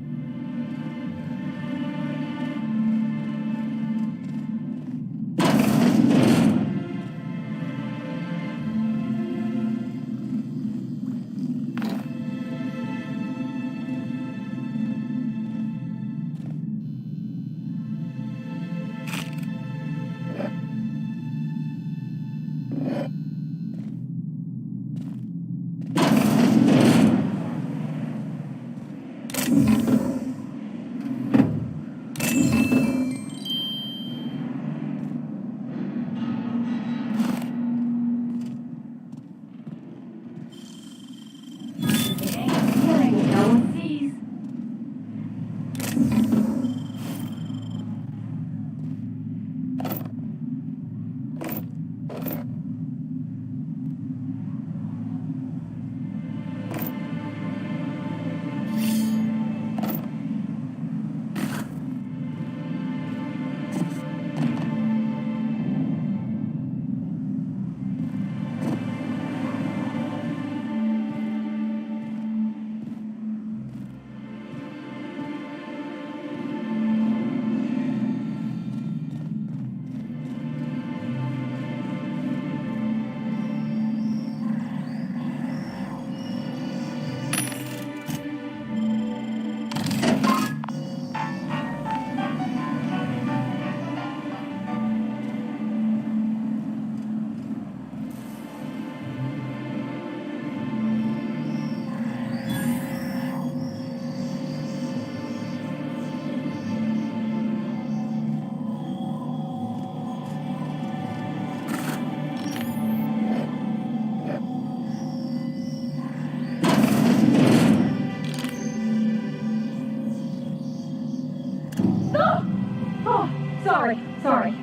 Sorry.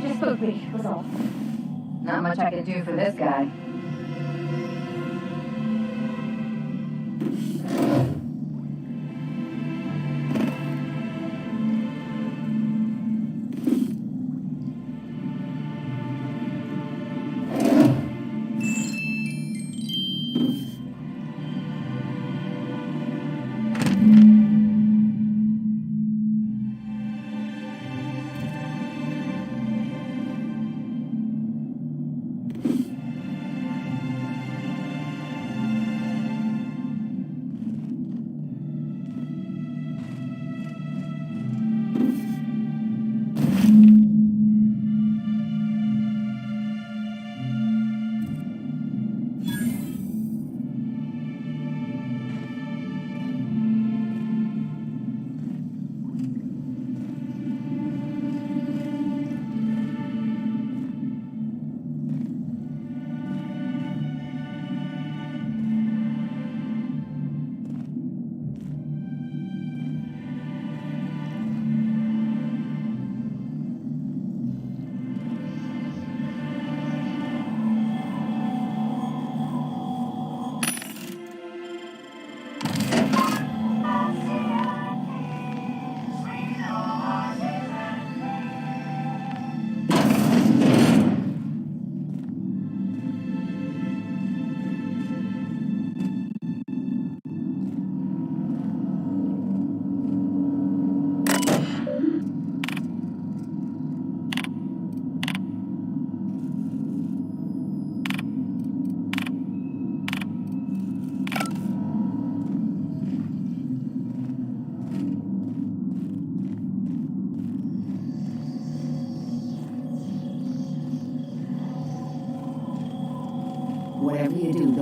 Just spooked me, was all. Not much I can do for this guy.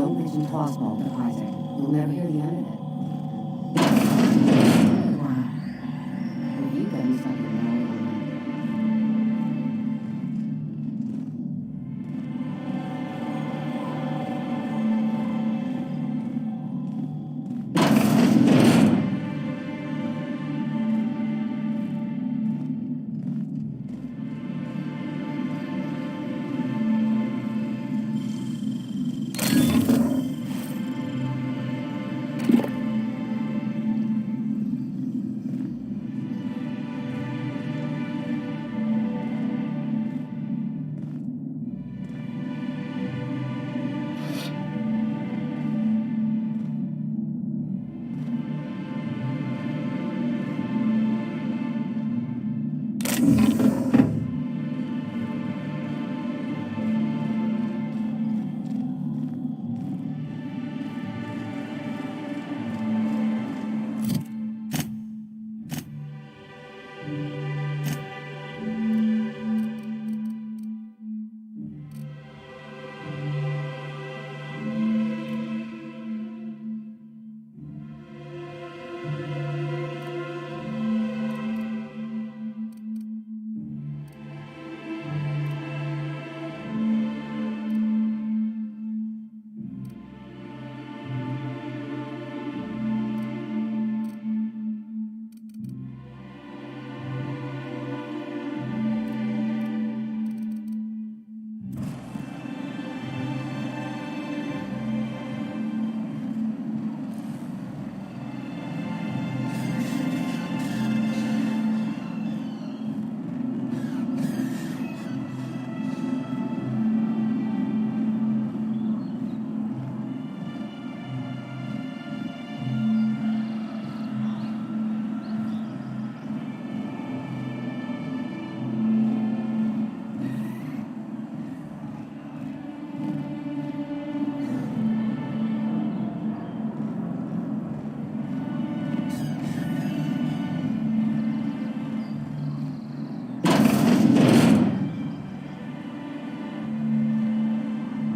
don't mention Tossball to Isaac. You'll never hear the end of it. Wow. Well, you got me stuck in there.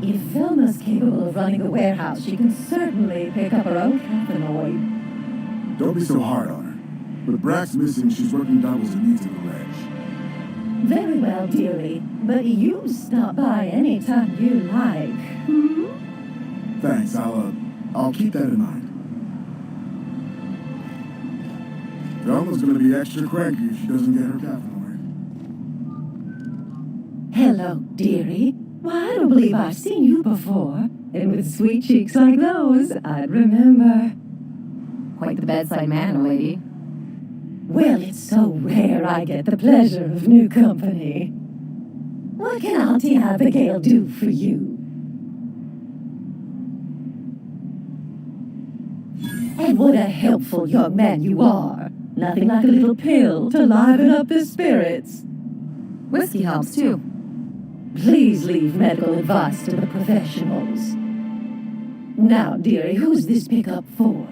If Velma's capable of running the warehouse, she can certainly pick up her own cathanoid. Don't be so hard on her. With Brack's missing, she's working doubles and needs a ledge. Very well, dearie. But you stop by any time you like. Hmm? Thanks, I'll keep that in mind. Velma's gonna be extra cranky if she doesn't get her cathanoid. Hello, dearie. Why, I don't believe I've seen you before. And with sweet cheeks like those, I'd remember. Quite the bedside manner, lady. Well, it's so rare I get the pleasure of new company. What can Auntie Abigail do for you? And what a helpful young man you are. Nothing like a little pill to liven up the spirits. Whiskey helps, too. Please leave medical advice to the professionals. Now, dearie, who's this pickup for?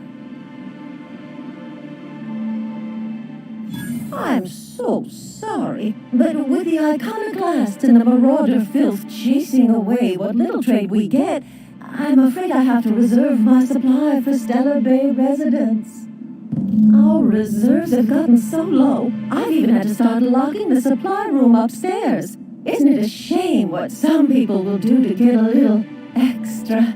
I'm so sorry, but with the iconoclast and the marauder filth chasing away what little trade we get, I'm afraid I have to reserve my supply for Stellar Bay residents. Our reserves have gotten so low, I've even had to start locking the supply room upstairs. Isn't it a shame what some people will do to get a little extra?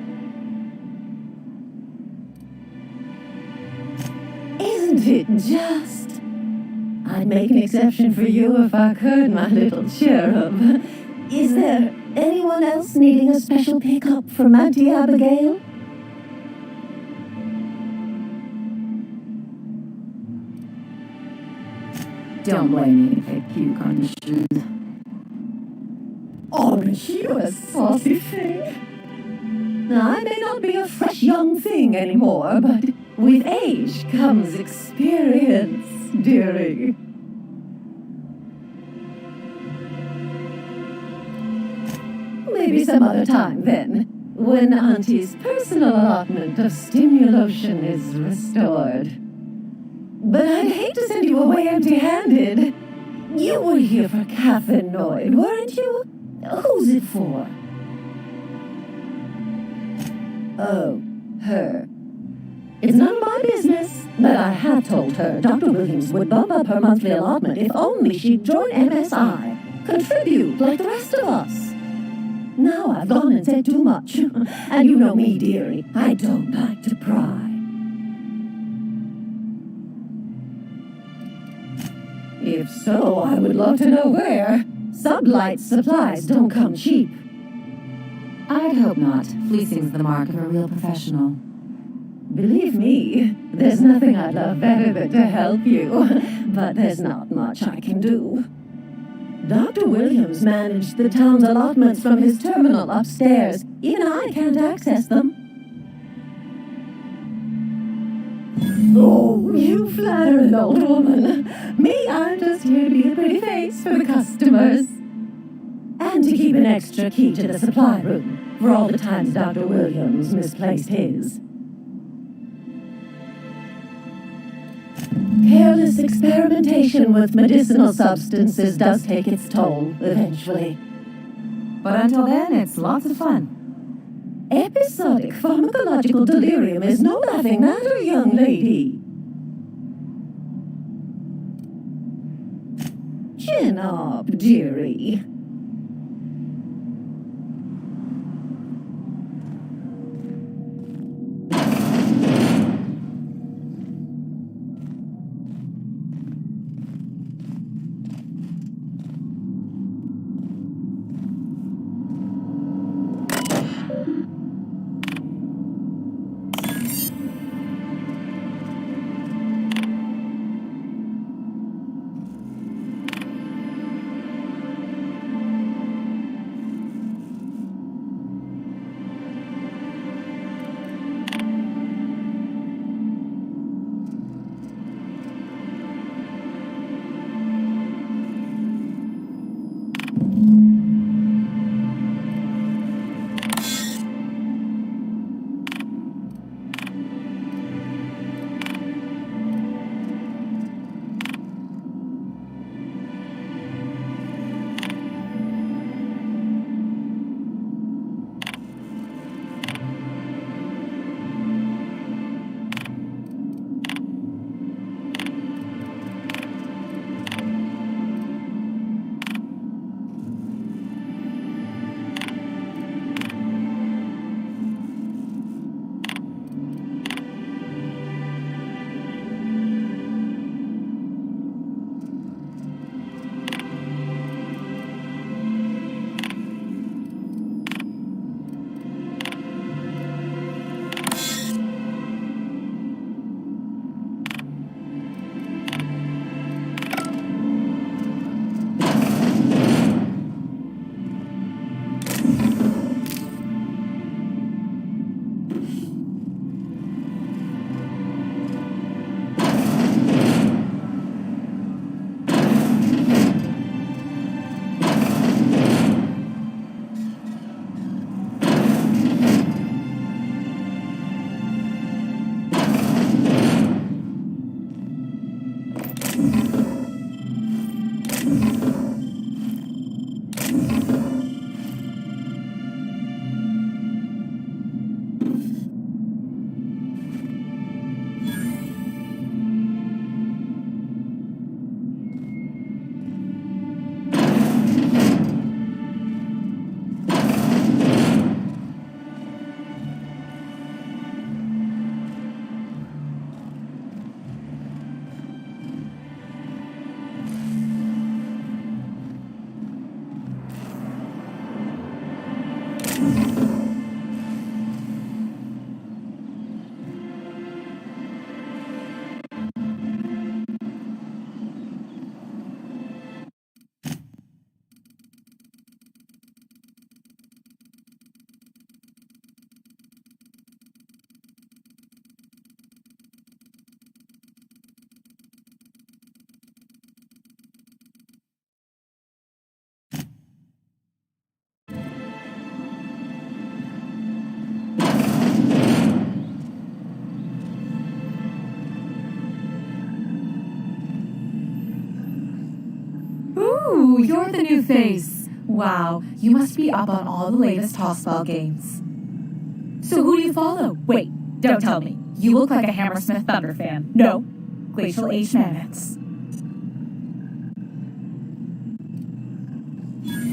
Isn't it just? I'd make an exception for you if I could, my little cherub. Is there anyone else needing a special pickup from Auntie Abigail? Don't blame me if I puke on your shoes. Aren't you a saucy thing? I may not be a fresh young thing anymore, but with age comes experience, dearie. Maybe some other time then, when Auntie's personal allotment of stimulation is restored. But I'd hate to send you away empty-handed. You were here for cathanoid, weren't you? Who's it for? Oh, her. It's none of my business, but I have told her Dr. Williams would bump up her monthly allotment if only she'd join MSI, contribute like the rest of us. Now I've gone and said too much, and you know me, dearie, I don't like to pry. If so, I would love to know where. Sublight supplies don't come cheap. I'd hope not. Fleecing's the mark of a real professional. Believe me, there's nothing I'd love better than to help you, but there's not much I can do. Dr. Williams managed the town's allotments from his terminal upstairs. Even I can't access them. Oh, you flatter an old woman. Me, I'm just here to be a pretty face for the customers. And to keep an extra key to the supply room for all the times Dr. Williams misplaced his. Careless experimentation with medicinal substances does take its toll, eventually. But until then, it's lots of fun. Episodic pharmacological delirium is no laughing matter, young lady. Chin up, dearie. Ooh, you're the new face. Wow, you must be up on all the latest Tossball games. So who do you follow? Wait, don't tell me. You look like a Hammersmith Thunder fan. No, Glacial Age Mammoths.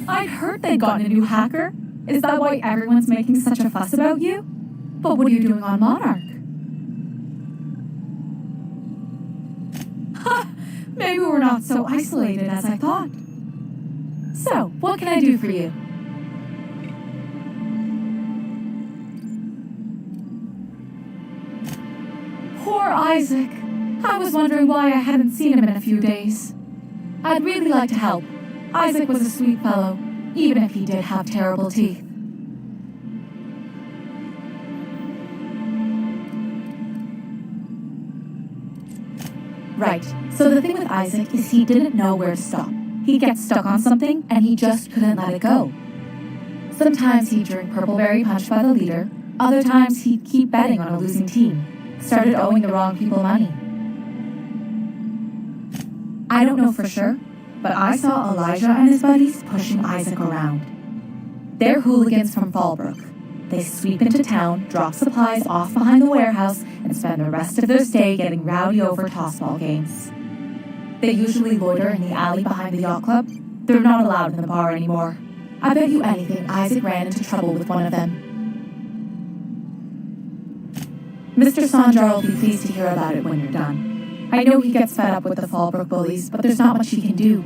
I'd heard they'd gotten a new hacker. Is that why everyone's making such a fuss about you? But what are you doing on Monarch? Ha! Maybe we're not so isolated as I thought. So, what can I do for you? Poor Isaac. I was wondering why I hadn't seen him in a few days. I'd really like to help. Isaac was a sweet fellow, even if he did have terrible teeth. Right, so the thing with Isaac is he didn't know where to stop. He'd get stuck on something, and he just couldn't let it go. Sometimes he'd drink Purpleberry Punch by the liter, other times he'd keep betting on a losing team. Started owing the wrong people money. I don't know for sure, but I saw Elijah and his buddies pushing Isaac around. They're hooligans from Fallbrook. They sweep into town, drop supplies off behind the warehouse, and spend the rest of their stay getting rowdy over tossball games. They usually loiter in the alley behind the yacht club. They're not allowed in the bar anymore. I bet you anything Isaac ran into trouble with one of them. Mr. Sanjar will be pleased to hear about it when you're done. I know he gets fed up with the Fallbrook bullies, but there's not much he can do.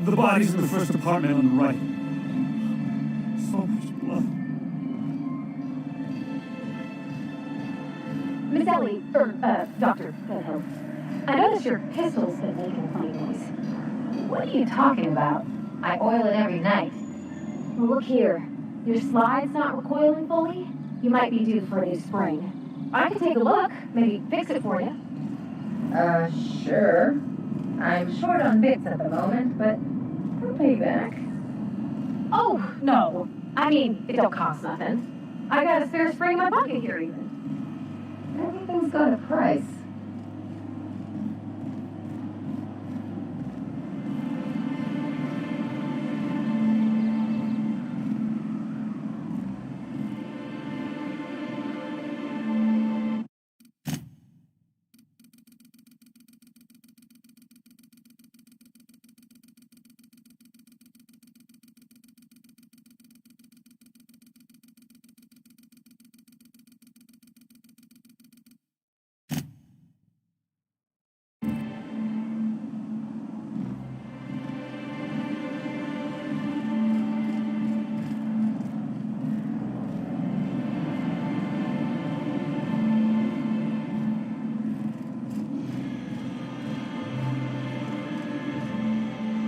The body's in the first apartment on the right. So much blood. Miss Ellie, Dr. Hill, I noticed your pistol's been making a funny noise. What are you talking about? I oil it every night. Well, look here. Your slide's not recoiling fully? You might be due for a new spring. I could take a look, maybe fix it for you. Sure. I'm short on bits at the moment, but I'll pay back. Oh, no. I mean, it don't cost nothing. I got a spare spring in my pocket here, even. Everything's got a price.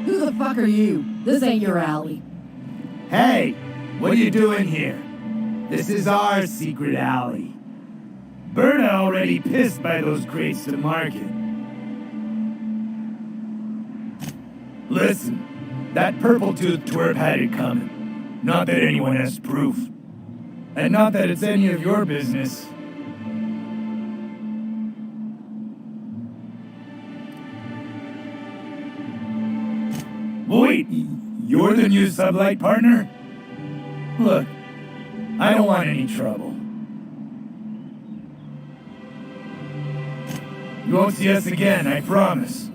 Who the fuck are you? This ain't your alley. Hey, what are you doing here? This is our secret alley. Berta already pissed by those crates to market. Listen, that purple-toothed twerp had it coming. Not that anyone has proof. And not that it's any of your business. Wait, you're the new sublight partner? Look, I don't want any trouble. You won't see us again, I promise.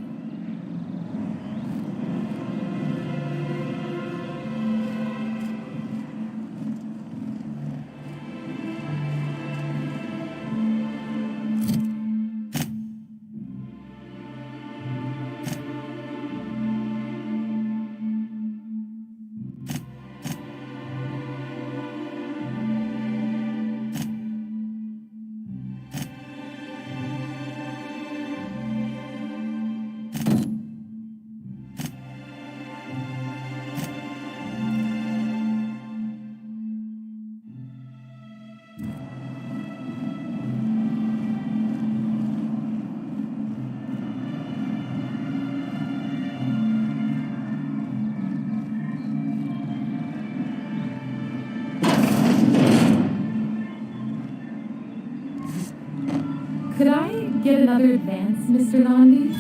Could I get another advance, Mr. Nandi?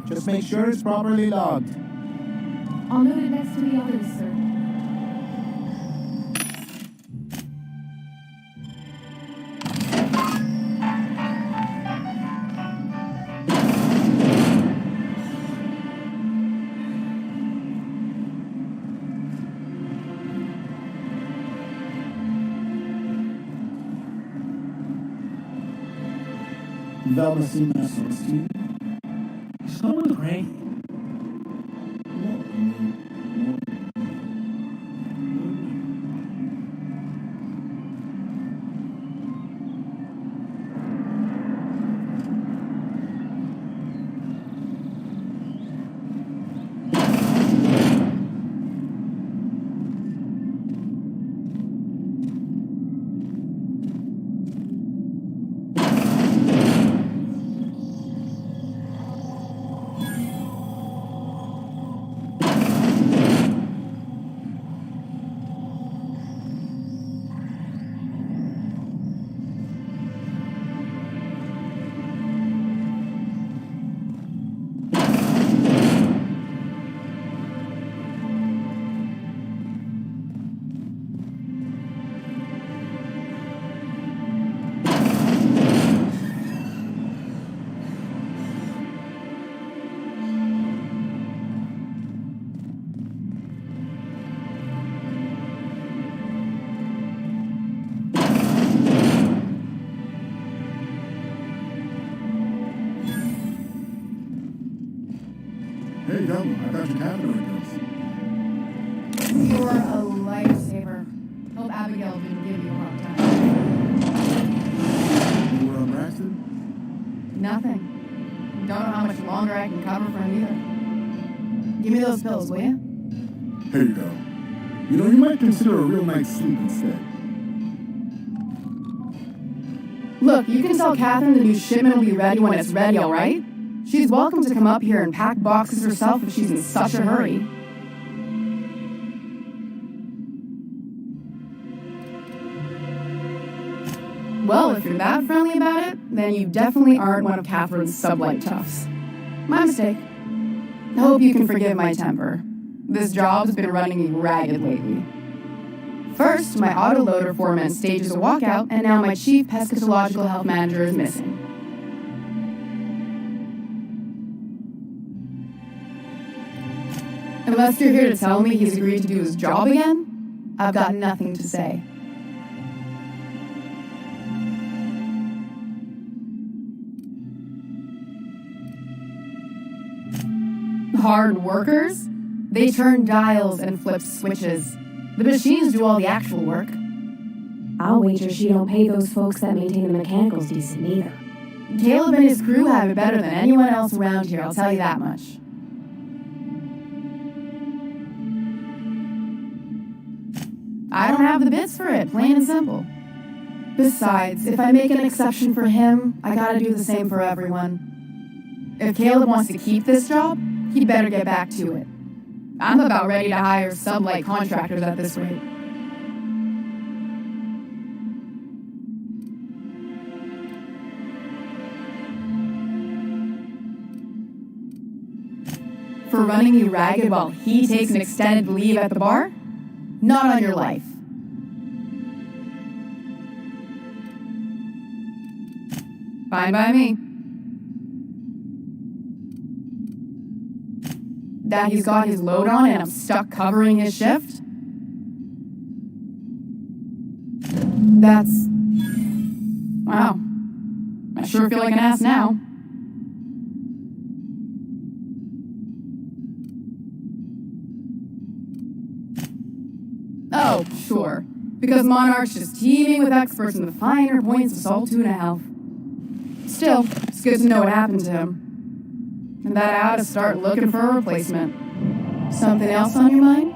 Just make sure it's properly logged. I'll note it next to the others, sir. Velma Sima Steve. Someone's great. Hey, Delma, I got your cannabinoid pills. You're a lifesaver. Hope Abigail didn't give you a hard time. You were arrested? Nothing. Don't know how much longer I can cover for him either. Give me those pills, will you? Here you go. You know, you might consider a real night's sleep instead. Look, you can tell Catherine the new shipment will be ready when it's ready, all right? She's welcome to come up here and pack boxes herself if she's in such a hurry. Well, if you're that friendly about it, then you definitely aren't one of Catherine's sublight toughs. My mistake. I hope you can forgive my temper. This job's been running me ragged lately. First, my autoloader foreman stages a walkout, and now my chief pescatological health manager is missing. Unless you're here to tell me he's agreed to do his job again, I've got nothing to say. Hard workers? They turn dials and flip switches. The machines do all the actual work. I'll wager she don't pay those folks that maintain the mechanicals decent either. Caleb and his crew have it better than anyone else around here, I'll tell you that much. I don't have the bits for it, plain and simple. Besides, if I make an exception for him, I gotta do the same for everyone. If Caleb wants to keep this job, he'd better get back to it. I'm about ready to hire sublight contractors at this rate. For running you ragged while he takes an extended leave at the bar? Not on your life. Fine by me. That he's got his load on and I'm stuck covering his shift? That's... wow. I sure feel like an ass now. Oh, sure. Because Monarch's just teeming with experts in the finer points of salt tuna health. Still, it's good to know what happened to him. And that I ought to start looking for a replacement. Something else on your mind?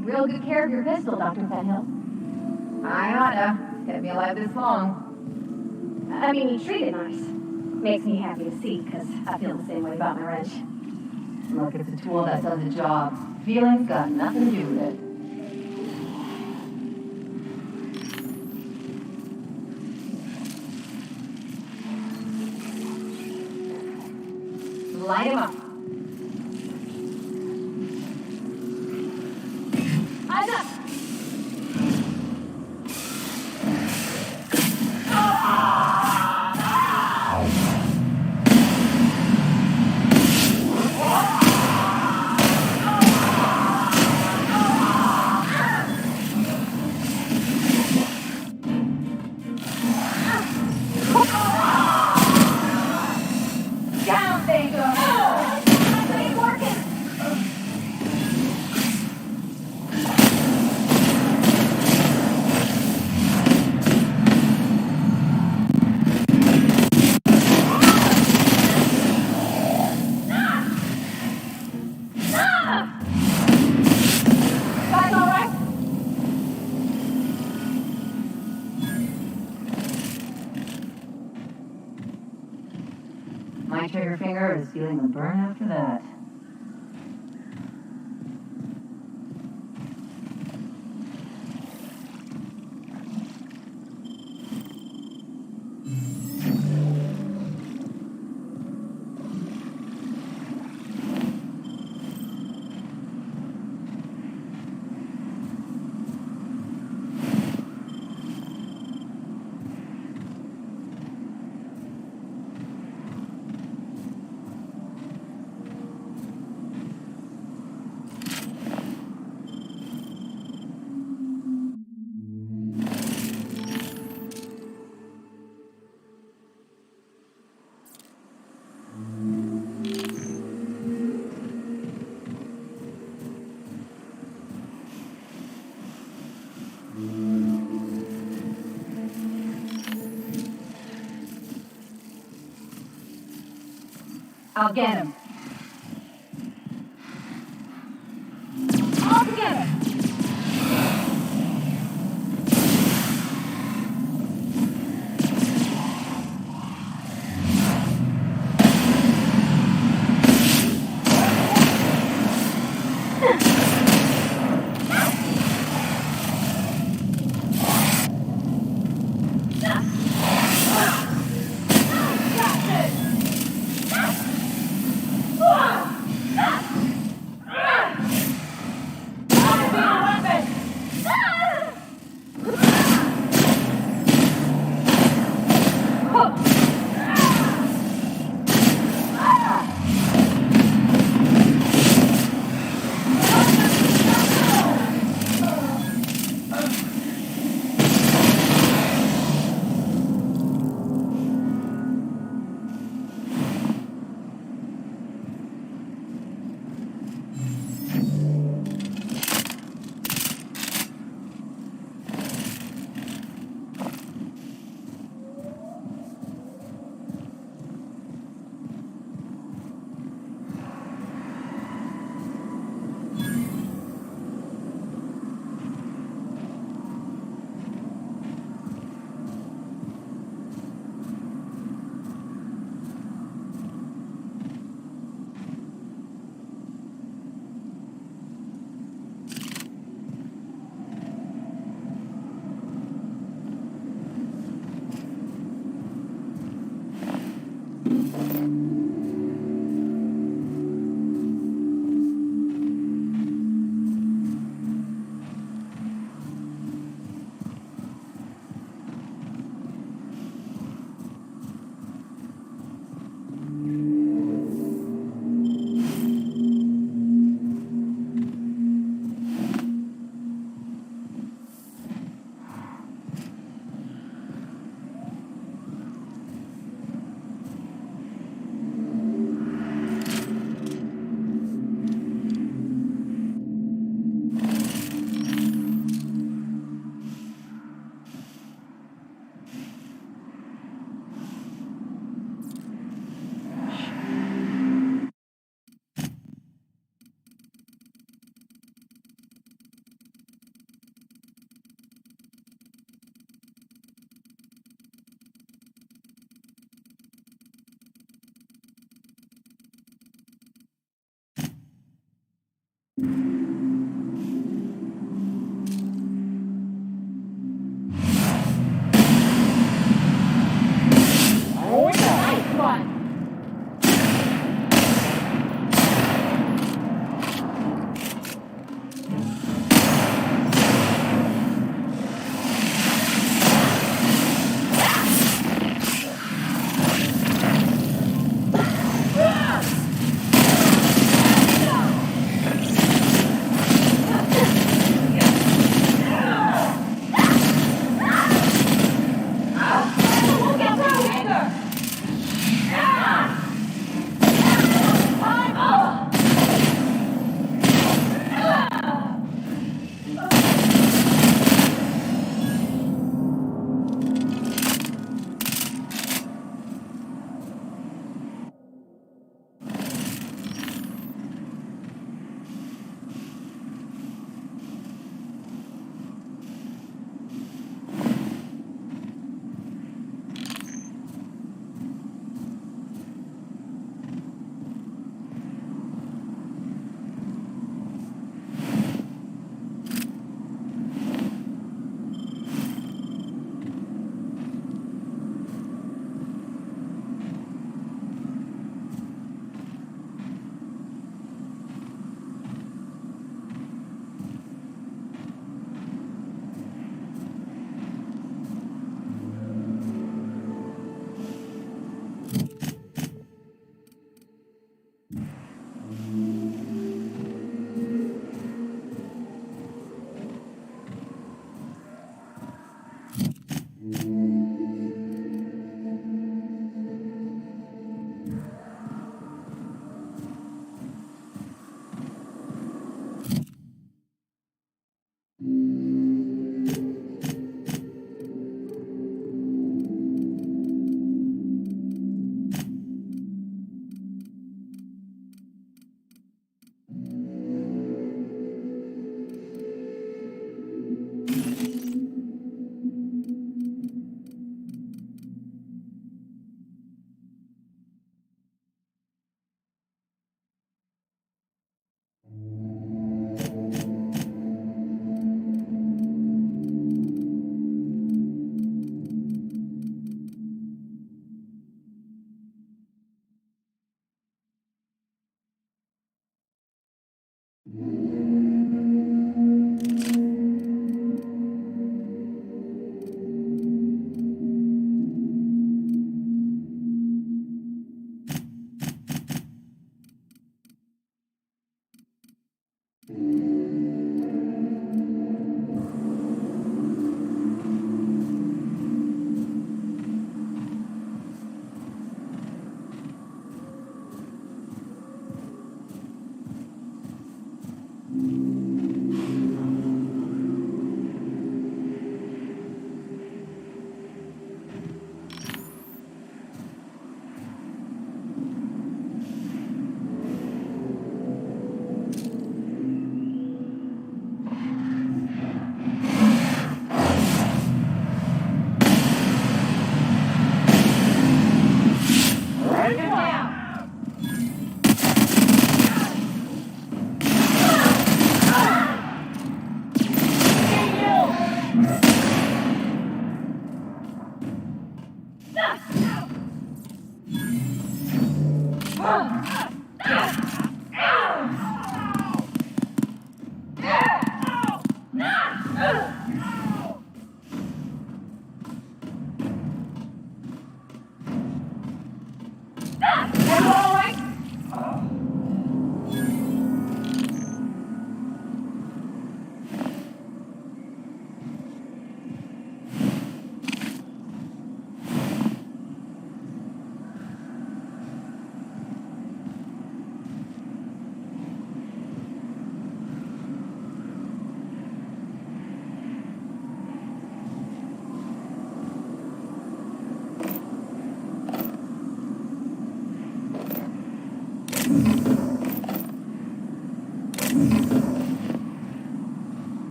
take real good care of your pistol, Dr. Fenhill. I oughta. Kept me alive this long. I mean, you treat it nice. Makes me happy to see, because I feel the same way about my wrench. Look, it's a tool that does the job. Feelings got nothing to do with it. Light him up. Eyes up! Down they go! That ain't working! Guys, all right? My trigger finger is feeling the burn after that. I'll get him. All together.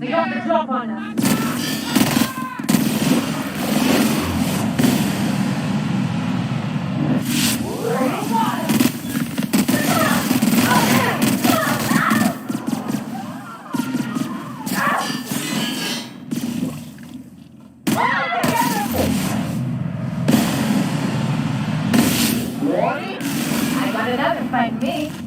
They got the drop on us. find me.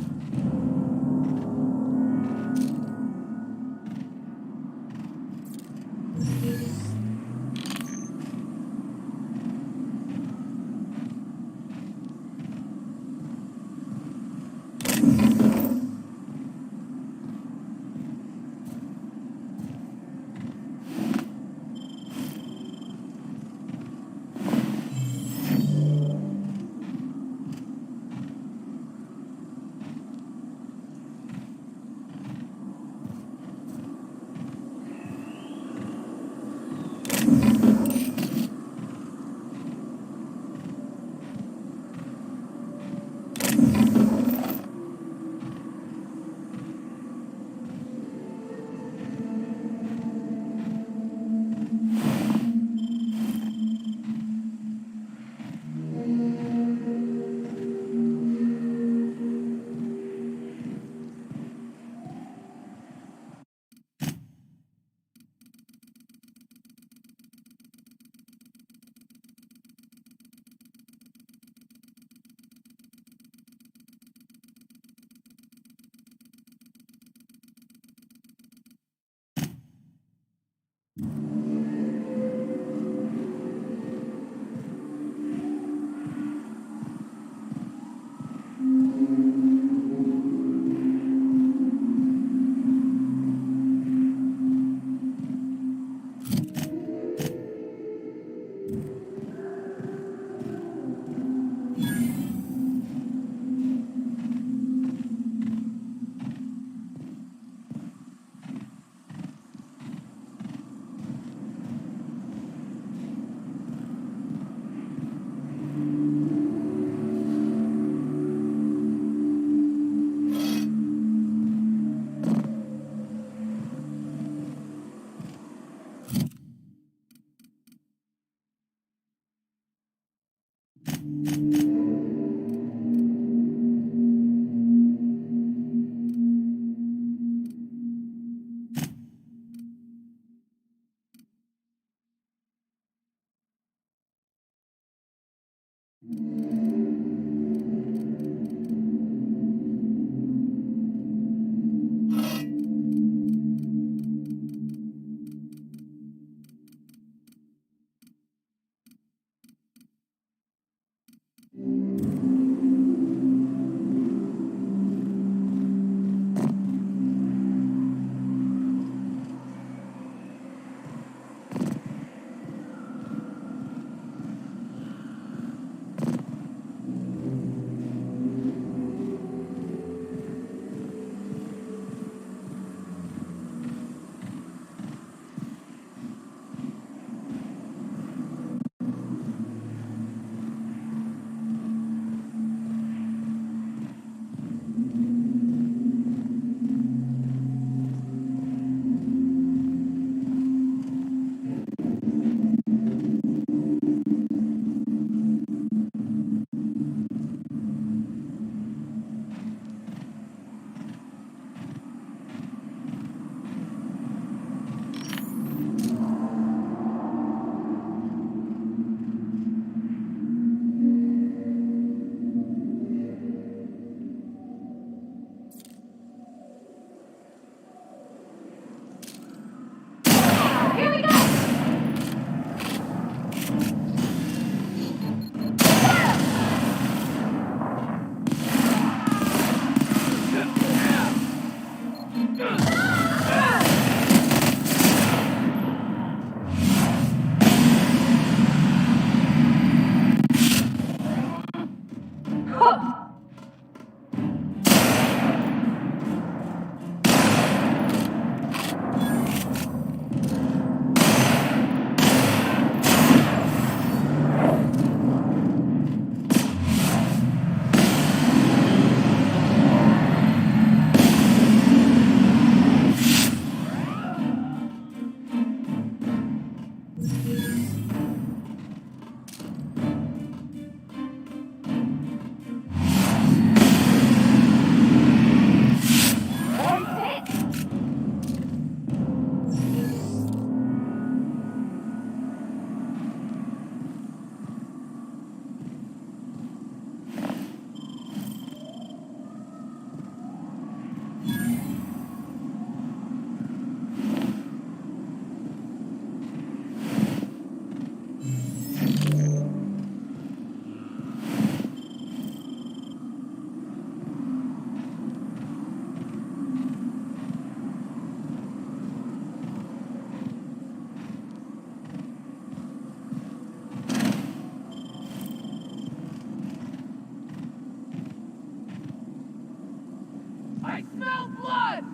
smell blood!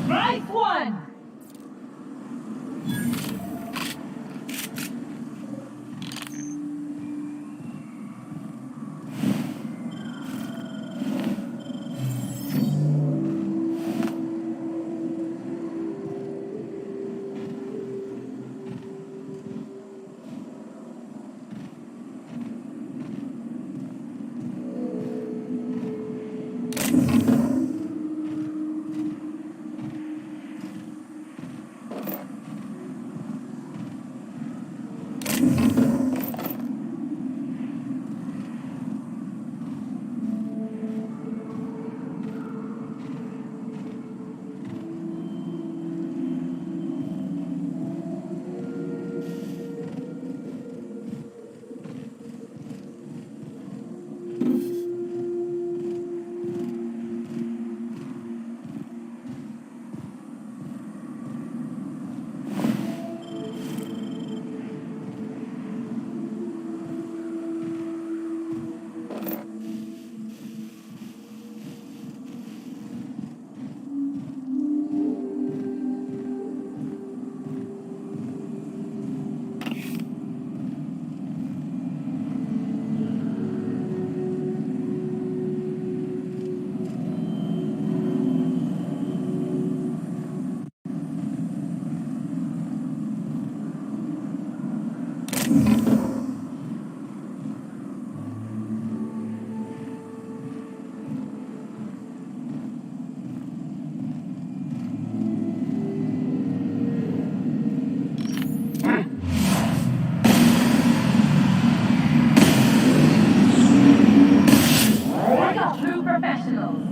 Nice one! True professionals.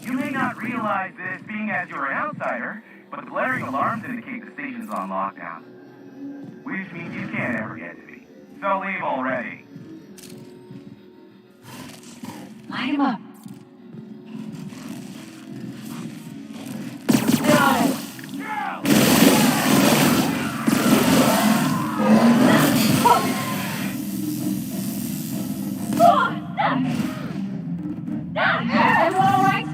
You may not realize this being as you're an outsider, but the blaring alarms indicate the station's on lockdown. Which means you can't ever get to me. So leave already. Line him up. Everyone all right?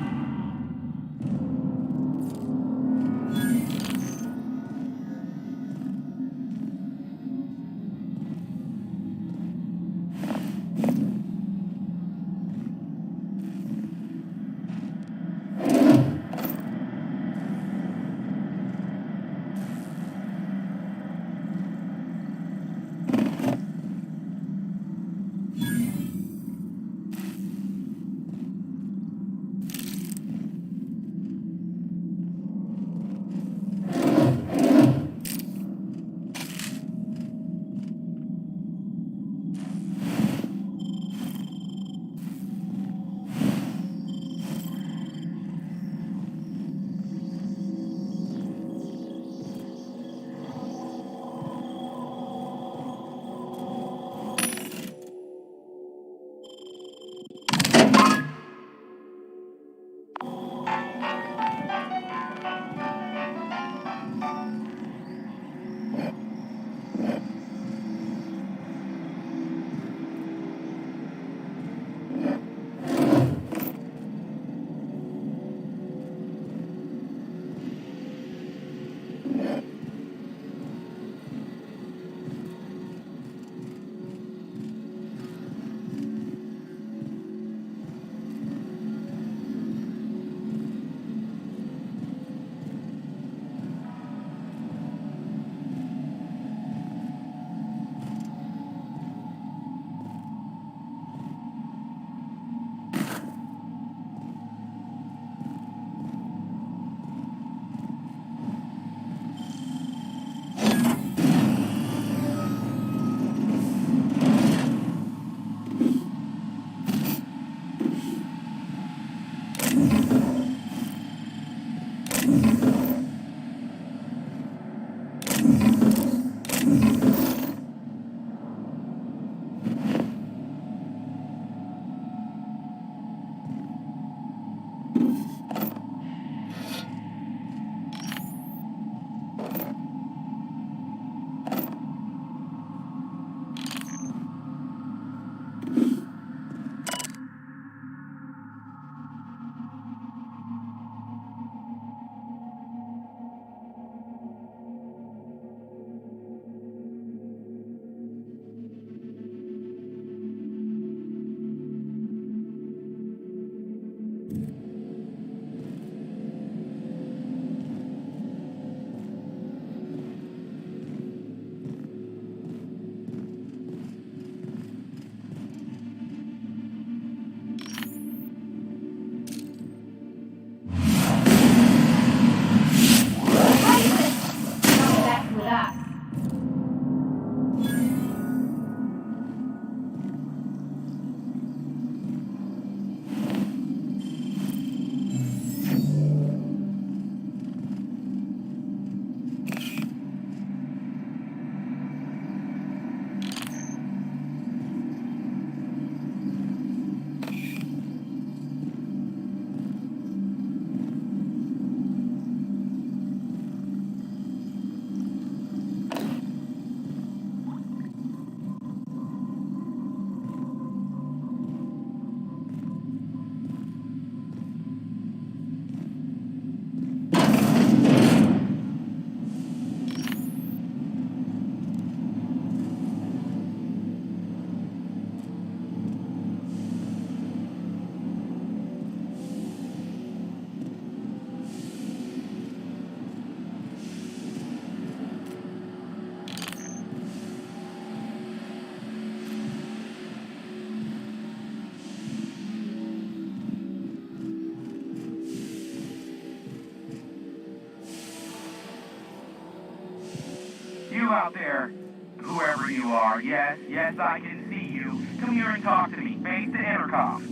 You out there, whoever you are, yes, I can see you. Come here and talk to me. Face the intercom.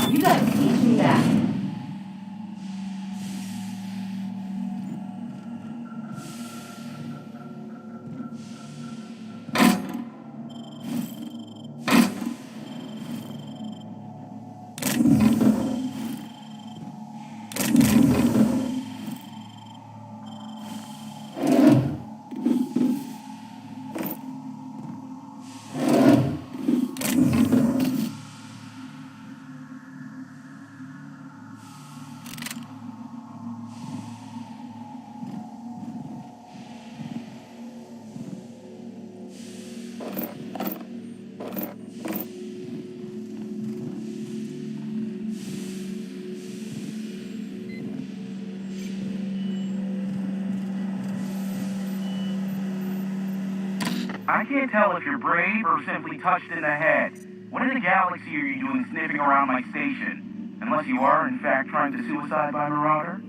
You gotta teach me that. I can't tell if you're brave or simply touched in the head. What in the galaxy are you doing sniffing around my station? Unless you are, in fact, trying to suicide by Marauder?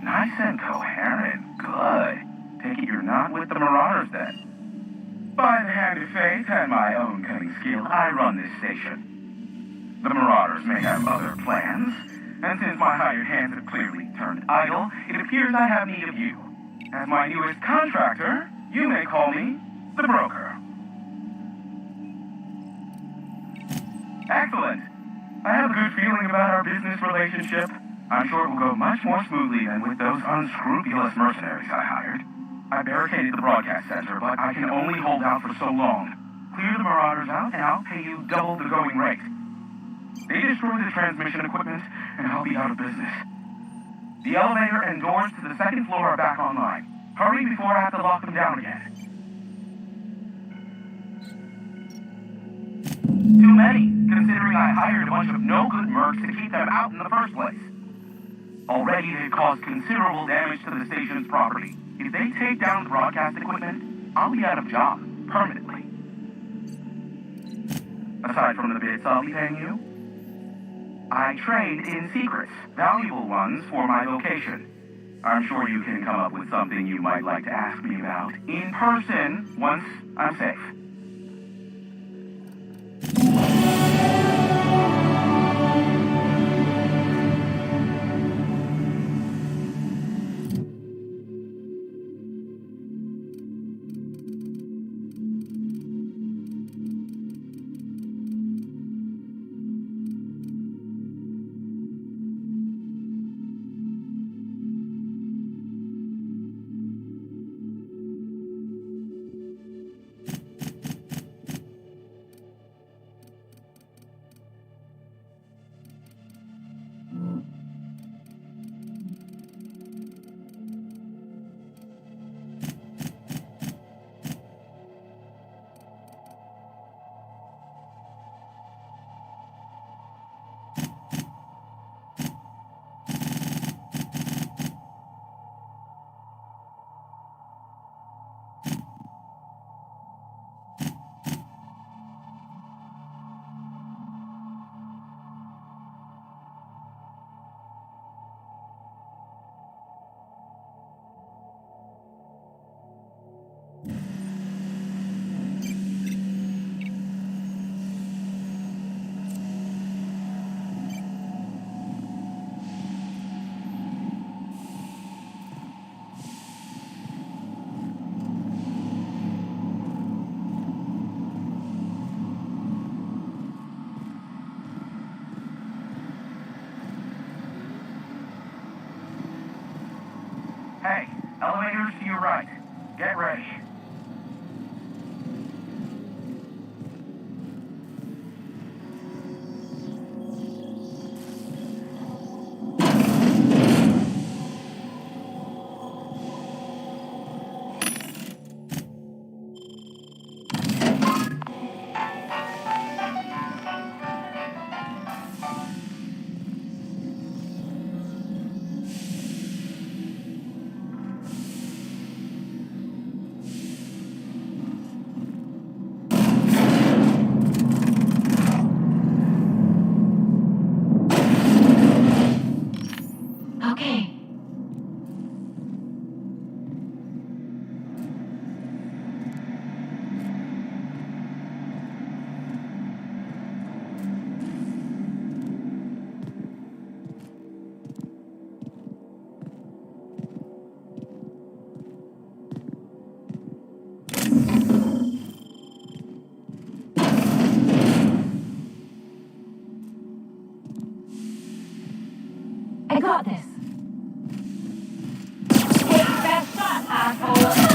Nice and coherent. Good. Take it you're not with the Marauders, then. By the hand of fate and my own cunning skill, I run this station. The Marauders may have other plans, and since my hired hands have clearly turned idle, it appears I have need of you. As my newest contractor, you may call me the Broker. Excellent. I have a good feeling about our business relationship. I'm sure it will go much more smoothly than with those unscrupulous mercenaries I hired. I barricaded the broadcast center, but I can only hold out for so long. Clear the Marauders out, and I'll pay you double the going rate. They destroy the transmission equipment, and I'll be out of business. The elevator and doors to the second floor are back online. Hurry before I have to lock them down again. Too many, considering I hired a bunch of no-good mercs to keep them out in the first place. Already they've caused considerable damage to the station's property. If they take down the broadcast equipment, I'll be out of job, permanently. Aside from the bits I'll be paying you, I trade in secrets, valuable ones for my vocation. I'm sure you can come up with something you might like to ask me about in person once I'm safe. Hey, elevators to your right. Get ready. I got this. Take your best shot, asshole.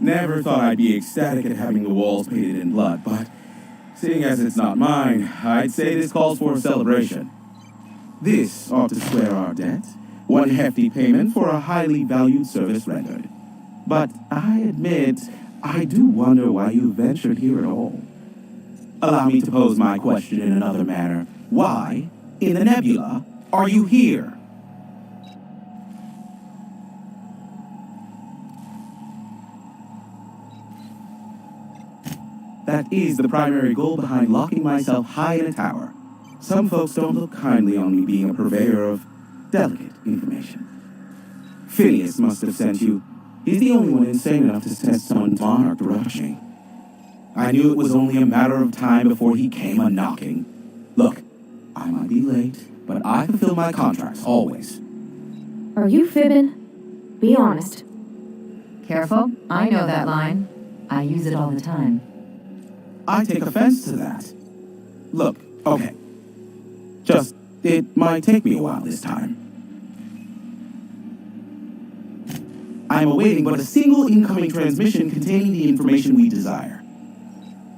Never thought I'd be ecstatic at having the walls painted in blood, but seeing as it's not mine, I'd say this calls for a celebration. This ought to square our debt. One hefty payment for a highly valued service rendered. But I admit, I do wonder why you ventured here at all. Allow me to pose my question in another manner. Why, in the nebula, are you here? That is the primary goal behind locking myself high in a tower. Some folks don't look kindly on me being a purveyor of delicate information. Phineas must have sent you. He's the only one insane enough to send someone's monarch to rush me. I knew it was only a matter of time before he came a-knocking. Look, I might be late, but I fulfill my contracts, always. Are you fibbing? Be honest. Careful, I know that line. I use it all the time. I take offense to that. Look, okay. Just, it might take me a while this time. I'm awaiting but a single incoming transmission containing the information we desire.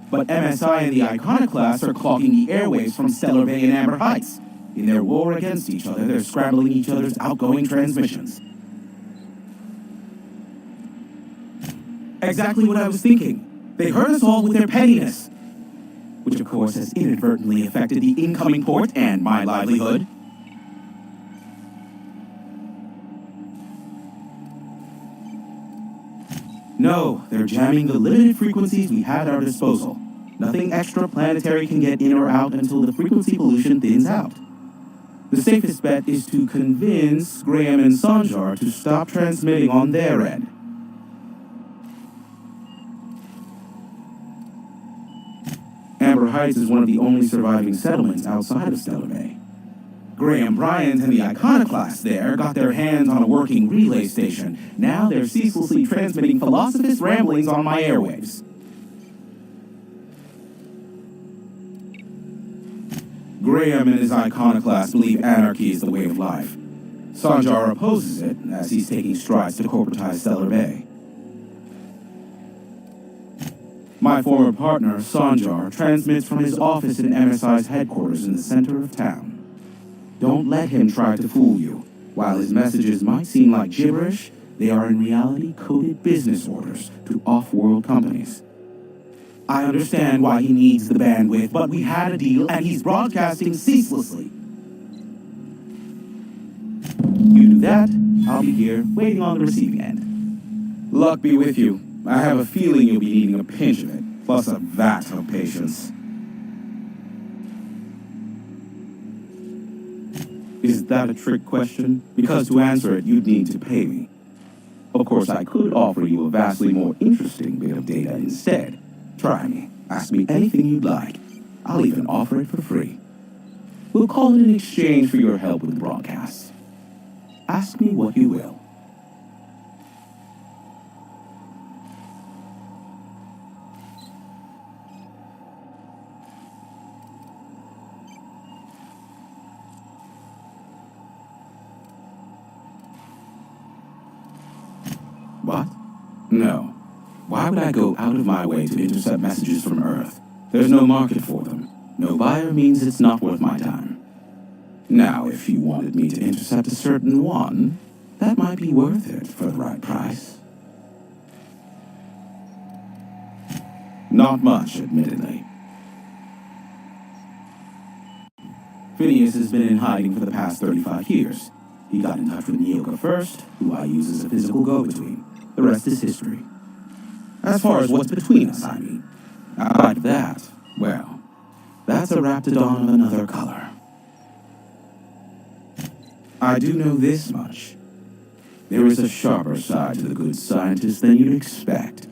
But MSI and the Iconoclasts are clogging the airwaves from Stellar Bay and Amber Heights. In their war against each other, they're scrambling each other's outgoing transmissions. Exactly what I was thinking. They hurt us all with their pettiness. Which of course has inadvertently affected the incoming port and my livelihood. No, they're jamming the limited frequencies we had at our disposal. Nothing extraplanetary can get in or out until the frequency pollution thins out. The safest bet is to convince Graham and Sanjar to stop transmitting on their end. Amber Heights is one of the only surviving settlements outside of Stellar Bay. Graham Bryant and the Iconoclasts there got their hands on a working relay station. Now they're ceaselessly transmitting philosophist ramblings on my airwaves. Graham and his Iconoclasts believe anarchy is the way of life. Sanjar opposes it, as he's taking strides to corporatize Stellar Bay. My former partner, Sanjar, transmits from his office in MSI's headquarters in the center of town. Don't let him try to fool you. While his messages might seem like gibberish, they are in reality coded business orders to off-world companies. I understand why he needs the bandwidth, but we had a deal and he's broadcasting ceaselessly. You do that, I'll be here, waiting on the receiving end. Luck be with you. I have a feeling you'll be needing a pinch of it, plus a vat of patience. Is that a trick question? Because to answer it, you'd need to pay me. Of course, I could offer you a vastly more interesting bit of data instead. Try me. Ask me anything you'd like. I'll even offer it for free. We'll call it an exchange for your help with broadcasts. Ask me what you will. What? No. Why would I go out of my way to intercept messages from Earth? There's no market for them. No buyer means it's not worth my time. Now, if you wanted me to intercept a certain one, that might be worth it for the right price. Not much, admittedly. Phineas has been in hiding for the past 35 years. He got in touch with Nyoka first, who I use as a physical go-between. The rest is history. As far as what's between us, I mean. Outside of that, well, that's a Raptidon of another color. I do know this much. There is a sharper side to the good scientist than you'd expect.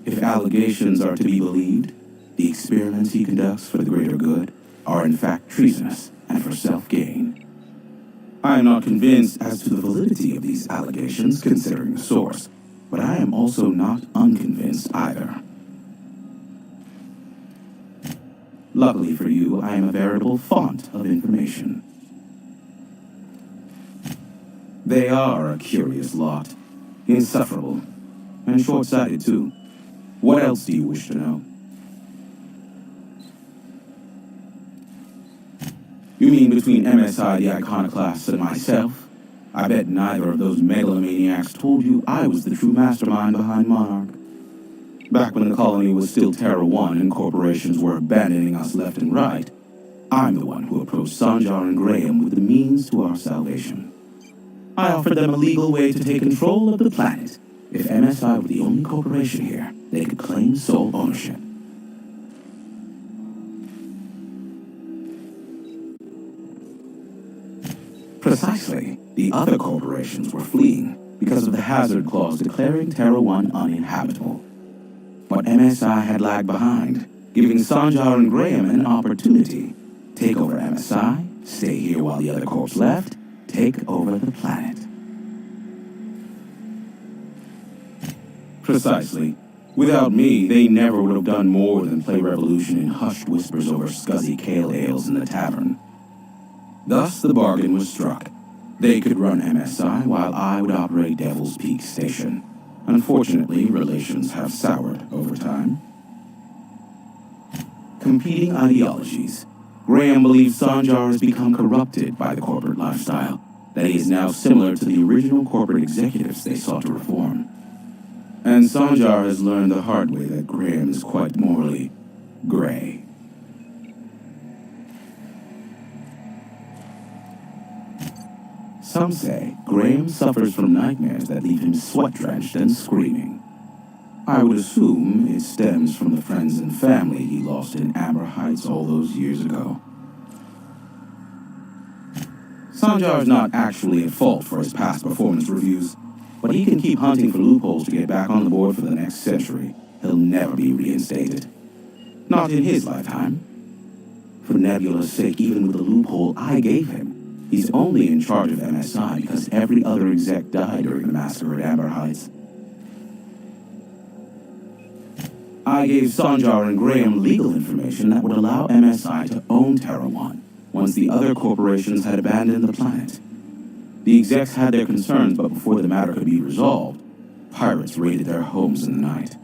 If allegations are to be believed, the experiments he conducts for the greater good are in fact treasonous and for self-gain. I am not convinced as to the validity of these allegations, considering the source, but I am also not unconvinced either. Luckily for you, I am a veritable font of information. They are a curious lot. Insufferable. And short-sighted, too. What else do you wish to know? You mean between MSI, the Iconoclasts, and myself? I bet neither of those megalomaniacs told you I was the true mastermind behind Monarch. Back when the colony was still Terra 1 and corporations were abandoning us left and right, I'm the one who approached Sanjar and Graham with the means to our salvation. I offered them a legal way to take control of the planet. If MSI were the only corporation here, they could claim sole ownership. Precisely. The other corporations were fleeing because of the hazard clause declaring Terra 1 uninhabitable. But MSI had lagged behind, giving Sanjar and Graham an opportunity. Take over MSI, stay here while the other corps left, take over the planet. Precisely. Without me, they never would have done more than play Revolution in hushed whispers over scuzzy kale ales in the tavern. Thus, the bargain was struck. They could run MSI while I would operate Devil's Peak Station. Unfortunately, relations have soured over time. Competing ideologies. Graham believes Sanjar has become corrupted by the corporate lifestyle, that he is now similar to the original corporate executives they sought to reform. And Sanjar has learned the hard way that Graham is quite morally gray. Some say Graham suffers from nightmares that leave him sweat-drenched and screaming. I would assume it stems from the friends and family he lost in Amber Heights all those years ago. Sanjar is not actually at fault for his past performance reviews, but he can keep hunting for loopholes to get back on the board for the next century. He'll never be reinstated. Not in his lifetime. For Nebula's sake, even with the loophole I gave him, he's only in charge of MSI because every other exec died during the massacre at Amber Heights. I gave Sanjar and Graham legal information that would allow MSI to own Terra 1 once the other corporations had abandoned the planet. The execs had their concerns, but before the matter could be resolved, pirates raided their homes in the night.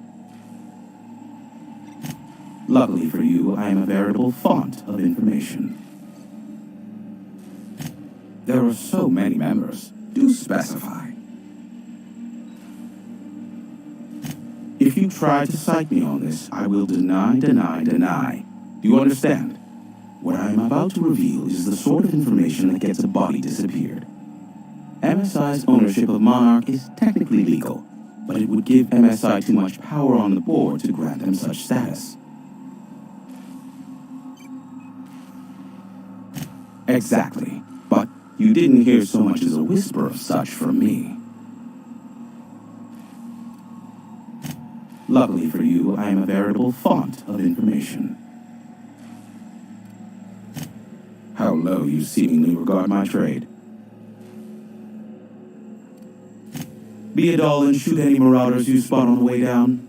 Luckily for you, I am a veritable font of information. There are so many members. Do specify. If you try to cite me on this, I will deny. Do you understand? What I am about to reveal is the sort of information that gets a body disappeared. MSI's ownership of Monarch is technically legal, but it would give MSI too much power on the board to grant them such status. Exactly, but you didn't hear so much as a whisper of such from me. Luckily for you, I am a veritable font of information. How low you seemingly regard my trade. Be a doll and shoot any marauders you spot on the way down.